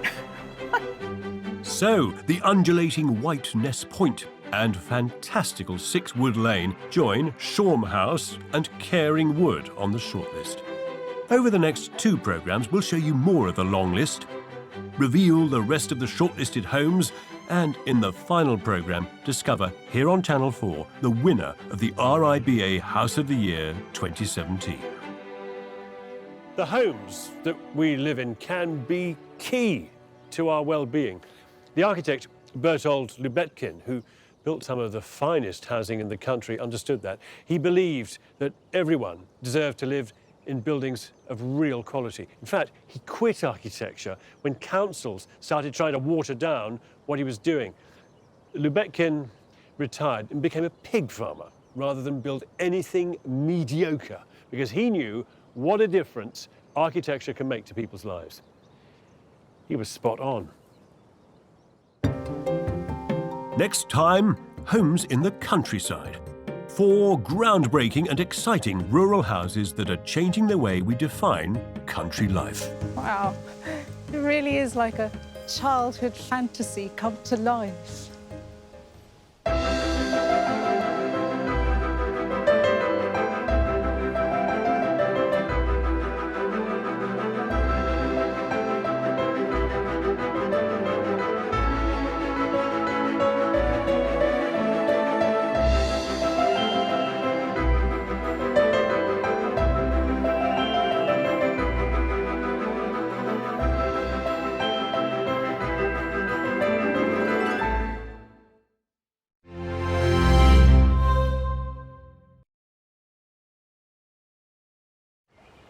So, the undulating white Ness Point and fantastical Sixwood Lane join Sha House and Caring Wood on the shortlist. Over the next 2 programmes, we'll show you more of the long list, reveal the rest of the shortlisted homes, and in the final programme, discover here on Channel 4 the winner of the RIBA House of the Year 2017. The homes that we live in can be key to our well-being. The architect Bertold Lubetkin, who built some of the finest housing in the country, understood that. He believed that everyone deserved to live in buildings of real quality. In fact, he quit architecture when councils started trying to water down what he was doing. Lubetkin retired and became a pig farmer rather than build anything mediocre, because he knew what a difference architecture can make to people's lives. He was spot on. Next time, homes in the countryside. 4 groundbreaking and exciting rural houses that are changing the way we define country life. Wow, it really is like a childhood fantasy come to life.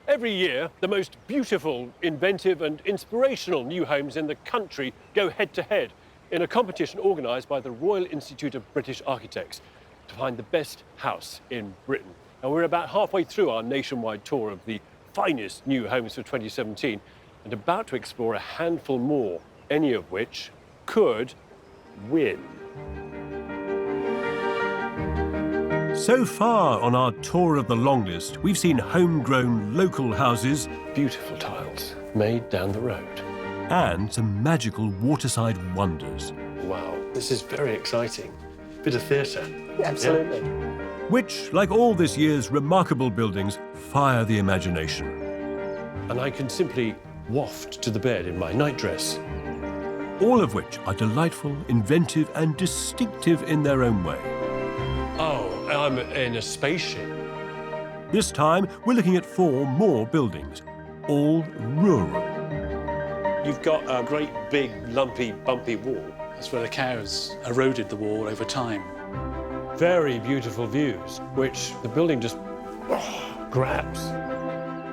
Every year, the most beautiful, inventive and inspirational new homes in the country go head-to-head in a competition organised by the Royal Institute of British Architects to find the best house in Britain. And we're about halfway through our nationwide tour of the finest new homes for 2017 and about to explore a handful more, any of which could win. So far on our tour of the long list, we've seen homegrown local houses, beautiful tiles, made down the road. And some magical waterside wonders. Wow, this is very exciting. Bit of theatre. Absolutely. Which, like all this year's remarkable buildings, fire the imagination. And I can simply waft to the bed in my nightdress. All of which are delightful, inventive, and distinctive in their own way. Oh, I'm in a spaceship. This time, we're looking at 4 more buildings, all rural. You've got a great big, lumpy, bumpy wall. That's where the cows eroded the wall over time. Very beautiful views, which the building just grabs.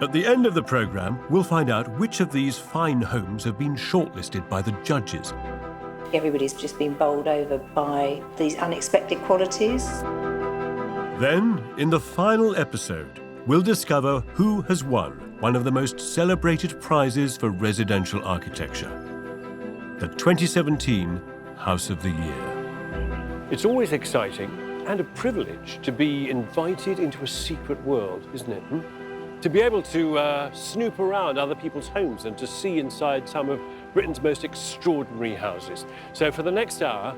At the end of the programme, we'll find out which of these fine homes have been shortlisted by the judges. Everybody's just been bowled over by these unexpected qualities. Then, in the final episode, we'll discover who has won one of the most celebrated prizes for residential architecture, the 2017 House of the Year. It's always exciting and a privilege to be invited into a secret world, isn't it? To be able to snoop around other people's homes and to see inside some of Britain's most extraordinary houses. So for the next hour,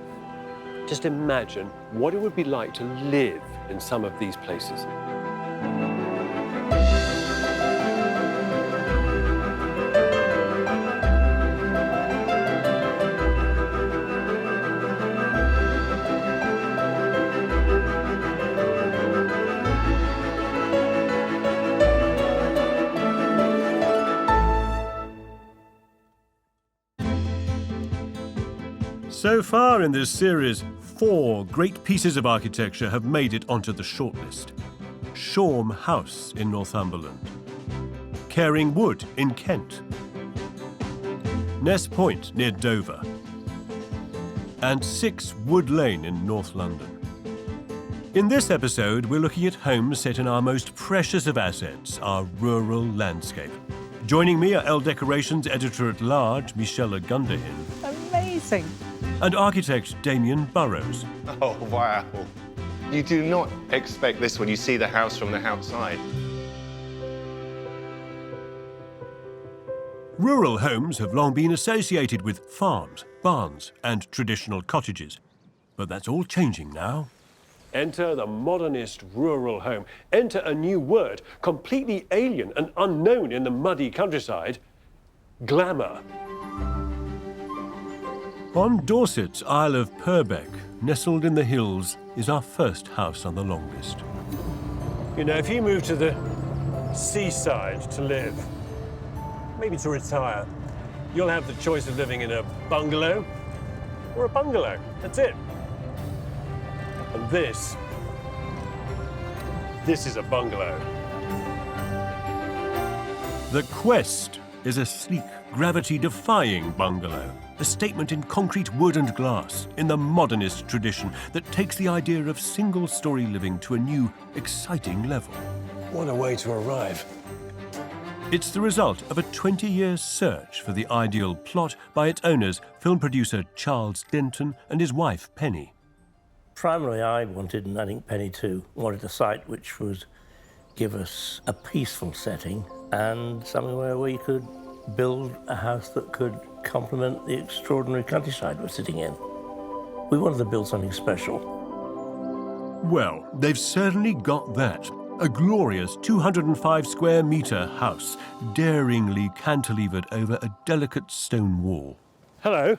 just imagine what it would be like to live in some of these places. So far in this series, 4 great pieces of architecture have made it onto the shortlist. Sha House in Northumberland, Caring Wood in Kent, Ness Point near Dover, and Sixwood Lane in North London. In this episode, we're looking at homes set in our most precious of assets, our rural landscape. Joining me are L Decorations Editor-at-Large, Michelle Ogundehin. Amazing. And architect Damion Burrows. Oh, wow. You do not expect this when you see the house from the outside. Rural homes have long been associated with farms, barns, and traditional cottages. But that's all changing now. Enter the modernist rural home. Enter a new word, completely alien and unknown in the muddy countryside, glamour. On Dorset's Isle of Purbeck, nestled in the hills, is our first house on the long list. You know, if you move to the seaside to live, maybe to retire, you'll have the choice of living in a bungalow or a bungalow. That's it. And this is a bungalow. The Quest is a sleek, gravity-defying bungalow, a statement in concrete, wood and glass, in the modernist tradition that takes the idea of single-storey living to a new, exciting level. What a way to arrive. It's the result of a 20-year search for the ideal plot by its owners, film producer Charles Denton and his wife Penny. Primarily, I wanted, and I think Penny too, wanted a site which would give us a peaceful setting and somewhere where we could build a house that could complement the extraordinary countryside we're sitting in. We wanted to build something special. Well, they've certainly got that. A glorious 205 square metre house, daringly cantilevered over a delicate stone wall. Hello.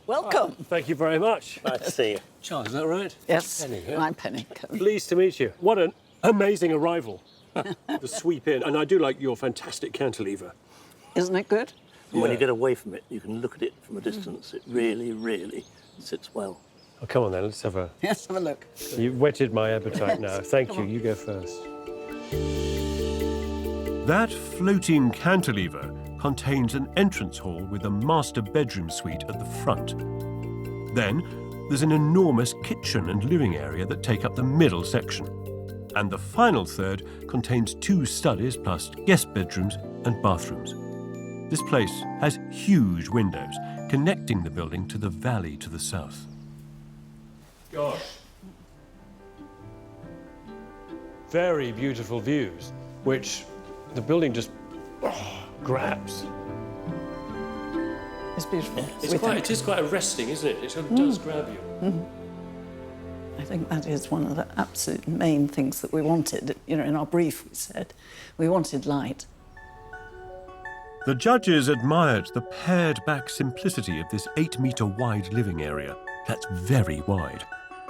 Welcome. Thank you very much. Nice to see you. Charles, is that right? Yes, Penny, yeah? I'm Penny. Pleased to meet you. What an amazing arrival. The sweep in. And I do like your fantastic cantilever. Isn't it good? And when you get away from it, you can look at it from a distance. It really, really sits well. Oh, come on then, let's have a... Yes, have a look. You've whetted my appetite now. Thank you. You go first. That floating cantilever contains an entrance hall with a master bedroom suite at the front. Then there's an enormous kitchen and living area that take up the middle section. And the final third contains 2 studies plus guest bedrooms and bathrooms. This place has huge windows connecting the building to the valley to the south. Gosh. Very beautiful views, which the building just grabs. It's beautiful. It is quite arresting, isn't it? It sort of does grab you. I think that is one of the absolute main things that we wanted. You know, in our brief we said we wanted light. The judges admired the pared-back simplicity of this 8-metre wide living area. That's very wide.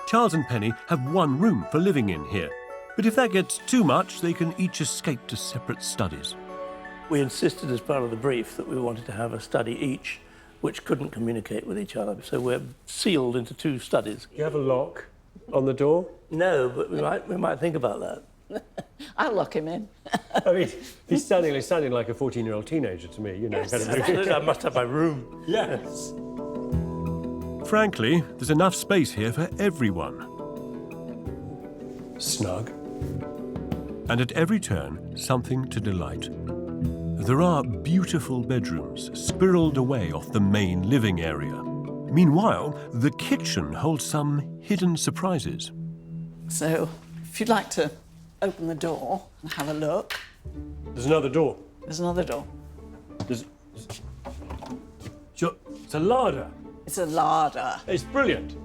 Charles and Penny have one room for living in here, but if that gets too much, they can each escape to separate studies. We insisted as part of the brief that we wanted to have a study each which couldn't communicate with each other, so we're sealed into 2 studies. Do you have a lock on the door? No, but we might think about that. I'll lock him in. I mean, he's sounding like a 14-year-old teenager to me, you know. Yes. Kind of I must have my room. Yes. Frankly, there's enough space here for everyone. Snug. And at every turn, something to delight. There are beautiful bedrooms spiraled away off the main living area. Meanwhile, the kitchen holds some hidden surprises. So, if you'd like to open the door and have a look. There's another door. There's another door. It's a larder. It's a larder. It's brilliant.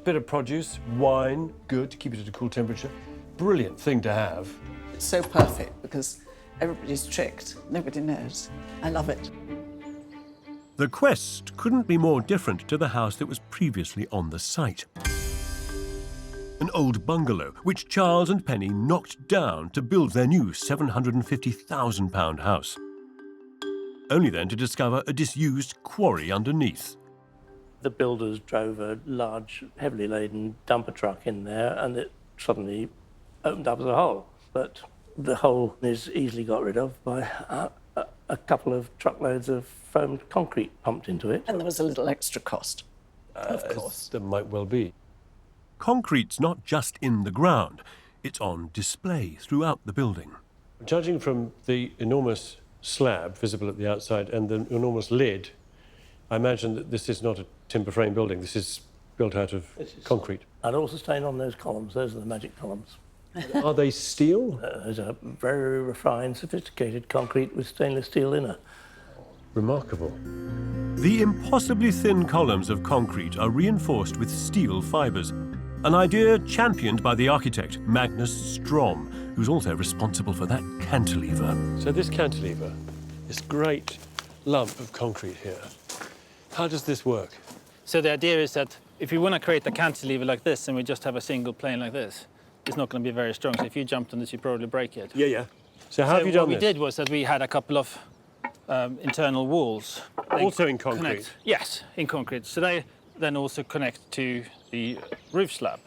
Bit of produce, wine, good to keep it at a cool temperature. Brilliant thing to have. It's so perfect because everybody's tricked. Nobody knows. I love it. The quest couldn't be more different to the house that was previously on the site. An old bungalow, which Charles and Penny knocked down to build their new £750,000 house. Only then to discover a disused quarry underneath. The builders drove a large, heavily laden dumper truck in there, and it suddenly opened up as a hole. But the hole is easily got rid of by a couple of truckloads of foamed concrete pumped into it. And there was a little extra cost, of course. There might well be. Concrete's not just in the ground, it's on display throughout the building. Judging from the enormous slab visible at the outside and the enormous lid, I imagine that this is not a timber frame building. This is built out of concrete. And also staying on those columns. Those are the magic columns. Are they steel? Those are very refined, sophisticated concrete with stainless steel inner. Remarkable. The impossibly thin columns of concrete are reinforced with steel fibres, an idea championed by the architect Magnus Strom, who's also responsible for that cantilever. So this cantilever, this great lump of concrete here, how does this work? So the idea is that if you want to create a cantilever like this and we just have a single plane like this, it's not going to be very strong. So if you jumped on this, you'd probably break it. Yeah. So how have you done this? What we did was that we had a couple of internal walls. Also in concrete? Yes, in concrete. So they then also connect to the roof slab.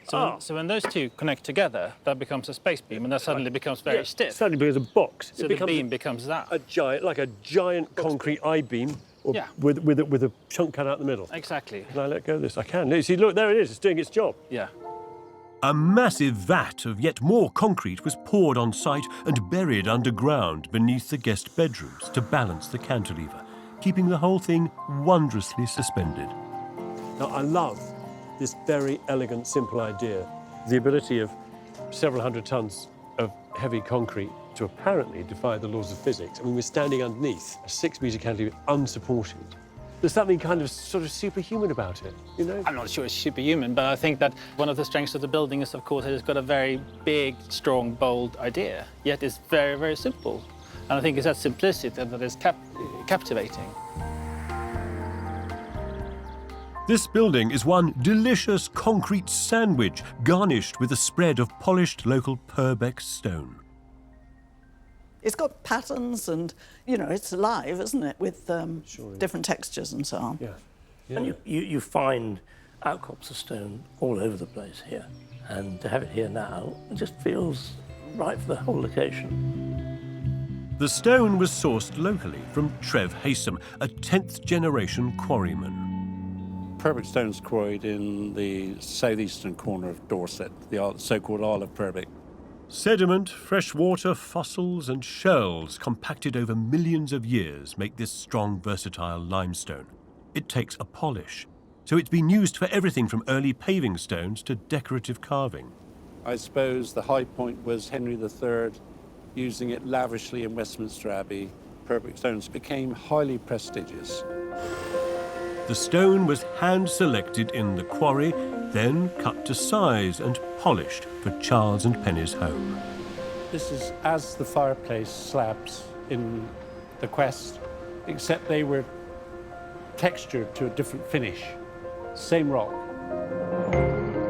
So when those two connect together, that becomes a space beam, and that suddenly becomes very stiff. Suddenly becomes a box. So the beam becomes that. A giant concrete I-beam with a chunk cut out the middle. Exactly. Can I let go of this? I can. No, see, look, there it is. It's doing its job. Yeah. A massive vat of yet more concrete was poured on site and buried underground beneath the guest bedrooms to balance the cantilever, keeping the whole thing wondrously suspended. Now, I love this very elegant, simple idea. The ability of several hundred tons of heavy concrete to apparently defy the laws of physics. I mean, we're standing underneath a 6-metre cantilever unsupported. There's something kind of sort of superhuman about it, you know? I'm not sure it's superhuman, but I think that one of the strengths of the building is, of course, that it's got a very big, strong, bold idea, yet it's very, very simple. And I think it's that simplicity that is captivating. This building is one delicious concrete sandwich garnished with a spread of polished local Purbeck stone. It's got patterns and, you know, it's alive, isn't it, with different textures and so on. Yeah. And you find outcrops of stone all over the place here. And to have it here now, it just feels right for the whole location. The stone was sourced locally from Trev Haysom, a 10th-generation quarryman. Purbeck stone's quarried in the southeastern corner of Dorset, the so-called Isle of Purbeck. Sediment, fresh water, fossils and shells compacted over millions of years make this strong, versatile limestone. It takes a polish, so it's been used for everything from early paving stones to decorative carving. I suppose the high point was Henry III using it lavishly in Westminster Abbey. Purbeck stones became highly prestigious. The stone was hand-selected in the quarry, then cut to size and polished for Charles and Penny's home. This is as the fireplace slabs in the Quest, except they were textured to a different finish. Same rock.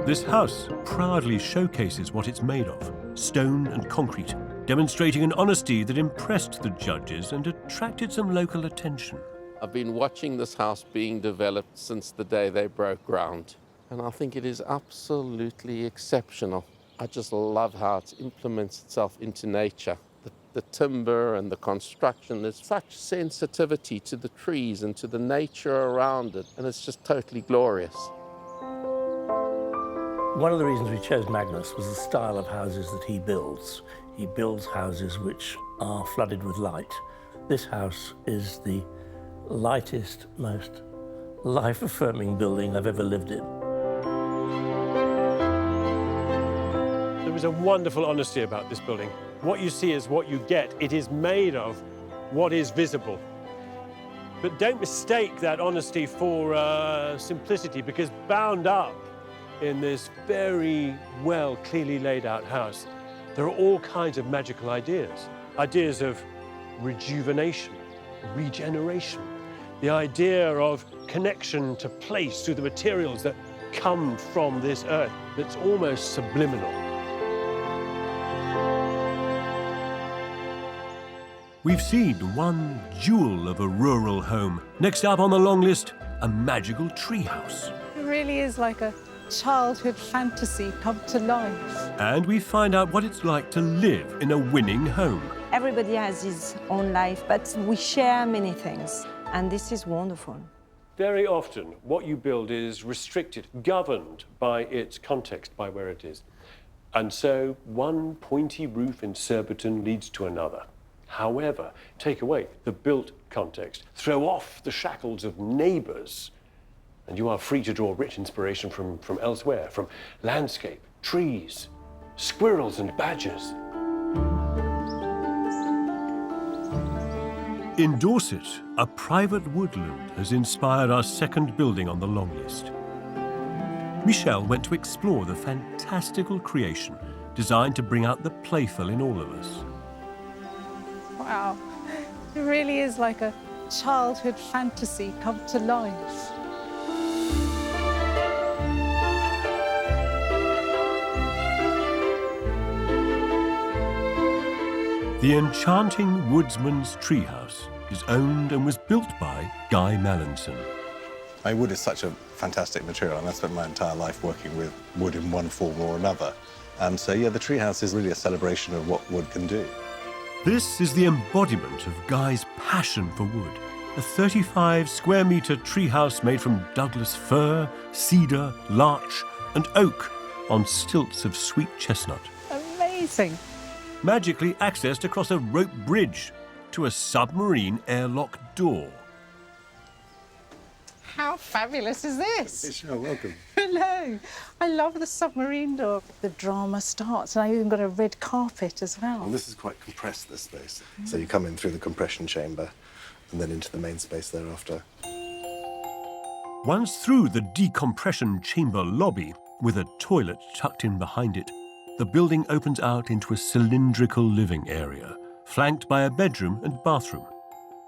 This house proudly showcases what it's made of, stone and concrete, demonstrating an honesty that impressed the judges and attracted some local attention. I've been watching this house being developed since the day they broke ground, and I think it is absolutely exceptional. I just love how it implements itself into nature. The timber and the construction, there's such sensitivity to the trees and to the nature around it, and it's just totally glorious. One of the reasons we chose Magnus was the style of houses that he builds. He builds houses which are flooded with light. This house is the lightest, most life-affirming building I've ever lived in. There is a wonderful honesty about this building. What you see is what you get. It is made of what is visible. But don't mistake that honesty for simplicity, because bound up in this very well, clearly laid out house, there are all kinds of magical ideas. Ideas of rejuvenation, regeneration, the idea of connection to place through the materials that come from this earth that's almost subliminal. We've seen one jewel of a rural home. Next up on the long list, a magical treehouse. It really is like a childhood fantasy come to life. And we find out what it's like to live in a winning home. Everybody has his own life, but we share many things, and this is wonderful. Very often, what you build is restricted, governed by its context, by where it is. And so one pointy roof in Surbiton leads to another. However, take away the built context, throw off the shackles of neighbours, and you are free to draw rich inspiration from elsewhere, from landscape, trees, squirrels and badgers. In Dorset, a private woodland has inspired our second building on the long list. Michelle went to explore the fantastical creation designed to bring out the playful in all of us. Wow, it really is like a childhood fantasy come to life. The enchanting Woodsman's Treehouse is owned and was built by Guy Mallinson. Wood is such a fantastic material, and I spent my entire life working with wood in one form or another. And so, yeah, the treehouse is really a celebration of what wood can do. This is the embodiment of Guy's passion for wood. A 35 square metre treehouse made from Douglas fir, cedar, larch and oak on stilts of sweet chestnut. Amazing. Magically accessed across a rope bridge to a submarine airlock door. How fabulous is this? Michelle, welcome. Hello. I love the submarine door. The drama starts, and I even got a red carpet as well. Well, this is quite compressed, this space. So you come in through the compression chamber and then into the main space thereafter. Once through the decompression chamber lobby, with a toilet tucked in behind it, the building opens out into a cylindrical living area, flanked by a bedroom and bathroom.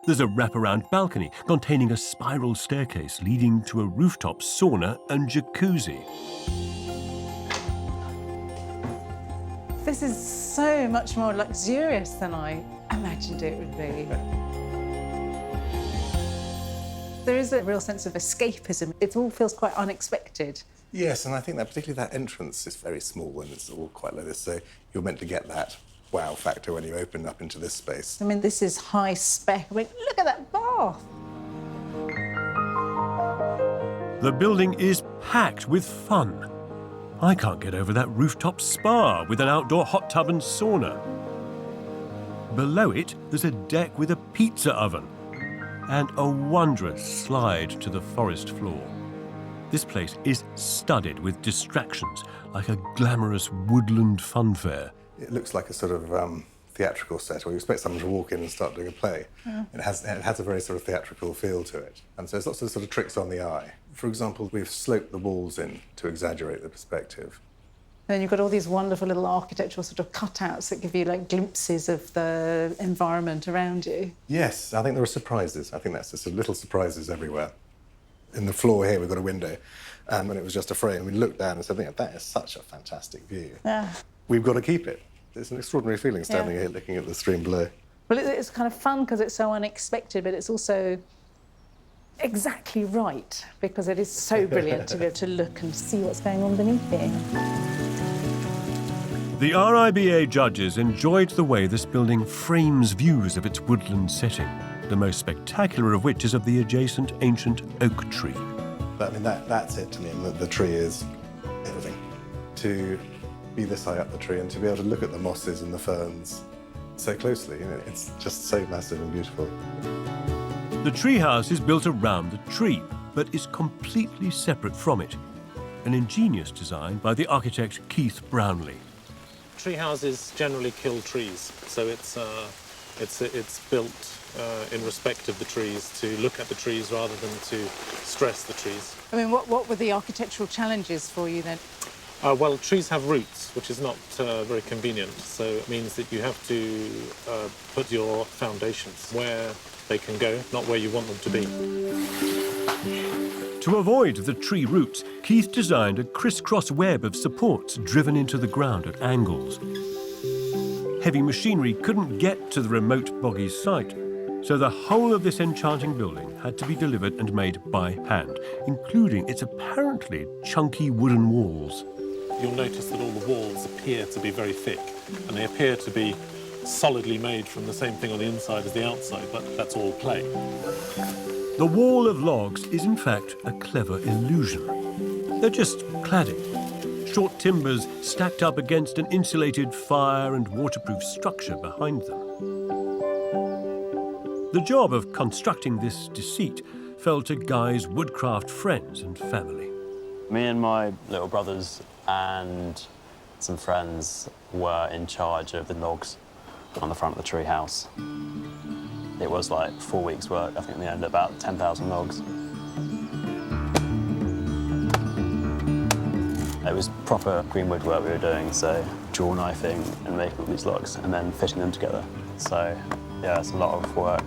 There's a wraparound balcony containing a spiral staircase leading to a rooftop sauna and jacuzzi. This is so much more luxurious than I imagined it would be. There is a real sense of escapism. It all feels quite unexpected. Yes, and I think that particularly that entrance is very small and it's all quite low. So you're meant to get that wow factor when you open up into this space. I mean, this is high spec. I mean, look at that bath. The building is packed with fun. I can't get over that rooftop spa with an outdoor hot tub and sauna. Below it, there's a deck with a pizza oven and a wondrous slide to the forest floor. This place is studded with distractions, like a glamorous woodland funfair. It looks like a sort of theatrical set, or you expect someone to walk in and start doing a play. Yeah. It has a very sort of theatrical feel to it. And so there's lots of sort of tricks on the eye. For example, we've sloped the walls in to exaggerate the perspective. Then you've got all these wonderful little architectural sort of cutouts that give you like glimpses of the environment around you. Yes, I think there are surprises. I think that's just little surprises everywhere. In the floor here, we've got a window, and when it was just a frame, we looked down and said, that is such a fantastic view. Yeah. We've got to keep it. It's an extraordinary feeling standing here looking at the stream below. Well, it's kind of fun because it's so unexpected, but it's also exactly right because it is so brilliant to be able to look and see what's going on beneath it. The RIBA judges enjoyed the way this building frames views of its woodland setting, the most spectacular of which is of the adjacent ancient oak tree. But, I mean, that's it to me. The tree is everything. To be this high up the tree and to be able to look at the mosses and the ferns so closely, it's just so massive and beautiful. The treehouse is built around the tree, but is completely separate from it. An ingenious design by the architect Keith Brownlee. Treehouses generally kill trees, so it's built in respect of the trees, to look at the trees rather than to stress the trees. I mean, what were the architectural challenges for you then? Well, trees have roots, which is not very convenient, so it means that you have to put your foundations where they can go, not where you want them to be. To avoid the tree roots, Keith designed a crisscross web of supports driven into the ground at angles. Heavy machinery couldn't get to the remote boggy site, so the whole of this enchanting building had to be delivered and made by hand, including its apparently chunky wooden walls. You'll notice that all the walls appear to be very thick, and they appear to be solidly made from the same thing on the inside as the outside, but that's all play. The wall of logs is in fact a clever illusion. They're just cladding, short timbers stacked up against an insulated fire and waterproof structure behind them. The job of constructing this deceit fell to Guy's woodcraft friends and family. Me and my little brothers and some friends were in charge of the logs on the front of the treehouse. It was like 4 weeks' work, I think in the end, about 10,000 logs. It was proper greenwood work we were doing, so jaw knifing and making all these logs and then fitting them together. So, yeah, it's a lot of work.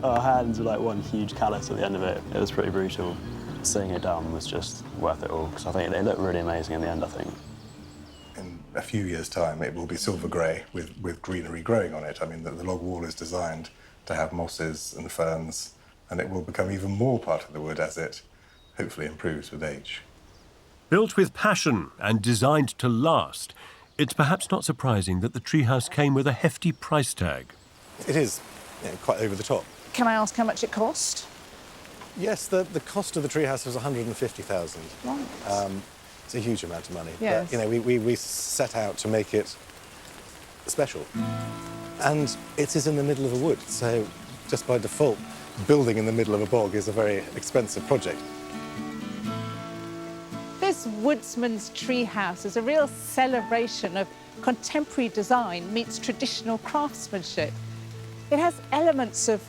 Our hands were like one huge callus at the end of it. It was pretty brutal. Seeing it done was just worth it all, because I think they looked really amazing in the end, I think. In a few years' time, it will be silver grey with greenery growing on it. I mean, the log wall is designed to have mosses and ferns, and it will become even more part of the wood as it hopefully improves with age. Built with passion and designed to last, it's perhaps not surprising that the treehouse came with a hefty price tag. It is quite over the top. Can I ask how much it cost? Yes, the cost of the treehouse was 150,000. Right. It's a huge amount of money. Yes. But, we set out to make it special. And it is in the middle of a wood, so just by default, building in the middle of a bog is a very expensive project. This woodsman's treehouse is a real celebration of contemporary design meets traditional craftsmanship. It has elements of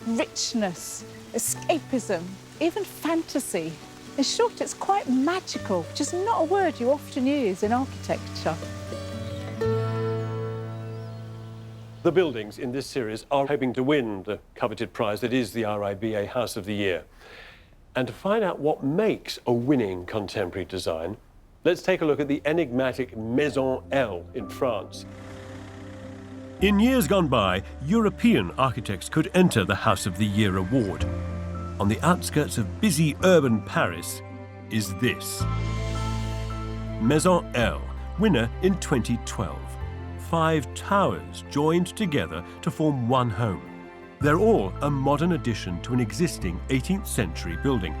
richness, escapism, even fantasy. In short, it's quite magical, which is not a word you often use in architecture. The buildings in this series are hoping to win the coveted prize that is the RIBA House of the Year. And to find out what makes a winning contemporary design, let's take a look at the enigmatic Maison L in France. In years gone by, European architects could enter the House of the Year award. On the outskirts of busy urban Paris is this. Maison L, winner in 2012. 5 towers joined together to form one home. They're all a modern addition to an existing 18th century building.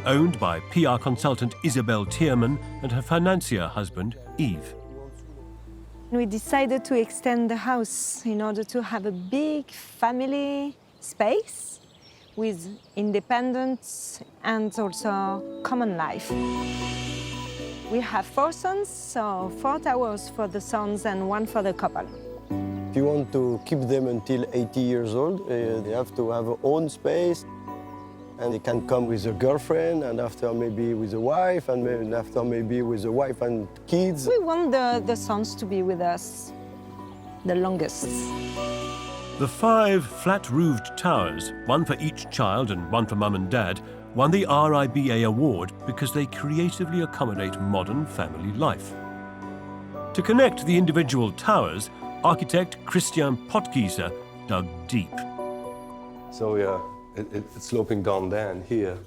Owned by PR consultant Isabelle Tierman and her financier husband, Yves. We decided to extend the house in order to have a big family space with independence and also common life. We have 4 sons, so 4 towers for the sons and 1 for the couple. you want to keep them until 80 years old, they have to have their own space. And they can come with a girlfriend, and after maybe with a wife, and maybe after maybe with a wife and kids. We want the sons to be with us the longest. The 5 flat-roofed towers, one for each child and one for mum and dad, won the RIBA award because they creatively accommodate modern family life. To connect the individual towers, architect Christian Potgieser dug deep. So it's sloping down there and here.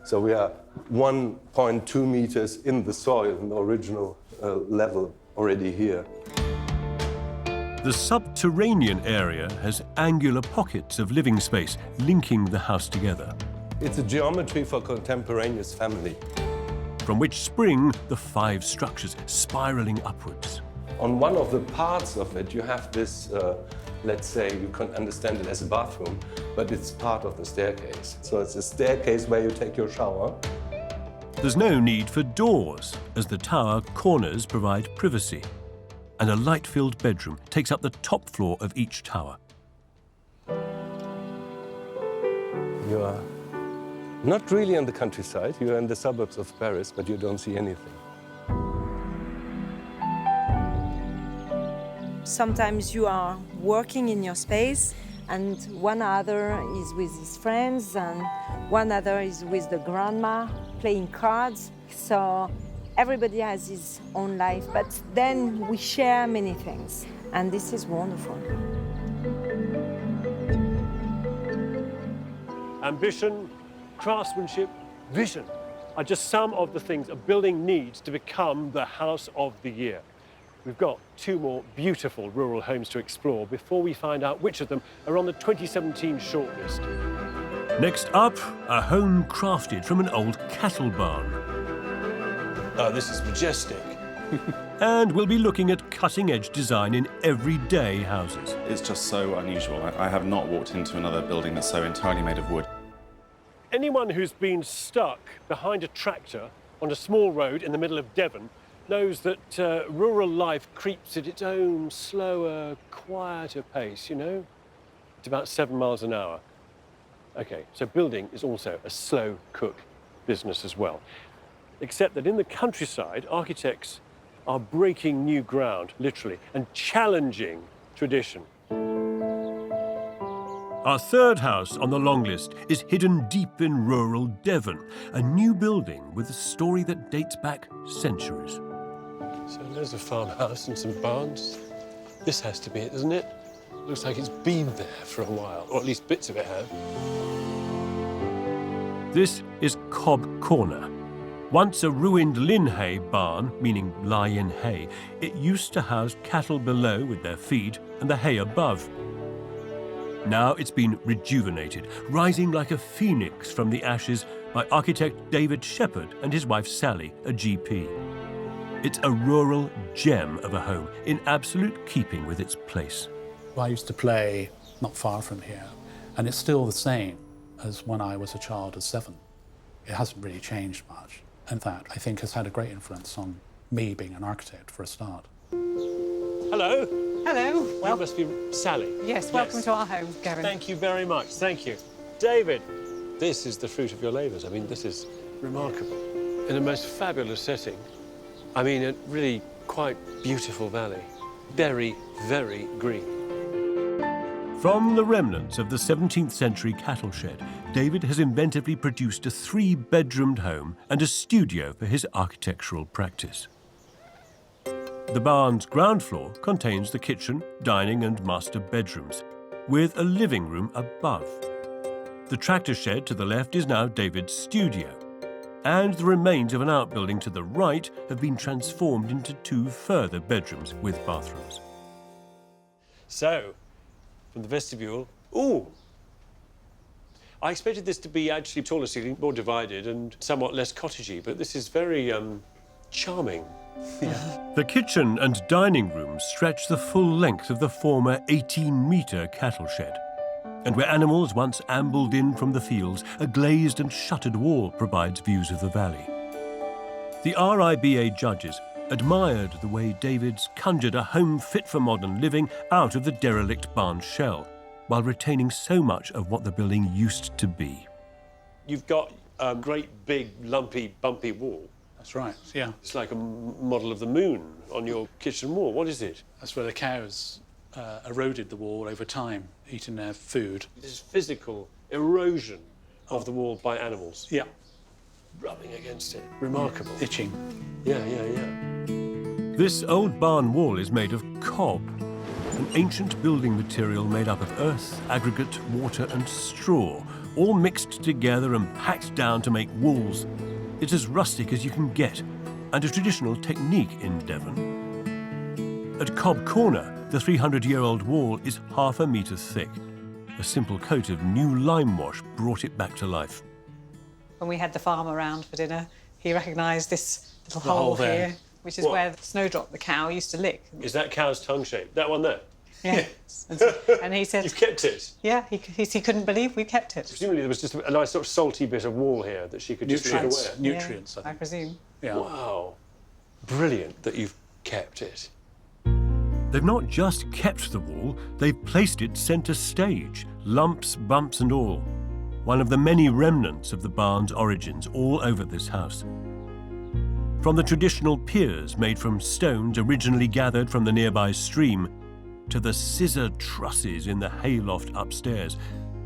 So we are 1.2 meters in the soil, in the original level already here. The subterranean area has angular pockets of living space linking the house together, It's a geometry for contemporaneous family. from which spring the 5 structures spiraling upwards. On one of the parts of it, you have this, let's say, you can understand it as a bathroom, but it's part of the staircase. So it's a staircase where you take your shower. There's no need for doors, as the tower corners provide privacy. And a light-filled bedroom takes up the top floor of each tower. You are not really in the countryside. You are in the suburbs of Paris, but you don't see anything. Sometimes you are working in your space and one other is with his friends and one other is with the grandma playing cards. So everybody has his own life, but then we share many things and this is wonderful. Ambition, craftsmanship, vision are just some of the things a building needs to become the house of the year. We've got 2 more beautiful rural homes to explore before we find out which of them are on the 2017 shortlist. Next up, a home crafted from an old cattle barn. Oh, this is majestic. And we'll be looking at cutting-edge design in everyday houses. It's just so unusual. I have not walked into another building that's so entirely made of wood. Anyone who's been stuck behind a tractor on a small road in the middle of Devon knows that rural life creeps at its own slower, quieter pace, you know? It's about 7 miles an hour. Okay, so building is also a slow cook business as well. Except that in the countryside, architects are breaking new ground, literally, and challenging tradition. Our 3rd house on the long list is hidden deep in rural Devon, a new building with a story that dates back centuries. So there's a farmhouse and some barns. This has to be it, doesn't it? Looks like it's been there for a while, or at least bits of it have. This is Cob Corner. Once a ruined linhay barn, meaning lie-in hay, it used to house cattle below with their feed and the hay above. Now it's been rejuvenated, rising like a phoenix from the ashes by architect David Shepherd and his wife Sally, a GP. It's a rural gem of a home, in absolute keeping with its place. I used to play not far from here, and it's still the same as when I was a child of 7. It hasn't really changed much. In fact, I think has had a great influence on me being an architect for a start. Hello. Hello. You must be Sally. Yes, welcome to our home, Gavin. Thank you very much. Thank you. David, this is the fruit of your labours. I mean, this is remarkable. In a most fabulous setting. I mean, a really quite beautiful valley. Very, very green. From the remnants of the 17th century cattle shed, David has inventively produced a 3-bedroomed home and a studio for his architectural practice. The barn's ground floor contains the kitchen, dining and master bedrooms, with a living room above. The tractor shed to the left is now David's studio, and the remains of an outbuilding to the right have been transformed into 2 further bedrooms with bathrooms. So, from the vestibule, ooh! I expected this to be actually taller ceiling, more divided and somewhat less cottagey, but this is very charming. The kitchen and dining rooms stretch the full length of the former 18-metre cattle shed. And where animals once ambled in from the fields, a glazed and shuttered wall provides views of the valley. The RIBA judges admired the way David's conjured a home fit for modern living out of the derelict barn shell, while retaining so much of what the building used to be. You've got a great big lumpy bumpy wall. That's right, yeah. It's like a model of the moon on your kitchen wall. What is it? That's where the cows eroded the wall over time, eating their food. This is physical erosion of the wall by animals. Yeah. Rubbing against it. Remarkable. Itching. Yeah, yeah, yeah. This old barn wall is made of cob, an ancient building material made up of earth, aggregate, water and straw, all mixed together and packed down to make walls. It's as rustic as you can get, and a traditional technique in Devon. At Cob Corner, the 300-year-old wall is half a metre thick. A simple coat of new lime wash brought it back to life. When we had the farm around for dinner, he recognised this little The hole hole there. here, which is where Snowdrop, the cow, used to lick. Is that cow's tongue shape? That one there? Yeah. And he said... You've kept it? Yeah, he couldn't believe we kept it. Presumably there was just a nice sort of salty bit of wall here that she could just lick away. Nutrients, I presume. Yeah. Wow. Brilliant that you've kept it. They've not just kept the wall, they've placed it centre stage, lumps, bumps and all. One of the many remnants of the barn's origins all over this house. From the traditional piers made from stones originally gathered from the nearby stream, to the scissor trusses in the hayloft upstairs,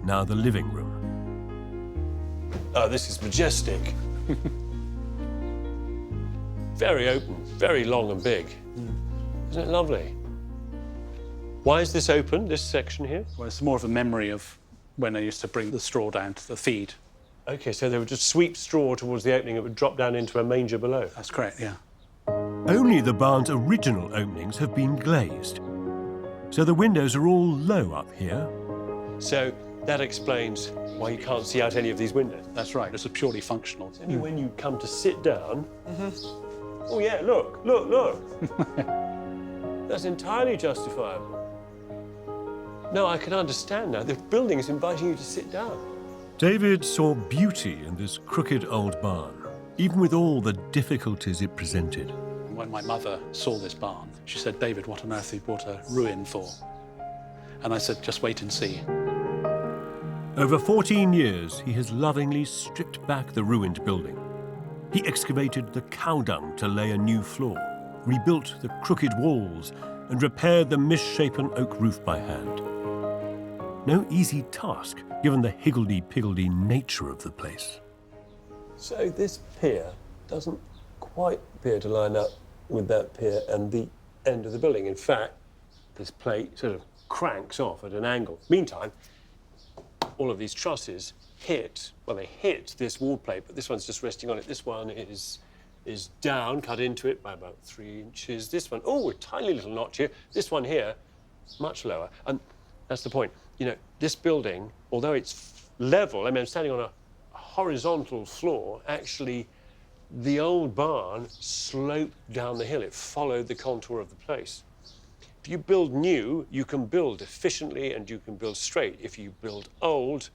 now the living room. Oh, this is majestic. Very open, very long and big. Isn't it lovely? Why is this open, this section here? Well, it's more of a memory of when they used to bring the straw down to the feed. OK, so they would just sweep straw towards the opening, it would drop down into a manger below. That's correct, yeah. Only the barn's original openings have been glazed, so the windows are all low up here. So that explains why you can't see out any of these windows. That's right, it's a purely functional. It's only when you come to sit down... Oh, yeah, look, look, look. That's entirely justifiable. No, I can understand now. The building is inviting you to sit down. David saw beauty in this crooked old barn, even with all the difficulties it presented. When my mother saw this barn, she said, David, what on earth have you brought a ruin for? And I said, just wait and see. Over 14 years, he has lovingly stripped back the ruined building. He excavated the cow dung to lay a new floor, rebuilt the crooked walls, and repaired the misshapen oak roof by hand. No easy task, given the higgledy-piggledy nature of the place. So this pier doesn't quite appear to line up with that pier and the end of the building. In fact, this plate sort of cranks off at an angle. Meantime, all of these trusses hit this wall plate, but this one's just resting on it. This one is down, cut into it by about 3 inches. This one, oh, a tiny little notch here. This one here, much lower. And that's the point. You know, this building, although it's level, I mean, I'm standing on a horizontal floor, actually, the old barn sloped down the hill. It followed the contour of the place. If you build new, you can build efficiently and you can build straight. If you build old,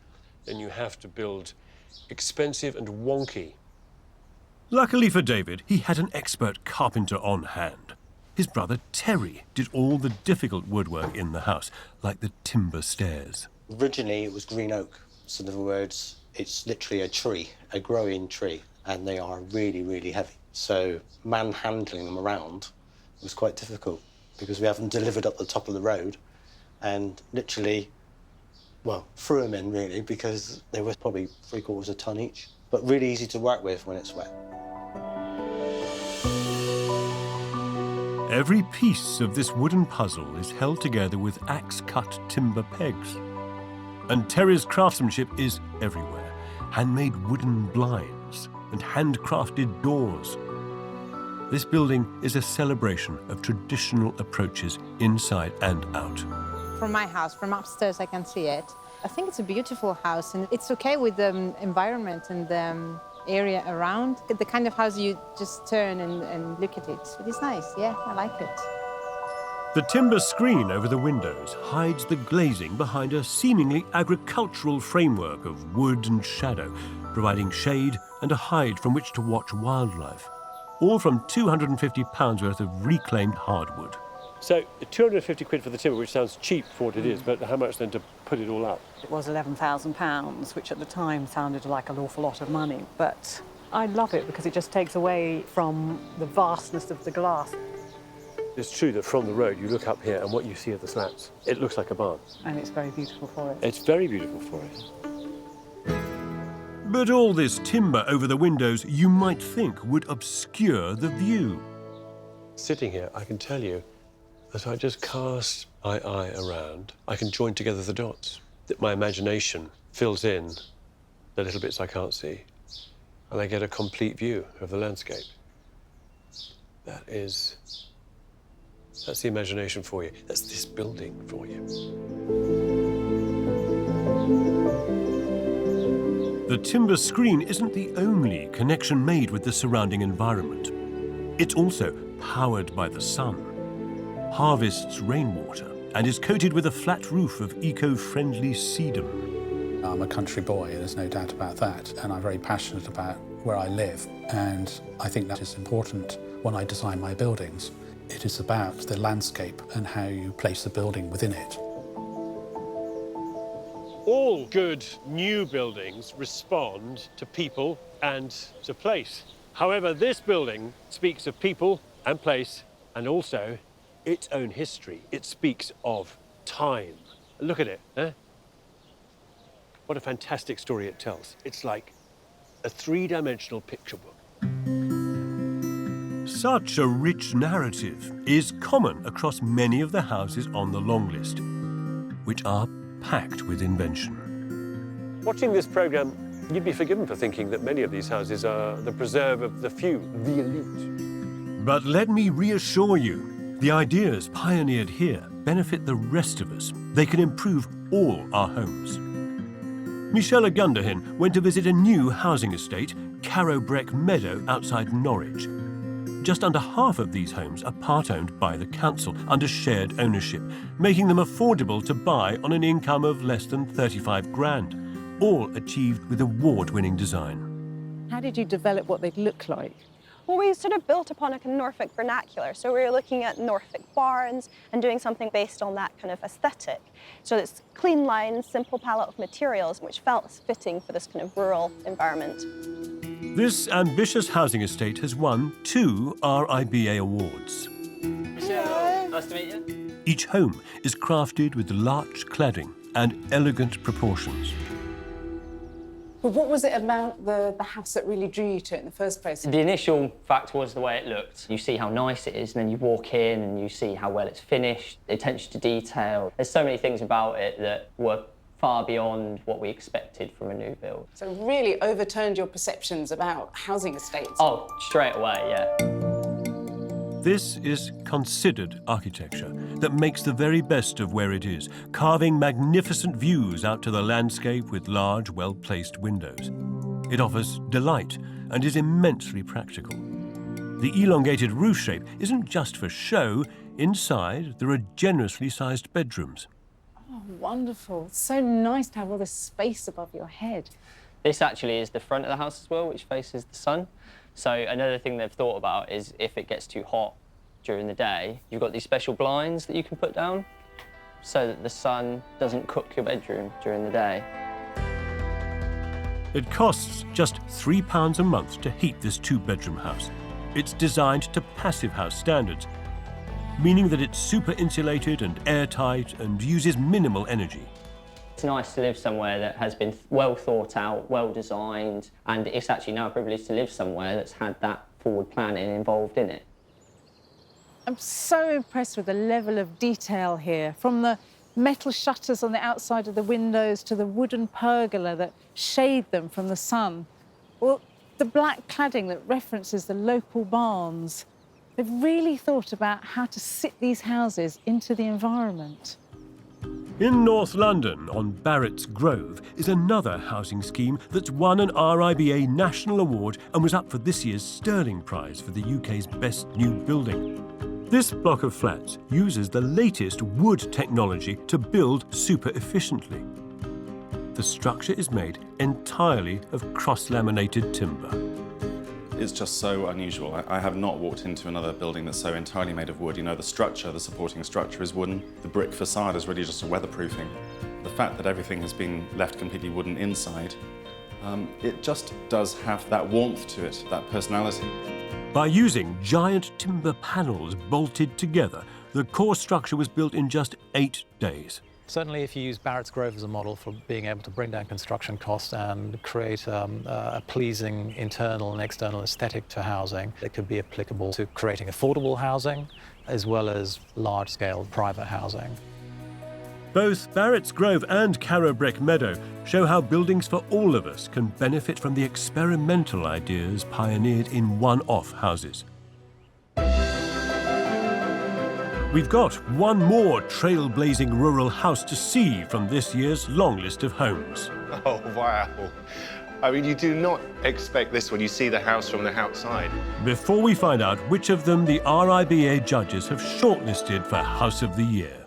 then you have to build expensive and wonky. Luckily for David, he had an expert carpenter on hand. His brother Terry did all the difficult woodwork in the house, like the timber stairs. Originally, it was green oak. So in other words, it's literally a tree, a growing tree, and they are really, really heavy. So manhandling them around was quite difficult because we have them delivered up the top of the road and literally, well, threw them in, really, because they were probably 3/4 a ton each, but really easy to work with when it's wet. Every piece of this wooden puzzle is held together with axe-cut timber pegs. And Terry's craftsmanship is everywhere. Handmade wooden blinds and handcrafted doors. This building is a celebration of traditional approaches inside and out. From my house, from upstairs, I can see it. I think it's a beautiful house, and it's okay with the environment and the area around. The kind of house you just turn and look at it. It is nice, yeah, I like it. The timber screen over the windows hides the glazing behind a seemingly agricultural framework of wood and shadow, providing shade and a hide from which to watch wildlife. all from £250 worth of reclaimed hardwood. So 250 quid for the timber, which sounds cheap for what it is, but how much then to put it all up? It was £11,000, which at the time sounded like an awful lot of money, but I love it because it just takes away from the vastness of the glass. It's true that from the road, you look up here and what you see are the slats. It looks like a barn. And it's very beautiful for it. It's very beautiful for it. But all this timber over the windows, you might think, would obscure the view. Sitting here, I can tell you, as I just cast my eye around, I can join together the dots. That my imagination fills in the little bits I can't see, and I get a complete view of the landscape. That's the imagination for you. That's this building for you. The timber screen isn't the only connection made with the surrounding environment. It's also powered by the sun, harvests rainwater, and is coated with a flat roof of eco-friendly sedum. I'm a country boy, there's no doubt about that, and I'm very passionate about where I live, and I think that is important when I design my buildings. It is about the landscape and how you place the building within it. All good new buildings respond to people and to place. However, this building speaks of people and place, and also its own history. It speaks of time. Look at it, eh? What a fantastic story it tells. It's like a three-dimensional picture book. Such a rich narrative is common across many of the houses on the long list, which are packed with invention. Watching this programme, you'd be forgiven for thinking that many of these houses are the preserve of the few, the elite. But let me reassure you, the ideas pioneered here benefit the rest of us. They can improve all our homes. Michelle Ogundehin went to visit a new housing estate, Carrowbreck Meadow, outside Norwich. Just under half of these homes are part-owned by the council under shared ownership, making them affordable to buy on an income of less than 35 grand, all achieved with award-winning design. How did you develop what they'd look like? Well, we sort of built upon a Norfolk vernacular. So we were looking at Norfolk barns and doing something based on that kind of aesthetic. So it's clean lines, simple palette of materials, which felt fitting for this kind of rural environment. This ambitious housing estate has won 2 RIBA awards. Michelle, nice to meet you. Each home is crafted with larch cladding and elegant proportions. But what was it about the house that really drew you to it in the first place? The initial fact was the way it looked. You see how nice it is, and then you walk in and you see how well it's finished, the attention to detail. There's so many things about it that were far beyond what we expected from a new build. So it really overturned your perceptions about housing estates? Oh, straight away, yeah. This is considered architecture that makes the very best of where it is, carving magnificent views out to the landscape with large, well-placed windows. It offers delight and is immensely practical. The elongated roof shape isn't just for show. Inside, there are generously sized bedrooms. Oh, wonderful. It's so nice to have all this space above your head. This actually is the front of the house as well, which faces the sun. So another thing they've thought about is if it gets too hot during the day, you've got these special blinds that you can put down so that the sun doesn't cook your bedroom during the day. It costs just £3 a month to heat this 2-bedroom house. It's designed to passive house standards, meaning that it's super insulated and airtight and uses minimal energy. It's nice to live somewhere that has been well thought out, well designed, and it's actually now a privilege to live somewhere that's had that forward planning involved in it. I'm so impressed with the level of detail here, from the metal shutters on the outside of the windows to the wooden pergola that shade them from the sun, or the black cladding that references the local barns. They've really thought about how to sit these houses into the environment. In North London, on Barrett's Grove, is another housing scheme that's won an RIBA National Award and was up for this year's Sterling Prize for the UK's best new building. This block of flats uses the latest wood technology to build super efficiently. The structure is made entirely of cross-laminated timber. is just so unusual. I have not walked into another building that's so entirely made of wood. You know, the structure, the supporting structure is wooden. The brick facade is really just a weatherproofing. The fact that everything has been left completely wooden inside, it just does have that warmth to it, that personality. By using giant timber panels bolted together, the core structure was built in just 8 days. Certainly if you use Barrett's Grove as a model for being able to bring down construction costs and create a pleasing internal and external aesthetic to housing, it could be applicable to creating affordable housing as well as large-scale private housing. Both Barrett's Grove and Carrowbreck Meadow show how buildings for all of us can benefit from the experimental ideas pioneered in one-off houses. We've got one more trailblazing rural house to see from this year's long list of homes. Oh, wow. I mean, you do not expect this when you see the house from the outside. Before we find out which of them the RIBA judges have shortlisted for House of the Year.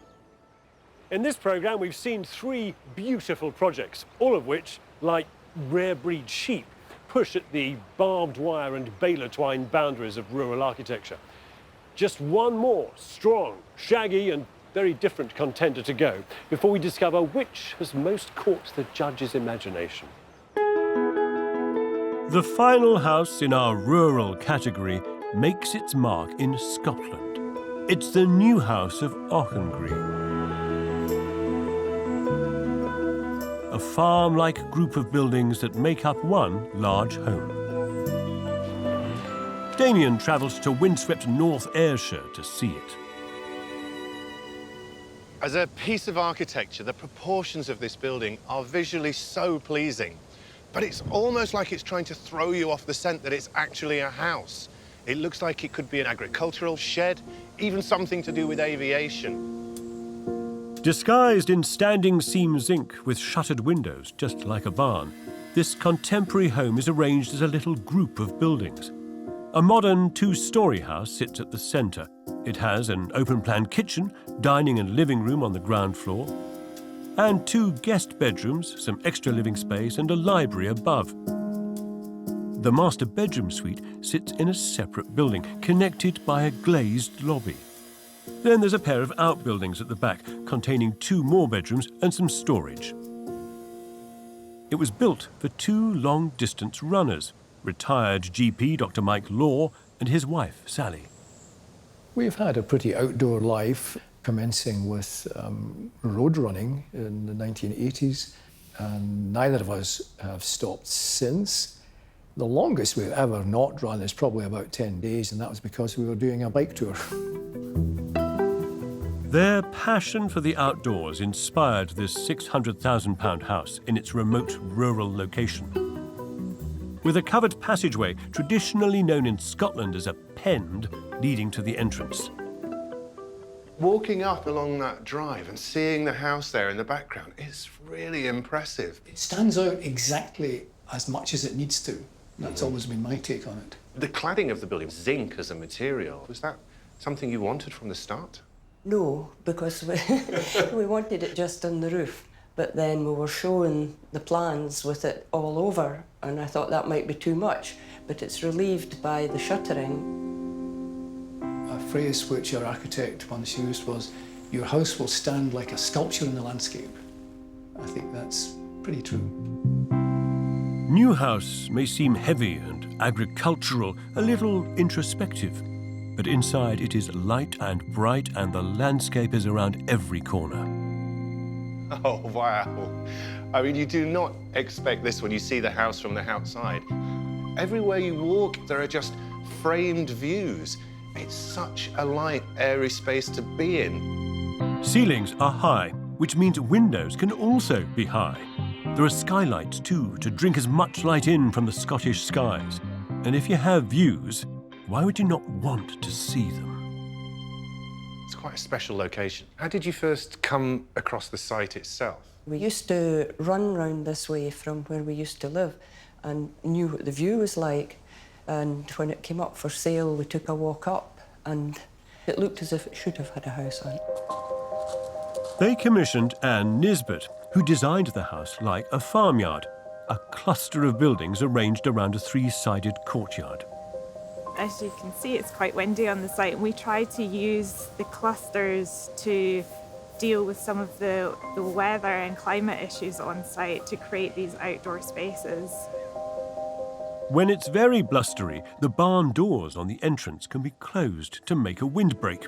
In this programme, we've seen 3 beautiful projects, all of which, like rare breed sheep, push at the barbed wire and baler twine boundaries of rural architecture. Just one more strong, shaggy and very different contender to go before we discover which has most caught the judge's imagination. The final house in our rural category makes its mark in Scotland. It's the new house of Auchengree. A farm-like group of buildings that make up one large home. Damion travels to windswept North Ayrshire to see it. As a piece of architecture, the proportions of this building are visually so pleasing, but it's almost like it's trying to throw you off the scent that it's actually a house. It looks like it could be an agricultural shed, even something to do with aviation. Disguised in standing seam zinc with shuttered windows, just like a barn, this contemporary home is arranged as a little group of buildings. A modern 2-storey house sits at the centre. It has an open-plan kitchen, dining and living room on the ground floor, and 2 guest bedrooms, some extra living space and a library above. The master bedroom suite sits in a separate building, connected by a glazed lobby. Then there's a pair of outbuildings at the back, containing 2 more bedrooms and some storage. It was built for 2 long-distance runners, retired GP Dr. Mike Law and his wife, Sally. We've had a pretty outdoor life, commencing with road running in the 1980s, and neither of us have stopped since. The longest we've ever not run is probably about 10 days, and that was because we were doing a bike tour. Their passion for the outdoors inspired this £600,000 house in its remote rural location. With a covered passageway traditionally known in Scotland as a pend leading to the entrance. Walking up along that drive and seeing the house there in the background is really impressive. It stands out exactly as much as it needs to. That's always been my take on it. The cladding of the building, zinc as a material, was that something you wanted from the start? No, because we wanted it just on the roof. But then we were showing the plans with it all over, and I thought that might be too much, but it's relieved by the shuttering. A phrase which our architect once used was, "Your house will stand like a sculpture in the landscape." I think that's pretty true. New House may seem heavy and agricultural, a little introspective, but inside it is light and bright, and the landscape is around every corner. Oh, wow. I mean, you do not expect this when you see the house from the outside. Everywhere you walk, there are just framed views. It's such a light, airy space to be in. Ceilings are high, which means windows can also be high. There are skylights too, to drink as much light in from the Scottish skies. And if you have views, why would you not want to see them? It's quite a special location. How did you first come across the site itself? We used to run round this way from where we used to live and knew what the view was like. And when it came up for sale, we took a walk up and it looked as if it should have had a house on it. They commissioned Anne Nisbet, who designed the house like a farmyard, a cluster of buildings arranged around a 3-sided courtyard. As you can see, it's quite windy on the site, and we try to use the clusters to deal with some of the weather and climate issues on site to create these outdoor spaces. When it's very blustery, the barn doors on the entrance can be closed to make a windbreak.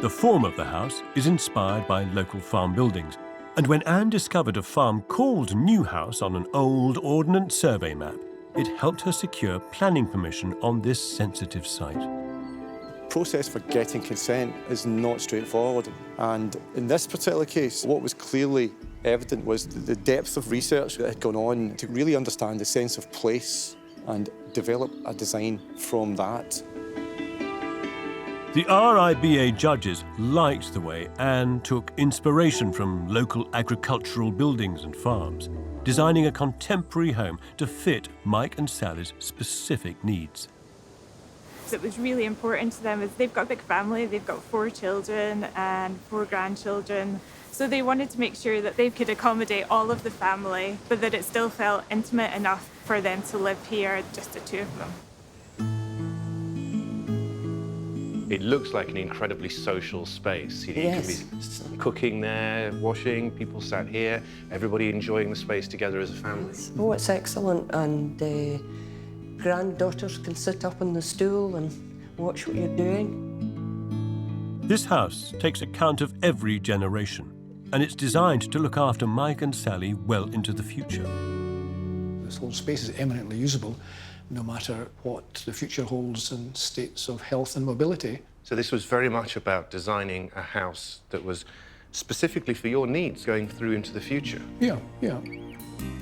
The form of the house is inspired by local farm buildings, and when Anne discovered a farm called New House on an old Ordnance Survey map, it helped her secure planning permission on this sensitive site. The process for getting consent is not straightforward, and in this particular case, what was clearly evident was the depth of research that had gone on to really understand the sense of place and develop a design from that. The RIBA judges liked the way Anne took inspiration from local agricultural buildings and farms, designing a contemporary home to fit Mike and Sally's specific needs. So it was really important to them, as they've got a big family, they've got 4 children and 4 grandchildren. So they wanted to make sure that they could accommodate all of the family, but that it still felt intimate enough for them to live here, just the 2 of them. It looks like an incredibly social space. You Yes. can be cooking there, washing, people sat here, everybody enjoying the space together as a family. Oh, it's excellent, and granddaughters can sit up on the stool and watch what you're doing. This house takes account of every generation, and it's designed to look after Mike and Sally well into the future. This whole space is eminently usable, no matter what the future holds in states of health and mobility. So this was very much about designing a house that was specifically for your needs going through into the future. Yeah, yeah.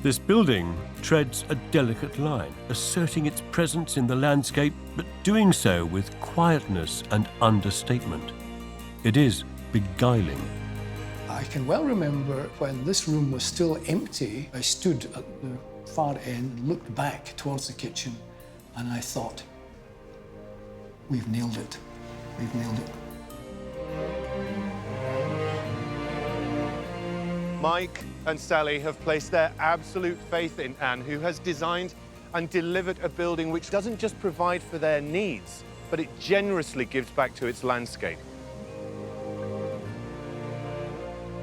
This building treads a delicate line, asserting its presence in the landscape, but doing so with quietness and understatement. It is beguiling. I can well remember when this room was still empty, I stood at the far end, looked back towards the kitchen, and I thought, we've nailed it. We've nailed it. Mike and Sally have placed their absolute faith in Anne, who has designed and delivered a building which doesn't just provide for their needs, but it generously gives back to its landscape.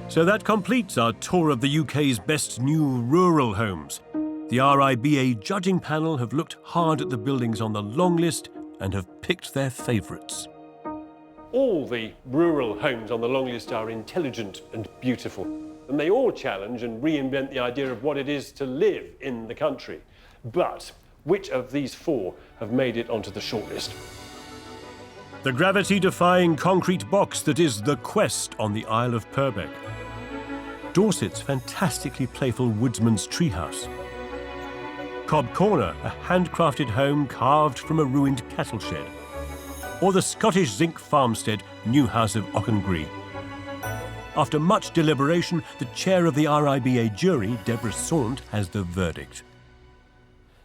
So that completes our tour of the UK's best new rural homes. The RIBA judging panel have looked hard at the buildings on the long list and have picked their favourites. All the rural homes on the long list are intelligent and beautiful, and they all challenge and reinvent the idea of what it is to live in the country. But which of these 4 have made it onto the shortlist? The gravity-defying concrete box that is the Quest on the Isle of Purbeck. Dorset's fantastically playful woodsman's Treehouse. Cob Corner, a handcrafted home carved from a ruined cattle shed. Or the Scottish zinc farmstead, New House of Auchengree. After much deliberation, the chair of the RIBA jury, Deborah Saunt, has the verdict.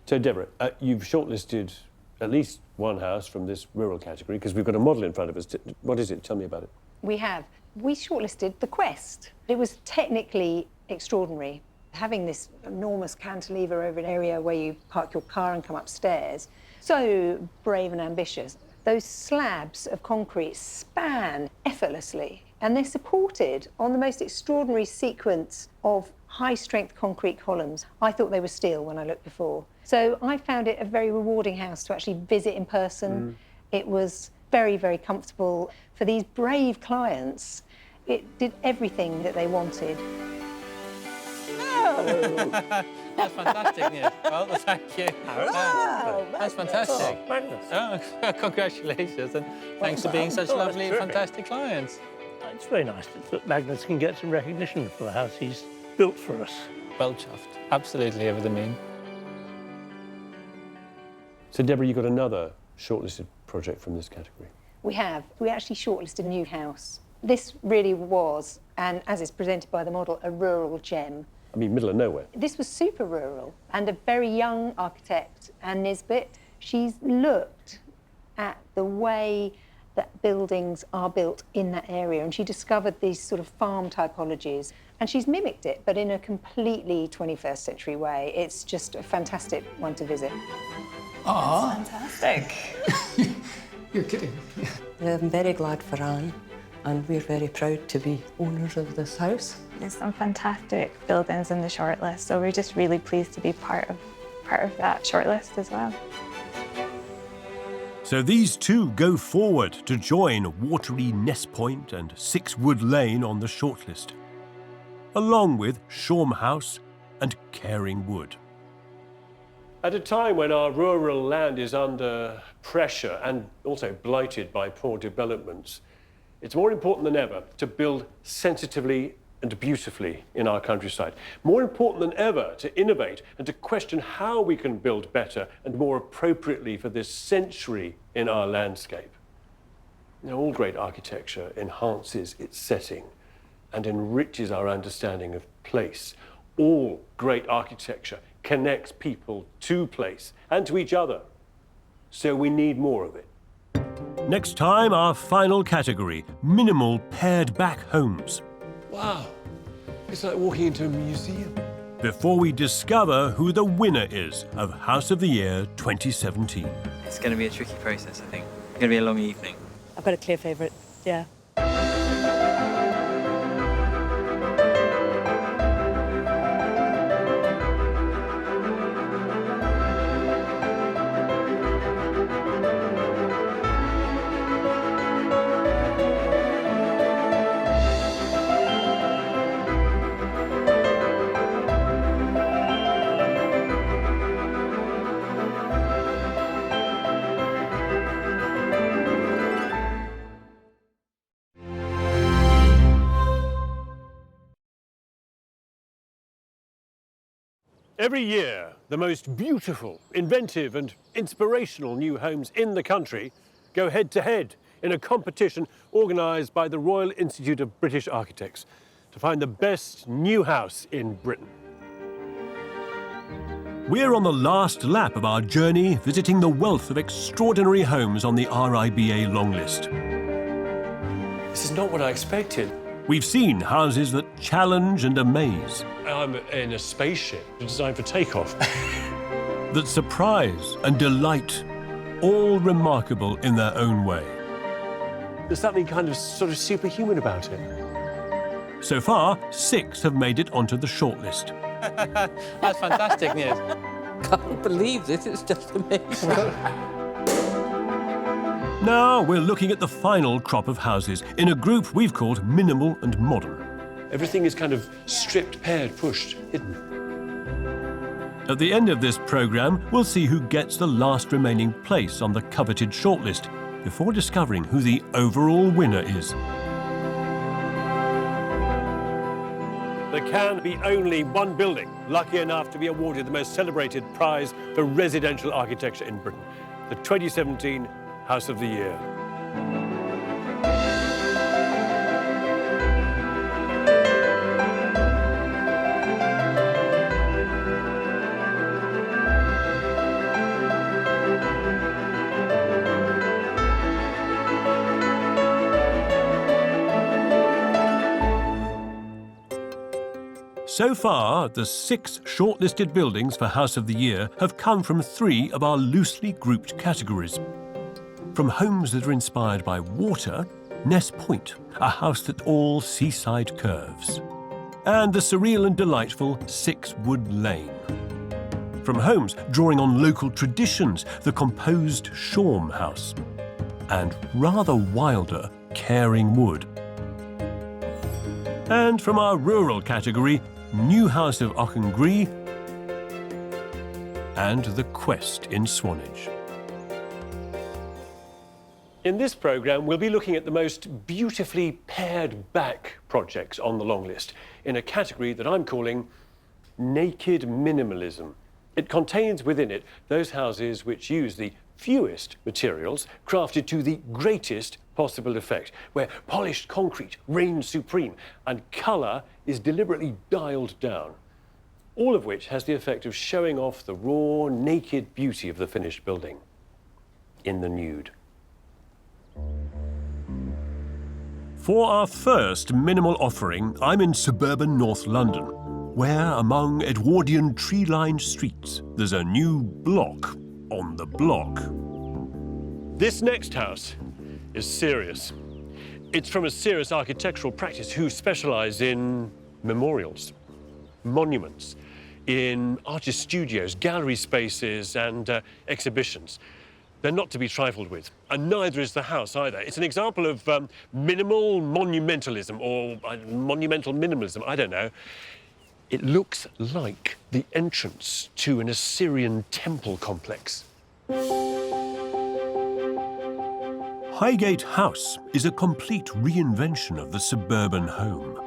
So, Deborah, you've shortlisted at least one house from this rural category, because we've got a model in front of us. What is it? Tell me about it. We have. We shortlisted the Quest. It was technically extraordinary. Having this enormous cantilever over an area where you park your car and come upstairs, so brave and ambitious. Those slabs of concrete span effortlessly, and they're supported on the most extraordinary sequence of high-strength concrete columns. I thought they were steel when I looked before. So I found it a very rewarding house to actually visit in person. It was very, very comfortable. For these brave clients, it did everything that they wanted. That's fantastic news. Well, thank you. Wow, that's fantastic. Oh, congratulations, and thanks for being such lovely, fantastic clients. It's very nice that Magnus can get some recognition for the house he's built for us. Well chuffed. Absolutely over the moon. So, Deborah, you've got another shortlisted project from this category. We have. We actually shortlisted New House. This really was, and as it's presented by the model, a rural gem. I mean, middle of nowhere. This was super rural, and a very young architect, Anne Nisbet, she's looked at the way that buildings are built in that area, and she discovered these sort of farm typologies, and she's mimicked it, but in a completely 21st century way. It's just a fantastic one to visit. Fantastic. You're kidding. I'm very glad for Anne, and we're very proud to be owners of this house. There's some fantastic buildings in the shortlist, so we're just really pleased to be part of that shortlist as well. So these two go forward to join Watery, Nest Point and Sixwood Lane on the shortlist, along with Sha House and Caring Wood. At a time when our rural land is under pressure and also blighted by poor developments, it's more important than ever to build sensitively and beautifully in our countryside. More important than ever to innovate and to question how we can build better and more appropriately for this century in our landscape. Now, all great architecture enhances its setting and enriches our understanding of place. All great architecture connects people to place and to each other. So we need more of it. Next time, our final category, minimal pared-back homes. Wow, it's like walking into a museum. Before we discover who the winner is of House of the Year 2017. It's going to be a tricky process, I think. It's going to be a long evening. I've got a clear favourite, yeah. Every year, the most beautiful, inventive and inspirational new homes in the country go head-to-head in a competition organised by the Royal Institute of British Architects to find the best new house in Britain. We're on the last lap of our journey, visiting the wealth of extraordinary homes on the RIBA long list. This is not what I expected. We've seen houses that challenge and amaze. I'm in a spaceship designed for takeoff. That surprise and delight, all remarkable in their own way. There's something kind of sort of superhuman about it. So far, 6 have made it onto the shortlist. That's fantastic news. Can't believe this, it's just amazing. Now we're looking at the final crop of houses in a group we've called minimal and modern. Everything is kind of stripped, pared, pushed, hidden. At the end of this programme, we'll see who gets the last remaining place on the coveted shortlist before discovering who the overall winner is. There can be only one building lucky enough to be awarded the most celebrated prize for residential architecture in Britain, the 2017 House of the Year. So far, the 6 shortlisted buildings for House of the Year have come from 3 of our loosely grouped categories. From homes that are inspired by water, Nest Point, a house that all seaside curves, and the surreal and delightful Sixwood Lane. From homes drawing on local traditions, the composed Sha House, and rather wilder Caring Wood. And from our rural category, New House of Auchengree and The Quest in Swanage. In this programme, we'll be looking at the most beautifully pared back projects on the long list in a category that I'm calling naked minimalism. It contains within it those houses which use the fewest materials crafted to the greatest possible effect, where polished concrete reigns supreme and colour is deliberately dialed down, all of which has the effect of showing off the raw, naked beauty of the finished building in the nude. For our first minimal offering, I'm in suburban North London, where among Edwardian tree-lined streets, there's a new block on the block. This next house is serious. It's from a serious architectural practice who specialise in memorials, monuments, in artist studios, gallery spaces and exhibitions. They're not to be trifled with, and neither is the house either. It's an example of minimal monumentalism or monumental minimalism, I don't know. It looks like the entrance to an Assyrian temple complex. Highgate House is a complete reinvention of the suburban home.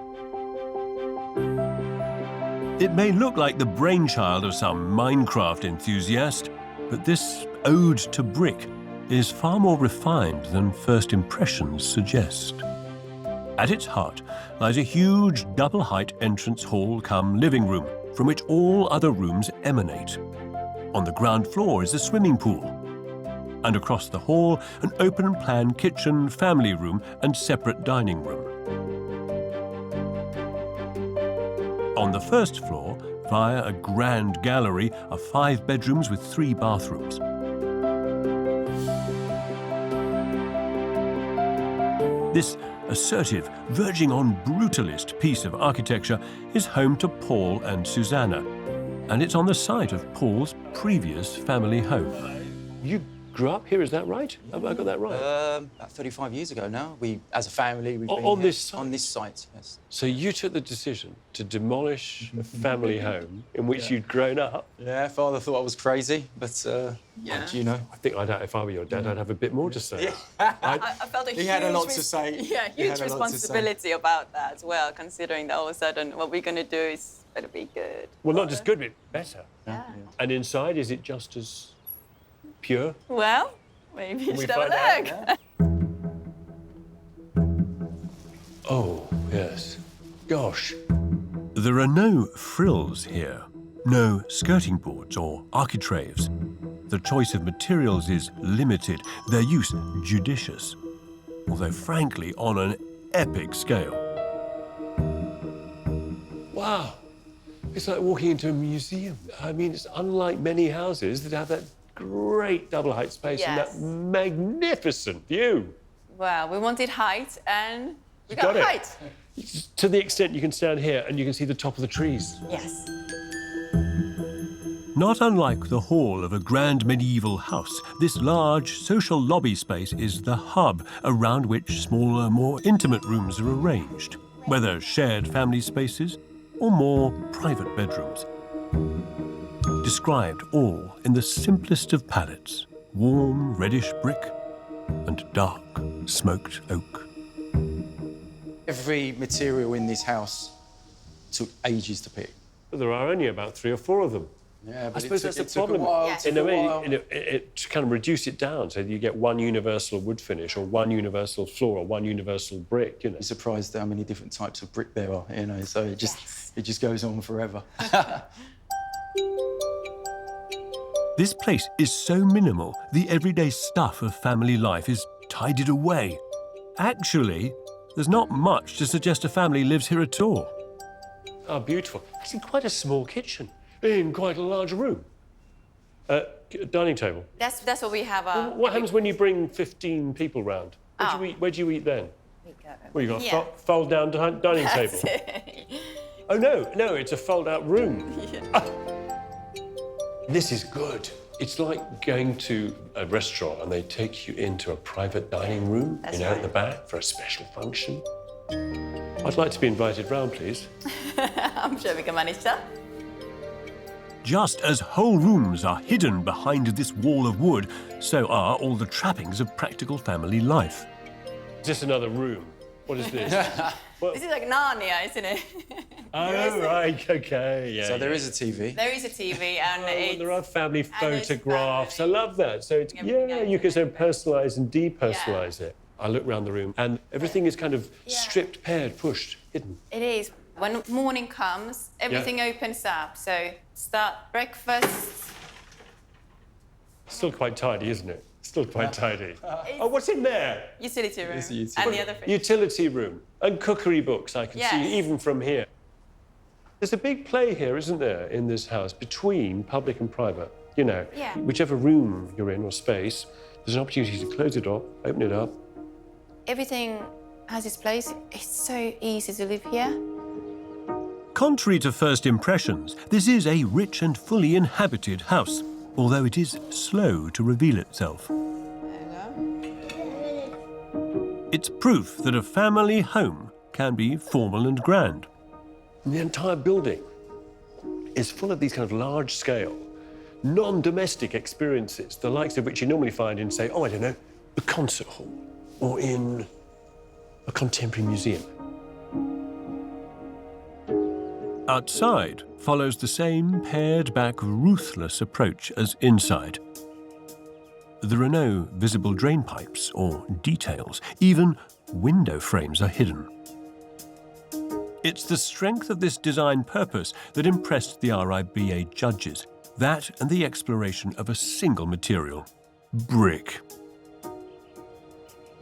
It may look like the brainchild of some Minecraft enthusiast, but this ode to brick is far more refined than first impressions suggest. At its heart lies a huge double-height entrance hall cum living room, from which all other rooms emanate. On the ground floor is a swimming pool, and across the hall, an open-plan kitchen, family room and separate dining room. On the first floor, via a grand gallery, are 5 bedrooms with 3 bathrooms. This assertive, verging on brutalist piece of architecture is home to Paul and Susanna, and it's on the site of Paul's previous family home. You grew up here, is that right? Have I got that right? About 35 years ago now. We, as a family, we've been on here. this site? On this site, yes. So you took the decision to demolish a family home in which you'd grown up? Yeah, father thought I was crazy, but yeah. you know. I think if I were your dad, I'd have a bit more to say. Yeah. I felt He had a lot to say. Yeah, He had huge a lot to say. responsibility about that as well, considering that all of a sudden what we're going to do is better be good. Well, not just good, but better. Yeah. And inside, is it just as pure? Well, maybe you Can we should have find a look. Oh, yes. Gosh. There are no frills here, no skirting boards or architraves. The choice of materials is limited, their use judicious, although frankly on an epic scale. Wow. It's like walking into a museum. I mean, it's unlike many houses that have that great double-height space and that magnificent view. Well, we wanted height and we You got got it. height. To the extent you can stand here and you can see the top of the trees. Yes. Not unlike the hall of a grand medieval house, this large social lobby space is the hub around which smaller, more intimate rooms are arranged, whether shared family spaces or more private bedrooms. Described all in the simplest of palettes, warm reddish brick and dark smoked oak. Every material in this house took ages to pick. But there are only about 3 or 4 of them. Yeah, but I suppose that's the problem. In a way, to kind of reduce it down so that you get one universal wood finish or one universal floor or one universal brick, you know. You're surprised how many different types of brick there are, you know, so it just goes on forever. This place is so minimal, the everyday stuff of family life is tidied away. Actually, there's not much to suggest a family lives here at all. Oh, beautiful. It's in quite a small kitchen, in quite a large room. Dining table. That's what we have. What happens when you bring 15 people round? Where do you eat then? Well, you've got a fold-down dining table. Oh, no, it's a fold-out room. This is good. It's like going to a restaurant and they take you into a private dining room, at the back for a special function. I'd like to be invited round, please. I'm sure we can manage that. Just as whole rooms are hidden behind this wall of wood, so are all the trappings of practical family life. Is this another room? What is this? This is like Narnia, isn't it? Oh, right, OK, yeah. So there is a TV. There is a TV and there are family photographs. I love that. So it's, you can sort of personalise and depersonalise it. I look around the room and everything is kind of stripped, pared, pushed, hidden. it is. When morning comes, everything opens up. So start breakfast. Still quite tidy, isn't it? Still quite tidy. Oh, what's in there? Utility room. It's a utility and room. the other fridge. Utility room. And cookery books, I can see, even from here. There's a big play here, isn't there, in this house, between public and private? You know, Yeah. whichever room you're in or space, there's an opportunity to close the door, open it up. Everything has its place. It's so easy to live here. Contrary to first impressions, this is a rich and fully inhabited house, although it is slow to reveal itself. It's proof that a family home can be formal and grand. The entire building is full of these kind of large-scale, non-domestic experiences, the likes of which you normally find in, say, I don't know, a concert hall or in a contemporary museum. Outside follows the same pared-back, ruthless approach as inside. There are no visible drain pipes or details. Even window frames are hidden. It's the strength of this design purpose that impressed the RIBA judges. That and the exploration of a single material, brick.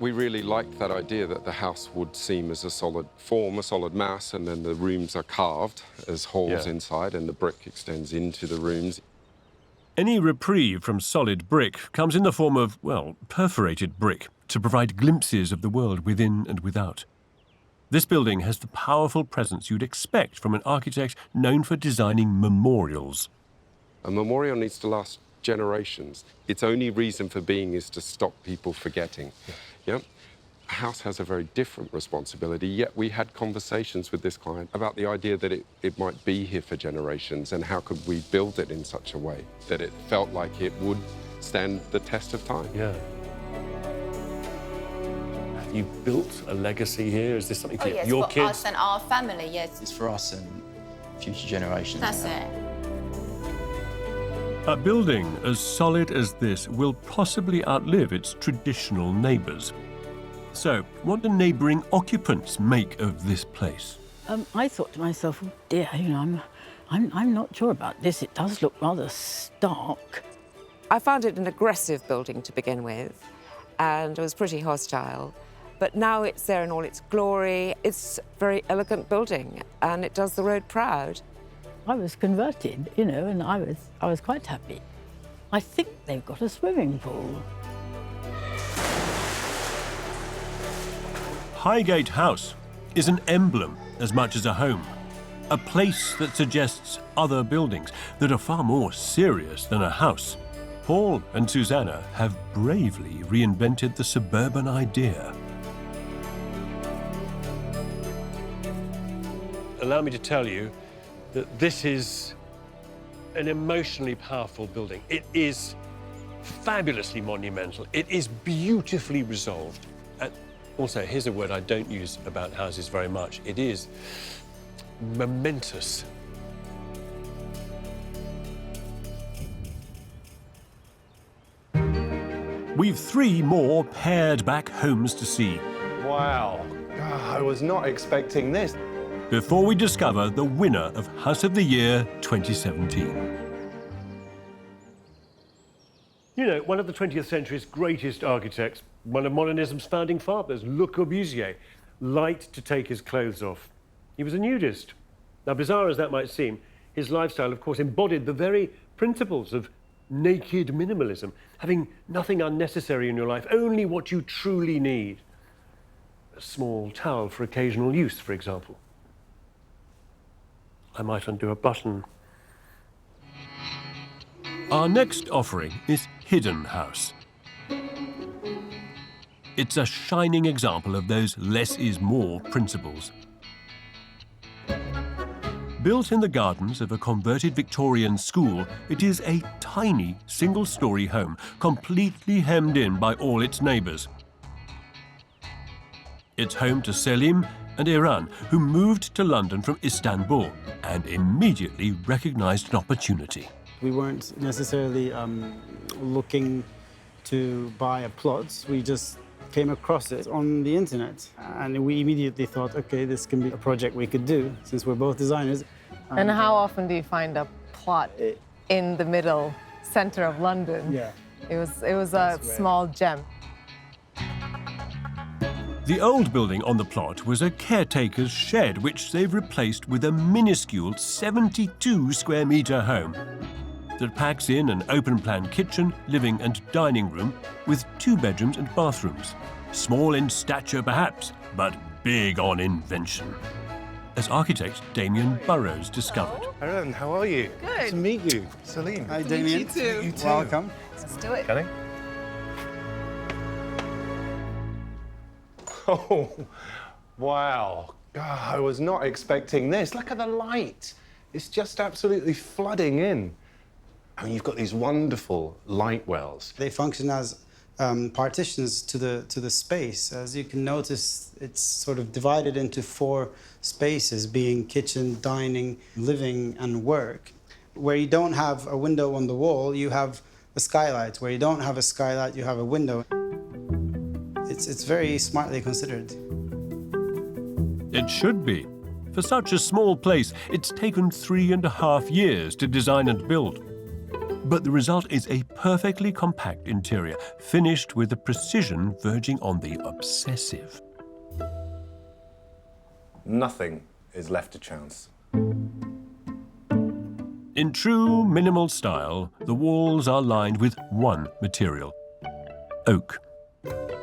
We really liked that idea that the house would seem as a solid form, a solid mass, and then the rooms are carved as halls inside, and the brick extends into the rooms. Any reprieve from solid brick comes in the form of, well, perforated brick to provide glimpses of the world within and without. This building has the powerful presence you'd expect from an architect known for designing memorials. A memorial needs to last generations. Its only reason for being is to stop people forgetting. Yeah. A house has a very different responsibility, yet we had conversations with this client about the idea that it might be here for generations, and how could we build it in such a way that it felt like it would stand the test of time. Yeah. Have you built a legacy here? Is this something for yes, your for kids? us and our family, yes. It's for us and future generations. That's it. A building as solid as this will possibly outlive its traditional neighbours. So, what do neighbouring occupants make of this place? I thought to myself, oh dear, you know, I'm not sure about this. It does look rather stark. I found it an aggressive building to begin with, and it was pretty hostile. But now it's there in all its glory. It's a very elegant building, and it does the road proud. I was converted, you know, and I was quite happy. I think they've got a swimming pool. Highgate House is an emblem as much as a home. A place that suggests other buildings that are far more serious than a house. Paul and Susanna have bravely reinvented the suburban idea. Allow me to tell you that this is an emotionally powerful building. It is fabulously monumental. It is beautifully resolved. And also, here's a word I don't use about houses very much. It is momentous. We've 3 more pared-back homes to see. Wow. I was not expecting this. Before we discover the winner of House of the Year 2017. You know, one of the 20th century's greatest architects, one of modernism's founding fathers, Le Corbusier, liked to take his clothes off. He was a nudist. Now, bizarre as that might seem, his lifestyle, of course, embodied the very principles of naked minimalism, having nothing unnecessary in your life, only what you truly need. A small towel for occasional use, for example. I might undo a button. Our next offering is Hidden House. It's a shining example of those less is more principles. Built in the gardens of a converted Victorian school, it is a tiny single-storey home, completely hemmed in by all its neighbours. It's home to Selim and Iran, who moved to London from Istanbul and immediately recognised an opportunity. We weren't necessarily looking to buy a plot. We just came across it on the internet. And we immediately thought, OK, this can be a project we could do, since we're both designers. And how often do you find a plot in the middle centre of London? Yeah. It was a small gem. The old building on the plot was a caretaker's shed, which they've replaced with a minuscule 72-square-metre home. that packs in an open-plan kitchen, living and dining room with 2 bedrooms and bathrooms. Small in stature perhaps, but big on invention, as architect Damion Burrows discovered. Aaron, how are you? Good. Good to meet you. Celine. Hi, Damion. You too. You too. Welcome. Let's do it. Can I? Oh, wow. God, I was not expecting this. Look at the light. It's just absolutely flooding in. I mean, you've got these wonderful light wells. They function as partitions to the space. As you can notice, it's sort of divided into 4 spaces, being kitchen, dining, living, and work. Where you don't have a window on the wall, you have a skylight. Where you don't have a skylight, you have a window. It's very smartly considered. It should be. For such a small place, it's taken 3.5 years to design and build. But the result is a perfectly compact interior, finished with a precision verging on the obsessive. Nothing is left to chance. In true minimal style, the walls are lined with one material: oak.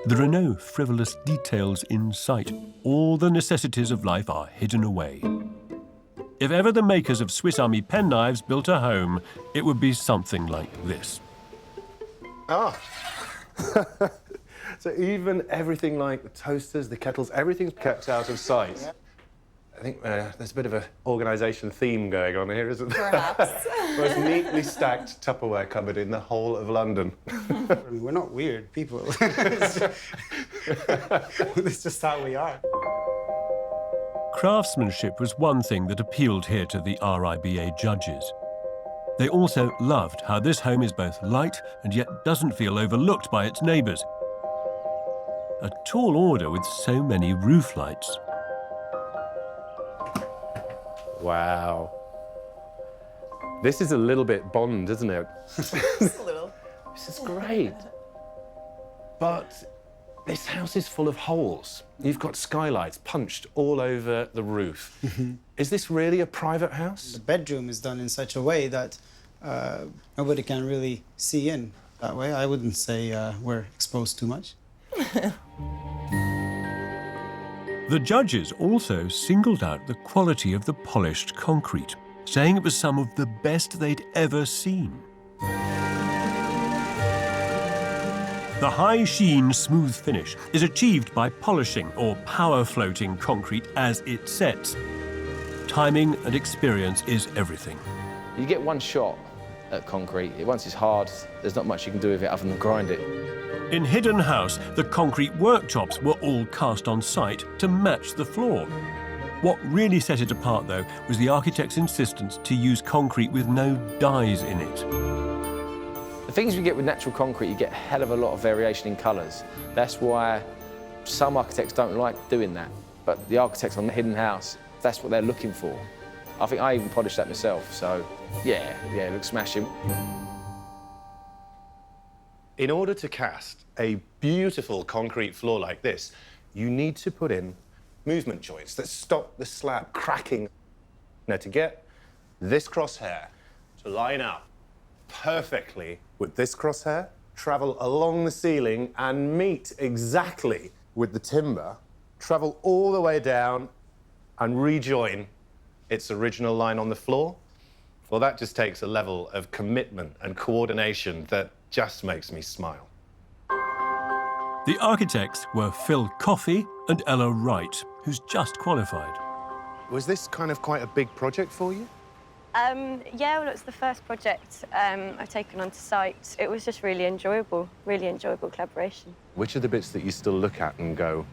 There are no frivolous details in sight. All the necessities of life are hidden away. If ever the makers of Swiss Army penknives built a home, it would be something like this. Ah! So even everything like the toasters, the kettles, everything's kept out of sight. I think there's a bit of an organisation theme going on here, isn't there? Perhaps. Most neatly stacked Tupperware cupboard in the whole of London. I mean, we're not weird people. It's just how we are. Craftsmanship was one thing that appealed here to the RIBA judges. They also loved how this home is both light and yet doesn't feel overlooked by its neighbours. A tall order with so many roof lights. Wow. This is a little bit Bond, isn't it? Just a little. This is great. But this house is full of holes. You've got skylights punched all over the roof. Is this really a private house? The bedroom is done in such a way that nobody can really see in. That way, I wouldn't say we're exposed too much. The judges also singled out the quality of the polished concrete, saying it was some of the best they'd ever seen. The high sheen, smooth finish is achieved by polishing or power floating concrete as it sets. Timing and experience is everything. You get one shot at concrete. Once it's hard, there's not much you can do with it other than grind it. In Hidden House, the concrete worktops were all cast on site to match the floor. What really set it apart, though, was the architect's insistence to use concrete with no dyes in it. The things you get with natural concrete, you get a hell of a lot of variation in colours. That's why some architects don't like doing that. But the architects on the Hidden House, that's what they're looking for. I think I even polished that myself, so yeah, it looks smashing. In order to cast a beautiful concrete floor like this, you need to put in movement joints that stop the slab cracking. Now, to get this crosshair to line up perfectly with this crosshair, travel along the ceiling and meet exactly with the timber, travel all the way down and rejoin its original line on the floor, well, that just takes a level of commitment and coordination that just makes me smile. The architects were Phil Coffey and Ella Wright, who's just qualified. Was this kind of quite a big project for you? Yeah, well, it was the first project I've taken onto site. It was just really enjoyable collaboration. Which are the bits that you still look at and go,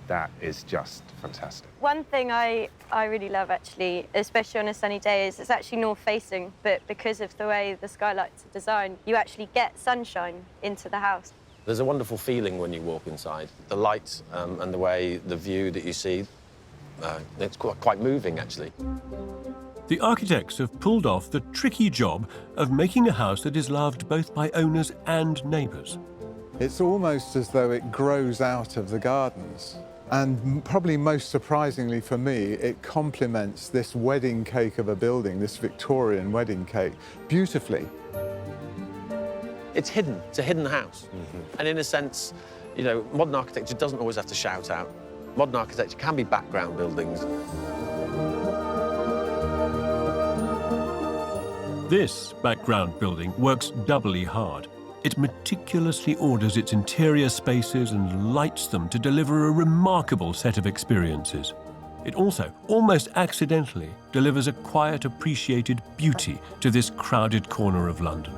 that is just fantastic? One thing I really love, actually, especially on a sunny day, is it's actually north-facing, but because of the way the skylights are designed, you actually get sunshine into the house. There's a wonderful feeling when you walk inside. The light and the way, the view that you see, it's quite moving, actually. The architects have pulled off the tricky job of making a house that is loved both by owners and neighbours. It's almost as though it grows out of the gardens. And probably most surprisingly for me, it complements this wedding cake of a building, this Victorian wedding cake, beautifully. It's hidden. It's a hidden house. And in a sense, you know, modern architecture doesn't always have to shout out. Modern architecture can be background buildings. This background building works doubly hard. It meticulously orders its interior spaces and lights them to deliver a remarkable set of experiences. It also, almost accidentally, delivers a quiet, appreciated beauty to this crowded corner of London.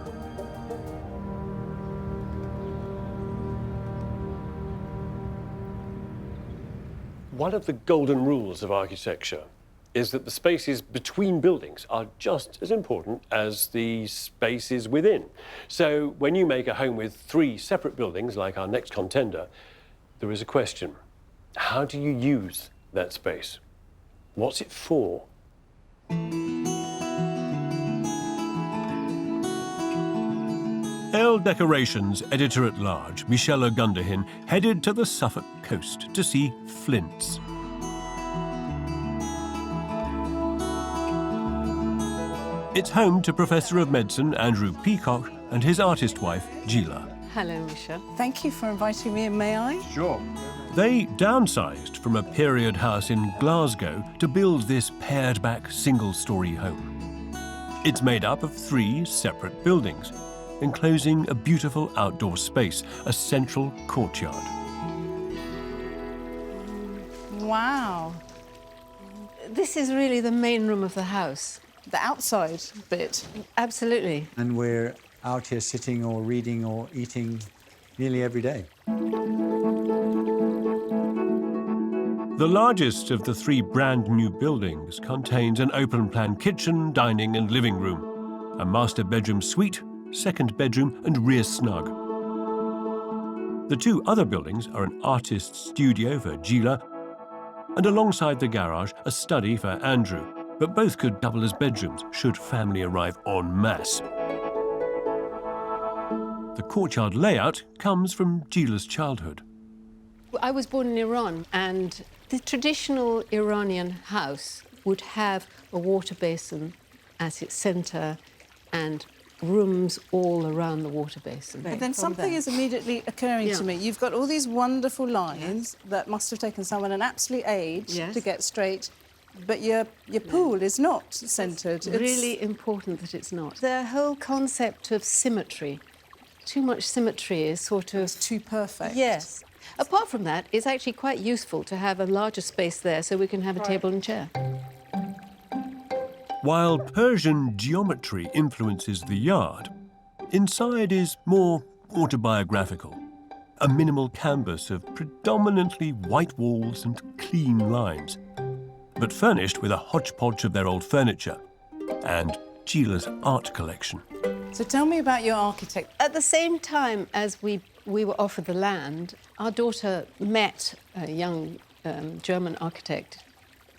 One of the golden rules of architecture is that the spaces between buildings are just as important as the spaces within. So when you make a home with 3 separate buildings, like our next contender, there is a question. How do you use that space? What's it for? L Decorations editor-at-large, Michelle Ogundehin, headed to the Suffolk coast to see flints. It's home to Professor of Medicine Andrew Peacock and his artist wife, Gila. Hello, Michelle. Thank you for inviting me in, may I? Sure. They downsized from a period house in Glasgow to build this pared-back single-storey home. It's made up of 3 separate buildings, enclosing a beautiful outdoor space, a central courtyard. Wow. This is really the main room of the house. The outside bit. Absolutely. And we're out here sitting or reading or eating nearly every day. The largest of the 3 brand new buildings contains an open-plan kitchen, dining and living room, a master bedroom suite, second bedroom and rear snug. The 2 other buildings are an artist's studio for Gila and alongside the garage, a study for Andrew, but both could double as bedrooms should family arrive en masse. The courtyard layout comes from Gila's childhood. I was born in Iran, and the traditional Iranian house would have a water basin as its centre and rooms all around the water basin. But then something is immediately occurring to me. You've got all these wonderful lines that must have taken someone an absolute age to get straight, but your pool is not centred. It's really important that it's not. The whole concept of symmetry. Too much symmetry is sort of... It's too perfect. Yes. Apart from that, it's actually quite useful to have a larger space there so we can have a table and chair. While Persian geometry influences the yard, inside is more autobiographical. A minimal canvas of predominantly white walls and clean lines, but furnished with a hodgepodge of their old furniture and Gila's art collection. So tell me about your architect. At the same time as we were offered the land, our daughter met a young German architect.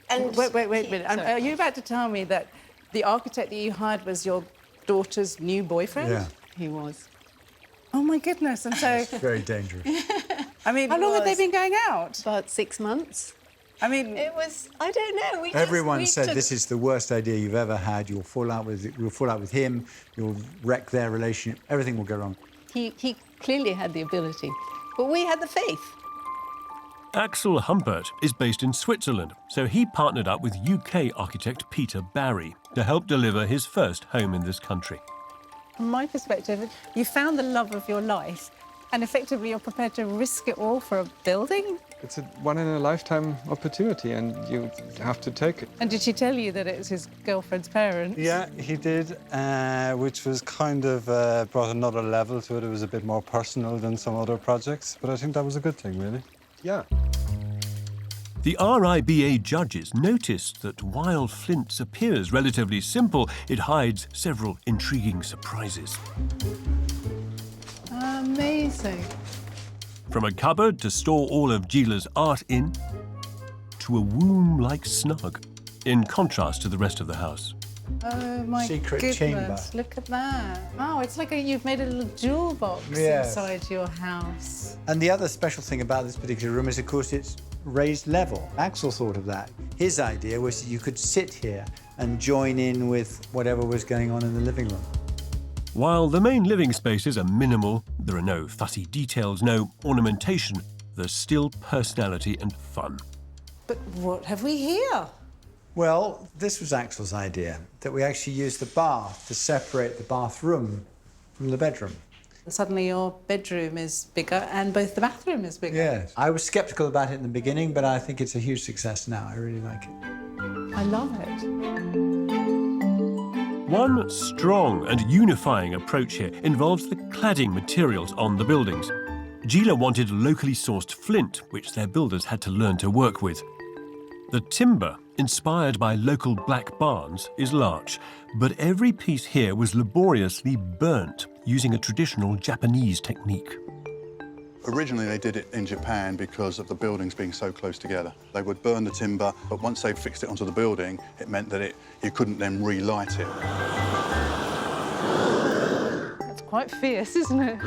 And wait a minute. Are you about to tell me that the architect that you hired was your daughter's new boyfriend? Yeah. He was. Oh, my goodness. And so... It's very dangerous. I mean, how long have they been going out? About 6 months. I mean... It was... I don't know. Everyone said this is the worst idea you've ever had. You'll fall out with him. You'll wreck their relationship. Everything will go wrong. He clearly had the ability, but we had the faith. Axel Humpert is based in Switzerland, so he partnered up with UK architect Peter Barry to help deliver his first home in this country. From my perspective, you found the love of your life, and effectively you're prepared to risk it all for a building? It's a one-in-a-lifetime opportunity, and you have to take it. And did she tell you that it was his girlfriend's parents? Yeah, he did, which was kind of brought another level to it. It was a bit more personal than some other projects, but I think that was a good thing, really. Yeah. The RIBA judges noticed that while Flint's appears relatively simple, it hides several intriguing surprises. Amazing. From a cupboard to store all of Gila's art in, to a womb-like snug, in contrast to the rest of the house. Oh, my Secret goodness. chamber. Look at that. Oh, it's like you've made a little jewel box Yes. inside your house. And the other special thing about this particular room is, of course, it's raised level. Axel thought of that. His idea was that you could sit here and join in with whatever was going on in the living room. While the main living spaces are minimal, there are no fussy details, no ornamentation, there's still personality and fun. But what have we here? Well, this was Axel's idea, that we actually use the bath to separate the bathroom from the bedroom. Suddenly your bedroom is bigger and both the bathroom is bigger. Yes. I was sceptical about it in the beginning, but I think it's a huge success now. I really like it. I love it. One strong and unifying approach here involves the cladding materials on the buildings. Gila wanted locally sourced flint, which their builders had to learn to work with. The timber, inspired by local black barns, is larch, but every piece here was laboriously burnt using a traditional Japanese technique. Originally, they did it in Japan because of the buildings being so close together. They would burn the timber, but once they fixed it onto the building, it meant that you couldn't then relight it. It's quite fierce, isn't it?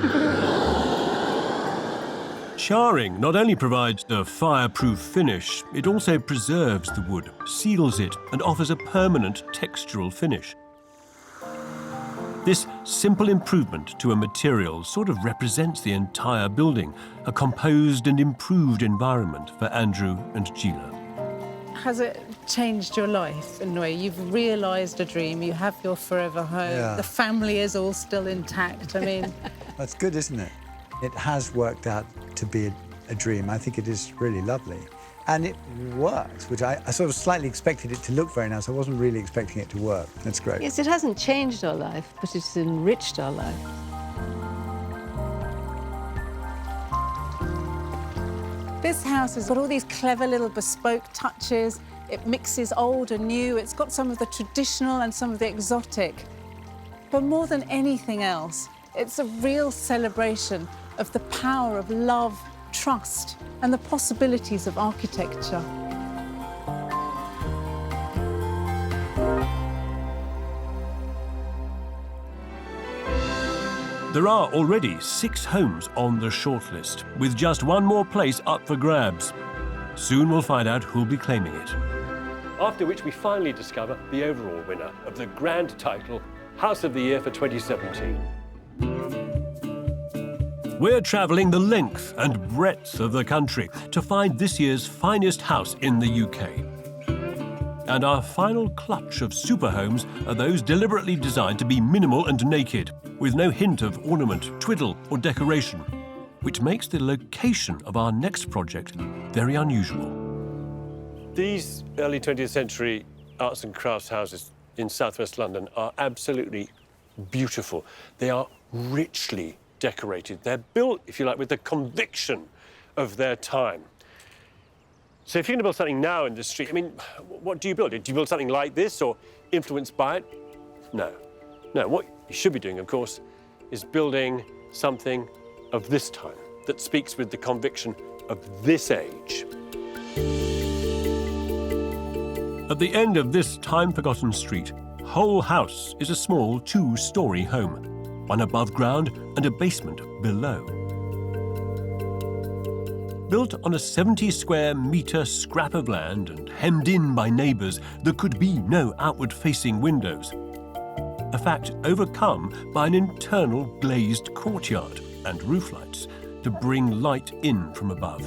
Charring not only provides a fireproof finish, it also preserves the wood, seals it, and offers a permanent textural finish. This simple improvement to a material sort of represents the entire building, a composed and improved environment for Andrew and Gila. Has it changed your life in a way? You've realised a dream, you have your forever home, Yeah. the family is all still intact. I mean... That's good, isn't it? It has worked out to be a dream. I think it is really lovely. And it works, which I sort of slightly expected it to look very nice. I wasn't really expecting it to work. That's great. Yes, it hasn't changed our life, but it's enriched our life. This house has got all these clever little bespoke touches. It mixes old and new. It's got some of the traditional and some of the exotic. But more than anything else, it's a real celebration of the power of love, trust, and the possibilities of architecture. There are already 6 homes on the shortlist, with just one more place up for grabs. Soon we'll find out who'll be claiming it. After which we finally discover the overall winner of the grand title, House of the Year for 2017. We're travelling the length and breadth of the country to find this year's finest house in the UK. And our final clutch of super homes are those deliberately designed to be minimal and naked, with no hint of ornament, twiddle or decoration, which makes the location of our next project very unusual. These early 20th century arts and crafts houses in southwest London are absolutely beautiful. They are richly decorated. They're built, if you like, with the conviction of their time. So if you're going to build something now in the street, I mean, what do you build? Do you build something like this or influenced by it? No. No, what you should be doing, of course, is building something of this time that speaks with the conviction of this age. At the end of this time-forgotten street, Whole House is a small 2-storey home, one above ground and a basement below. Built on a 70-square-metre scrap of land and hemmed in by neighbours, there could be no outward-facing windows. A fact overcome by an internal glazed courtyard and roof lights to bring light in from above.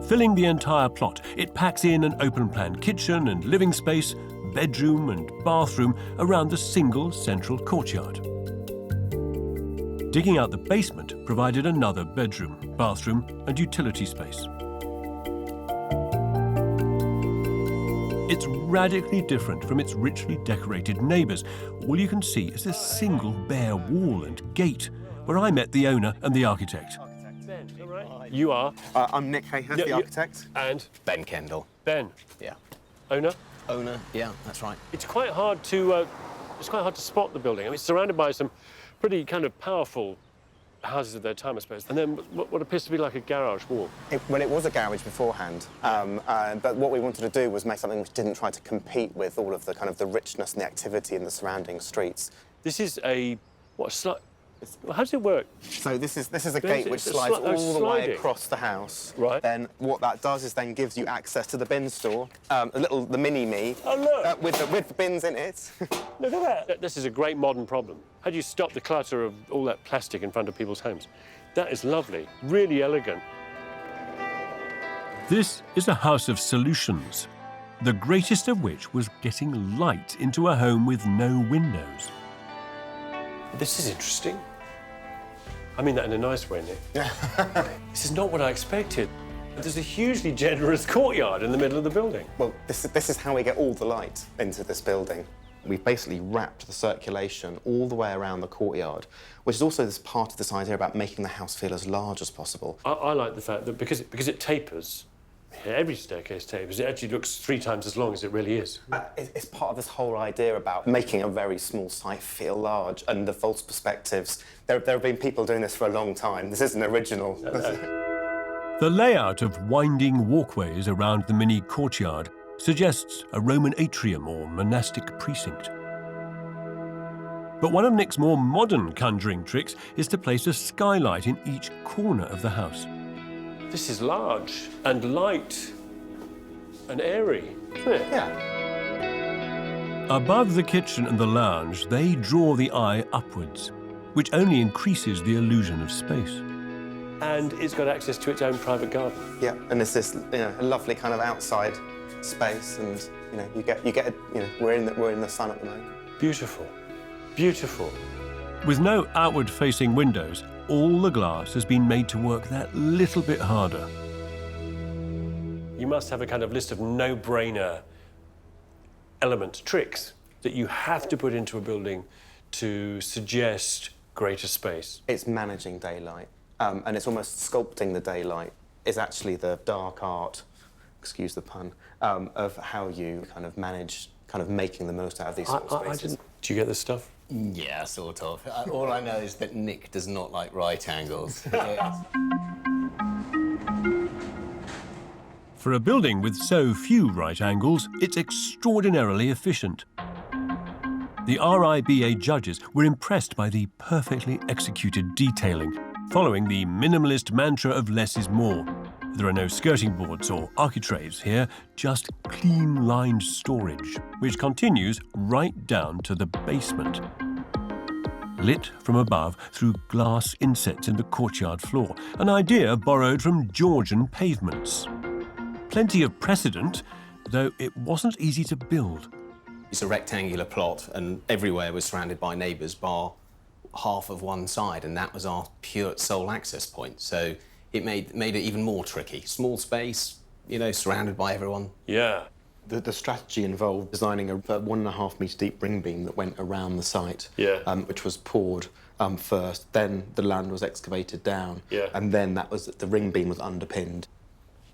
Filling the entire plot, it packs in an open-plan kitchen and living space, bedroom and bathroom around the single central courtyard. Digging out the basement provided another bedroom, bathroom and utility space. It's radically different from its richly decorated neighbours. All you can see is a single bare wall and gate, where I met the owner and the architect. Ben, all right? You are? I'm Nick Hayhurst, the architect. And? Ben Kendall. Ben? Yeah. Owner? Owner, yeah, that's right. It's quite hard to spot the building. I mean, it's surrounded by some pretty kind of powerful houses of their time, I suppose. And then what appears to be like a garage wall. Well, it was a garage beforehand, but what we wanted to do was make something which didn't try to compete with all of the kind of the richness and the activity in the surrounding streets. This is a Well, how does it work? So this is a gate which slides all the way across the house. Right. Then what that does is then gives you access to the bin store, the mini-me. Oh, look! With the bins in it. Look at that. This is a great modern problem. How do you stop the clutter of all that plastic in front of people's homes? That is lovely, really elegant. This is a house of solutions, the greatest of which was getting light into a home with no windows. This is interesting. I mean that in a nice way, Nick. This is not what I expected. There's a hugely generous courtyard in the middle of the building. Well, this is how we get all the light into this building. We've basically wrapped the circulation all the way around the courtyard, which is also this part of this idea about making the house feel as large as possible. I like the fact that because it tapers, every staircase tapers, it actually looks 3 times as long as it really is. It's part of this whole idea about making a very small site feel large and the false perspectives. There have been people doing this for a long time. This isn't original. The layout of winding walkways around the mini courtyard suggests a Roman atrium or monastic precinct. But one of Nick's more modern conjuring tricks is to place a skylight in each corner of the house. This is large and light and airy, isn't it? Yeah. Above the kitchen and the lounge, they draw the eye upwards, which only increases the illusion of space. And it's got access to its own private garden. Yeah, and there's this, a lovely kind of outside space, and we're in the sun at the moment. Beautiful, beautiful. With no outward-facing windows, all the glass has been made to work that little bit harder. You must have a kind of list of no-brainer element tricks that you have to put into a building to suggest greater space. It's managing daylight, and it's almost sculpting the daylight is actually the dark art, excuse the pun, of how you kind of manage making the most out of these small spaces. Do you get this stuff? Yeah, sort of. All I know is that Nick does not like right angles. For a building with so few right angles, it's extraordinarily efficient. The RIBA judges were impressed by the perfectly executed detailing, following the minimalist mantra of less is more. There are no skirting boards or architraves here, just clean-lined storage, which continues right down to the basement. Lit from above through glass insets in the courtyard floor, an idea borrowed from Georgian pavements. Plenty of precedent, though it wasn't easy to build. It's a rectangular plot, and everywhere was surrounded by neighbours, bar half of one side, and that was our pure sole access point. So it made it even more tricky. Small space, surrounded by everyone. Yeah. The strategy involved designing a 1.5 metre deep ring beam that went around the site, which was poured first, then the land was excavated down, and then the ring beam was underpinned.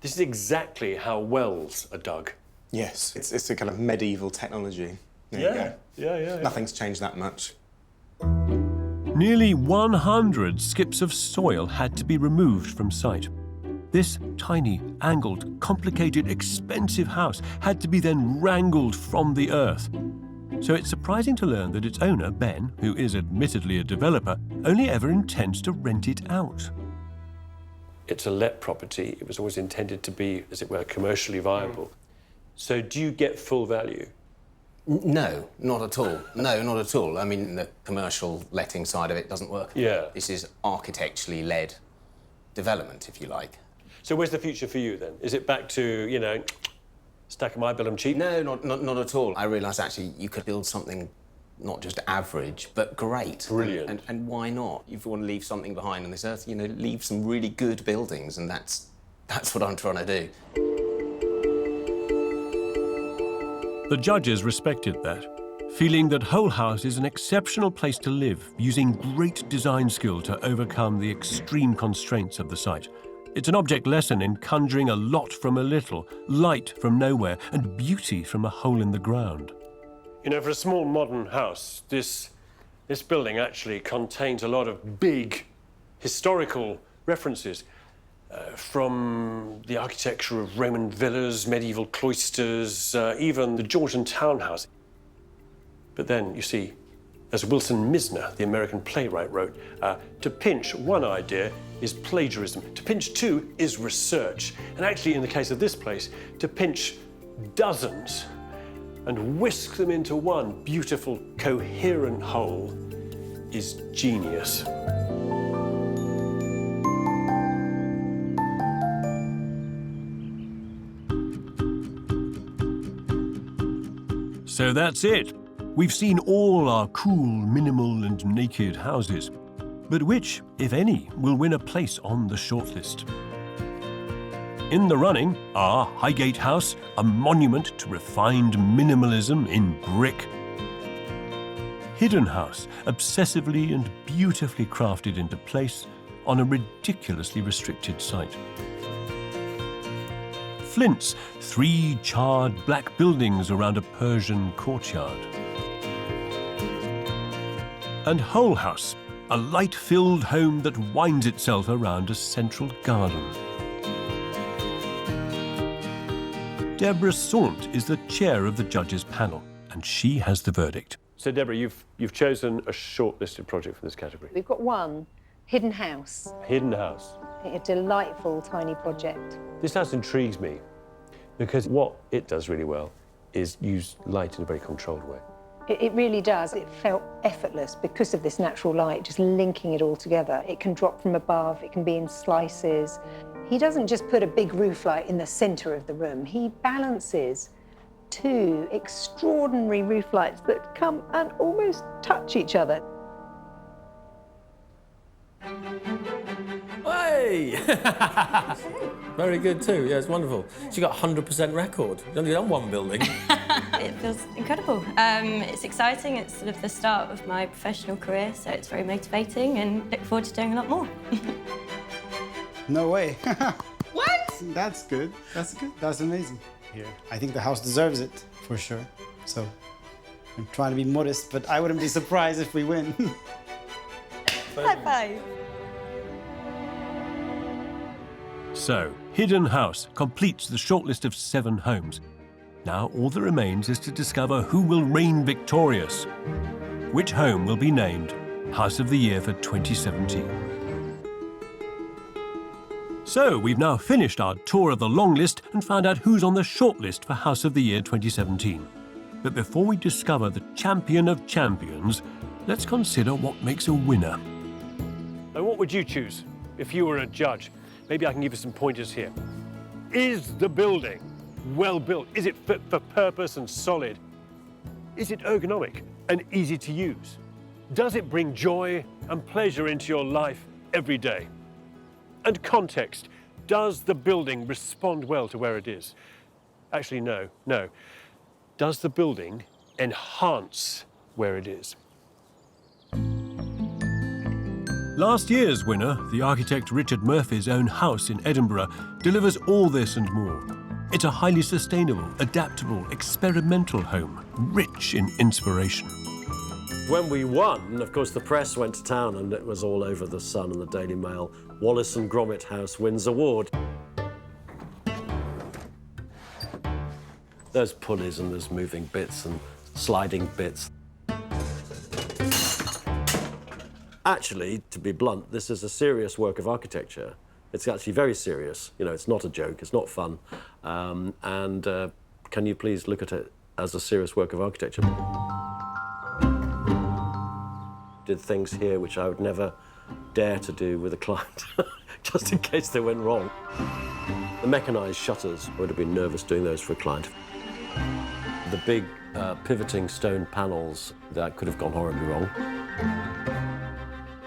This is exactly how wells are dug. Yes, it's a kind of medieval technology. There you go. Nothing's changed that much. Nearly 100 skips of soil had to be removed from site. This tiny, angled, complicated, expensive house had to be then wrangled from the earth. So it's surprising to learn that its owner, Ben, who is admittedly a developer, only ever intends to rent it out. It's a let property. It was always intended to be, as it were, commercially viable. So do you get full value? No, not at all. No, not at all. I mean, the commercial letting side of it doesn't work. Yeah. This is architecturally led development, if you like. So where's the future for you, then? Is it back to, stack my bill, I'm cheap? No, not at all. I realised, actually, you could build something not just average, but great. Brilliant. And why not? If you want to leave something behind on this earth, leave some really good buildings, and that's what I'm trying to do. The judges respected that, feeling that Whole House is an exceptional place to live, using great design skill to overcome the extreme constraints of the site. It's an object lesson in conjuring a lot from a little, light from nowhere, and beauty from a hole in the ground. For a small modern house, this building actually contains a lot of big historical references. From the architecture of Roman villas, medieval cloisters, even the Georgian townhouse. But then, you see, As Wilson Misner, the American playwright, wrote, to pinch one idea is plagiarism. To pinch two is research. And actually, in the case of this place, to pinch dozens and whisk them into one beautiful, coherent whole is genius. So that's it. We've seen all our cool, minimal and naked houses. But which, if any, will win a place on the shortlist? In the running are Highgate House, a monument to refined minimalism in brick. Hidden House, obsessively and beautifully crafted into place on a ridiculously restricted site. Flint's 3 charred black buildings around a Persian courtyard. And Whole House, a light-filled home that winds itself around a central garden. Deborah Saunt is the chair of the judges' panel, and she has the verdict. So, Deborah, you've chosen a shortlisted project from this category. We've got one, Hidden House. Hidden House. A delightful tiny project. This house intrigues me because what it does really well is use light in a very controlled way. It really does. It felt effortless because of this natural light, just linking it all together. It can drop from above, it can be in slices. He doesn't just put a big roof light in the centre of the room. He balances 2 extraordinary roof lights that come and almost touch each other. Hey! Very good too, yeah, it's wonderful. She got 100% record. You've only done one building. It feels incredible. It's exciting. It's sort of the start of my professional career, so it's very motivating and look forward to doing a lot more. No way. What? That's good. That's good. That's amazing. Here, I think the house deserves it, for sure. So, I'm trying to be modest, but I wouldn't be surprised if we win. High five. So, Hidden House completes the shortlist of 7 homes. Now all that remains is to discover who will reign victorious. Which home will be named House of the Year for 2017. So, we've now finished our tour of the long list and found out who's on the shortlist for House of the Year 2017. But before we discover the champion of champions, let's consider what makes a winner. And what would you choose if you were a judge? Maybe I can give you some pointers here. Is the building well built? Is it fit for purpose and solid? Is it ergonomic and easy to use? Does it bring joy and pleasure into your life every day? And context, does the building respond well to where it is? Actually, no. Does the building enhance where it is? Last year's winner, the architect Richard Murphy's own house in Edinburgh, delivers all this and more. It's a highly sustainable, adaptable, experimental home, rich in inspiration. When we won, of course, the press went to town and it was all over the Sun and the Daily Mail. Wallace and Gromit House wins award. There's pulleys and there's moving bits and sliding bits. Actually, to be blunt, this is a serious work of architecture. It's actually very serious. You know, it's not a joke, it's not fun. Can you please look at it as a serious work of architecture? Did things here which I would never dare to do with a client, just in case they went wrong. The mechanised shutters, I would have been nervous doing those for a client. The big pivoting stone panels, that could have gone horribly wrong.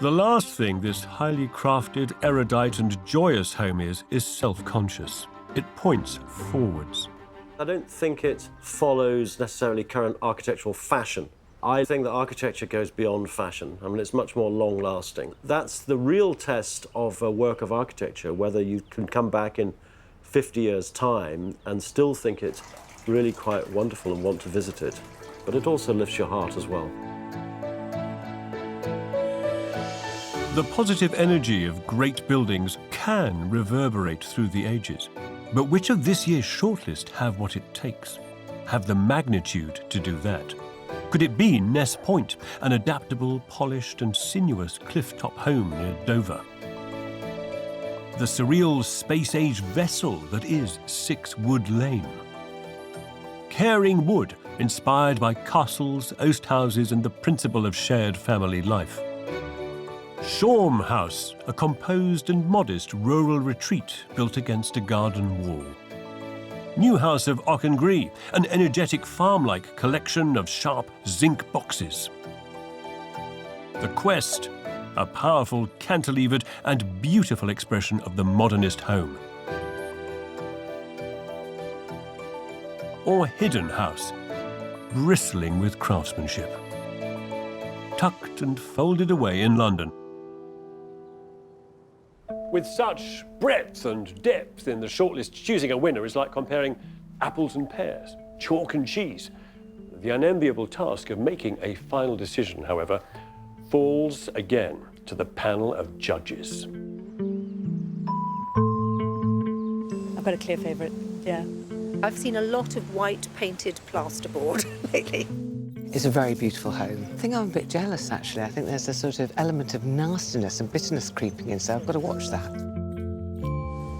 The last thing this highly crafted, erudite and joyous home is self-conscious. It points forwards. I don't think it follows necessarily current architectural fashion. I think that architecture goes beyond fashion. I mean, it's much more long-lasting. That's the real test of a work of architecture, whether you can come back in 50 years' time and still think it's really quite wonderful and want to visit it. But it also lifts your heart as well. The positive energy of great buildings can reverberate through the ages. But which of this year's shortlist have what it takes? Have the magnitude to do that? Could it be Ness Point, an adaptable, polished and sinuous clifftop home near Dover? The surreal space-age vessel that is Sixwood Lane. Caring wood, inspired by castles, oast houses and the principle of shared family life. Sha House, a composed and modest rural retreat built against a garden wall. New House of Auchengree, an energetic farm-like collection of sharp zinc boxes. The Quest, a powerful, cantilevered and beautiful expression of the modernist home. Or Hidden House, bristling with craftsmanship. Tucked and folded away in London. With such breadth and depth in the shortlist, choosing a winner is like comparing apples and pears, chalk and cheese. The unenviable task of making a final decision, however, falls again to the panel of judges. I've got a clear favourite, yeah. I've seen a lot of white painted plasterboard lately. It's a very beautiful home. I think I'm a bit jealous, actually. I think there's a sort of element of nastiness and bitterness creeping in, so I've got to watch that.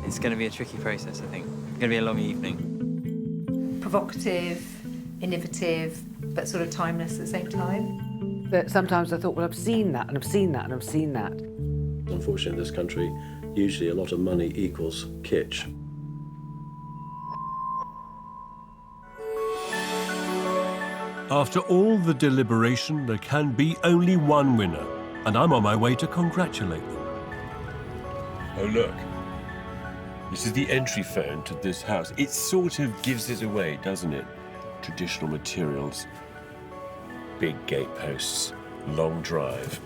It's going to be a tricky process, I think. It's going to be a long evening. Provocative, innovative, but sort of timeless at the same time. But sometimes I thought, well, I've seen that, and I've seen that, and I've seen that. Unfortunately, in this country, usually a lot of money equals kitsch. After all the deliberation, there can be only one winner, and I'm on my way to congratulate them. Oh, look. This is the entry phone to this house. It sort of gives it away, doesn't it? Traditional materials. Big gateposts. Long drive.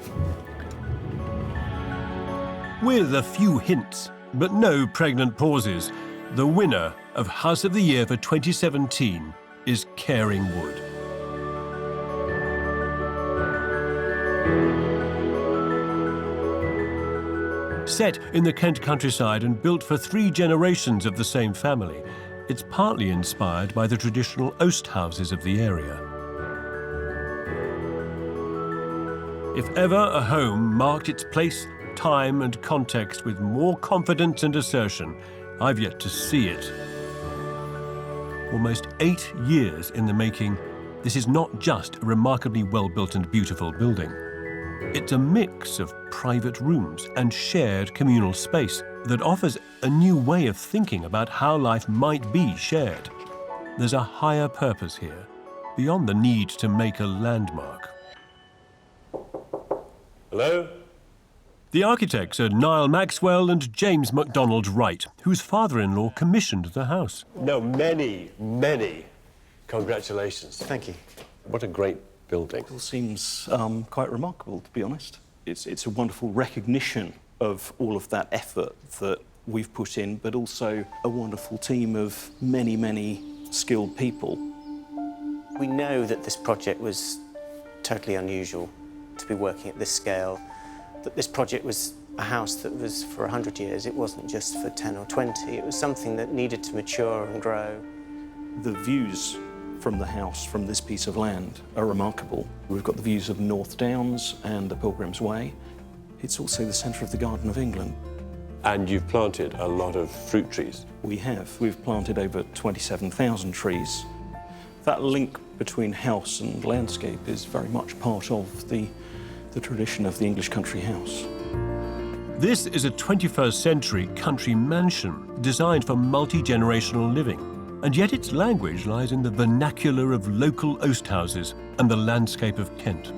With a few hints, but no pregnant pauses, the winner of House of the Year for 2017 is Caring Wood. Set in the Kent countryside and built for 3 generations of the same family, it's partly inspired by the traditional oast houses of the area. If ever a home marked its place, time and context with more confidence and assertion, I've yet to see it. Almost 8 years in the making, this is not just a remarkably well-built and beautiful building. It's a mix of private rooms and shared communal space that offers a new way of thinking about how life might be shared. There's a higher purpose here, beyond the need to make a landmark. Hello? The architects are Niall Maxwell and James MacDonald Wright, whose father-in-law commissioned the house. No, many, many congratulations. Thank you. What a great building. It all seems quite remarkable, to be honest. It's a wonderful recognition of all of that effort that we've put in, but also a wonderful team of many, many skilled people. We know that this project was totally unusual to be working at this scale, that this project was a house that was for 100 years. It wasn't just for 10 or 20. It was something that needed to mature and grow. The views from the house, from this piece of land, are remarkable. We've got the views of North Downs and the Pilgrim's Way. It's also the centre of the Garden of England. And you've planted a lot of fruit trees. We have. We've planted over 27,000 trees. That link between house and landscape is very much part of the tradition of the English country house. This is a 21st century country mansion designed for multi-generational living. And yet its language lies in the vernacular of local oast houses and the landscape of Kent.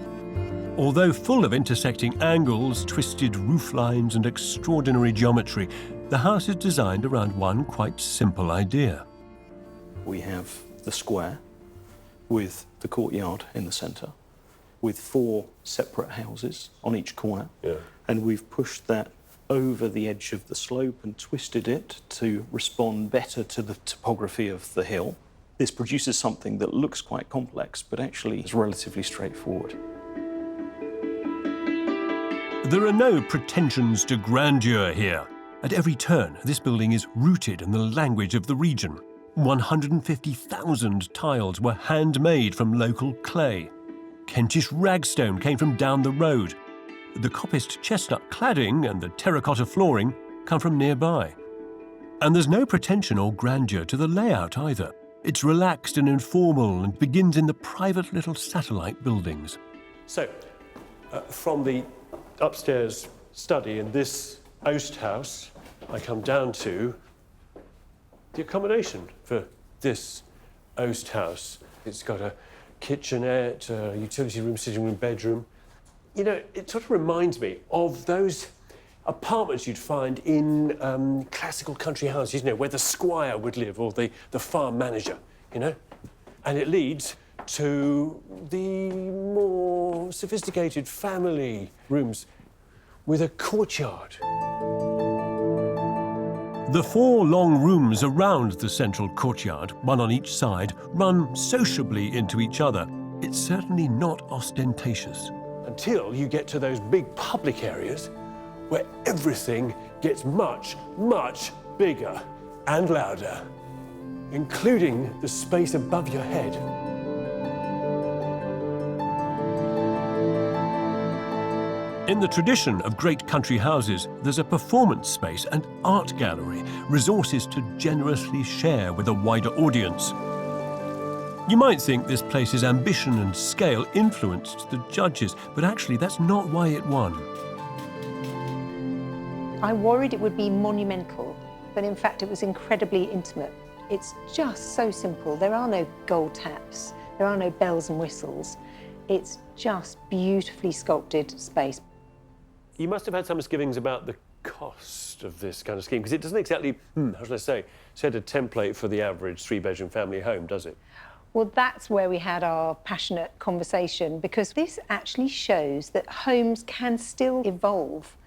Although full of intersecting angles, twisted roof lines and extraordinary geometry, the house is designed around one quite simple idea. We have the square with the courtyard in the centre, with 4 separate houses on each corner, and we've pushed that over the edge of the slope and twisted it to respond better to the topography of the hill. This produces something that looks quite complex, but actually is relatively straightforward. There are no pretensions to grandeur here. At every turn, this building is rooted in the language of the region. 150,000 tiles were handmade from local clay. Kentish ragstone came from down the road. The coppiced chestnut cladding and the terracotta flooring come from nearby. And there's no pretension or grandeur to the layout either. It's relaxed and informal and begins in the private little satellite buildings. So, from the upstairs study in this oast house, I come down to the accommodation for this oast house. It's got a kitchenette, a utility room, sitting room, bedroom. You know, it sort of reminds me of those apartments you'd find in classical country houses, you know, where the squire would live or the farm manager, you know? And it leads to the more sophisticated family rooms with a courtyard. The 4 long rooms around the central courtyard, one on each side, run sociably into each other. It's certainly not ostentatious. Until you get to those big public areas where everything gets much, much bigger and louder, including the space above your head. In the tradition of great country houses, there's a performance space and art gallery, resources to generously share with a wider audience. You might think this place's ambition and scale influenced the judges, but actually that's not why it won. I worried it would be monumental, but in fact it was incredibly intimate. It's just so simple. There are no gold taps, there are no bells and whistles. It's just beautifully sculpted space. You must have had some misgivings about the cost of this kind of scheme, because it doesn't exactly, how should I say, set a template for the average 3-bedroom family home, does it? Well, that's where we had our passionate conversation, because this actually shows that homes can still evolve.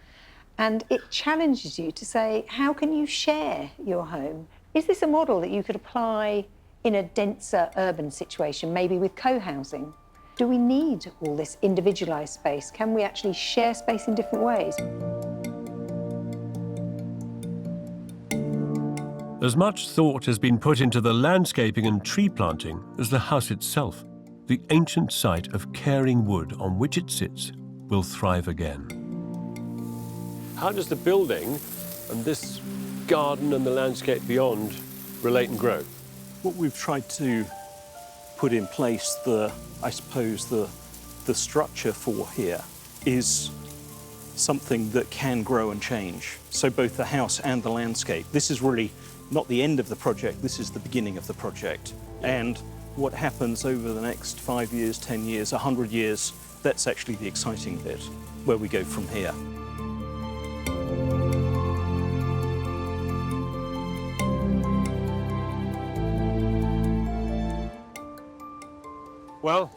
And it challenges you to say, how can you share your home? Is this a model that you could apply in a denser urban situation, maybe with co-housing? Do we need all this individualised space? Can we actually share space in different ways? As much thought has been put into the landscaping and tree planting as the house itself. The ancient site of caring wood on which it sits will thrive again. How does the building and this garden and the landscape beyond relate and grow? What we've tried to put in place, I suppose the structure for here is something that can grow and change. So both the house and the landscape. This is really not the end of the project, this is the beginning of the project. And what happens over the next 5 years, 10 years, 100 years, that's actually the exciting bit, where we go from here. Well,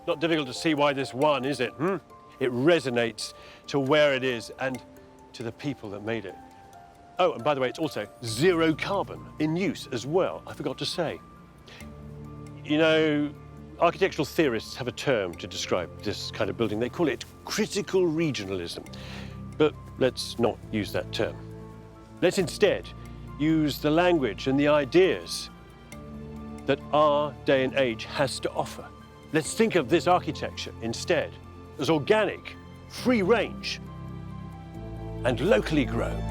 not difficult to see why this won, is it? It resonates to where it is and to the people that made it. Oh, and by the way, it's also 0 carbon in use as well, I forgot to say. You know, architectural theorists have a term to describe this kind of building. They call it critical regionalism. But let's not use that term. Let's instead use the language and the ideas that our day and age has to offer. Let's think of this architecture instead as organic, free range, and locally grown.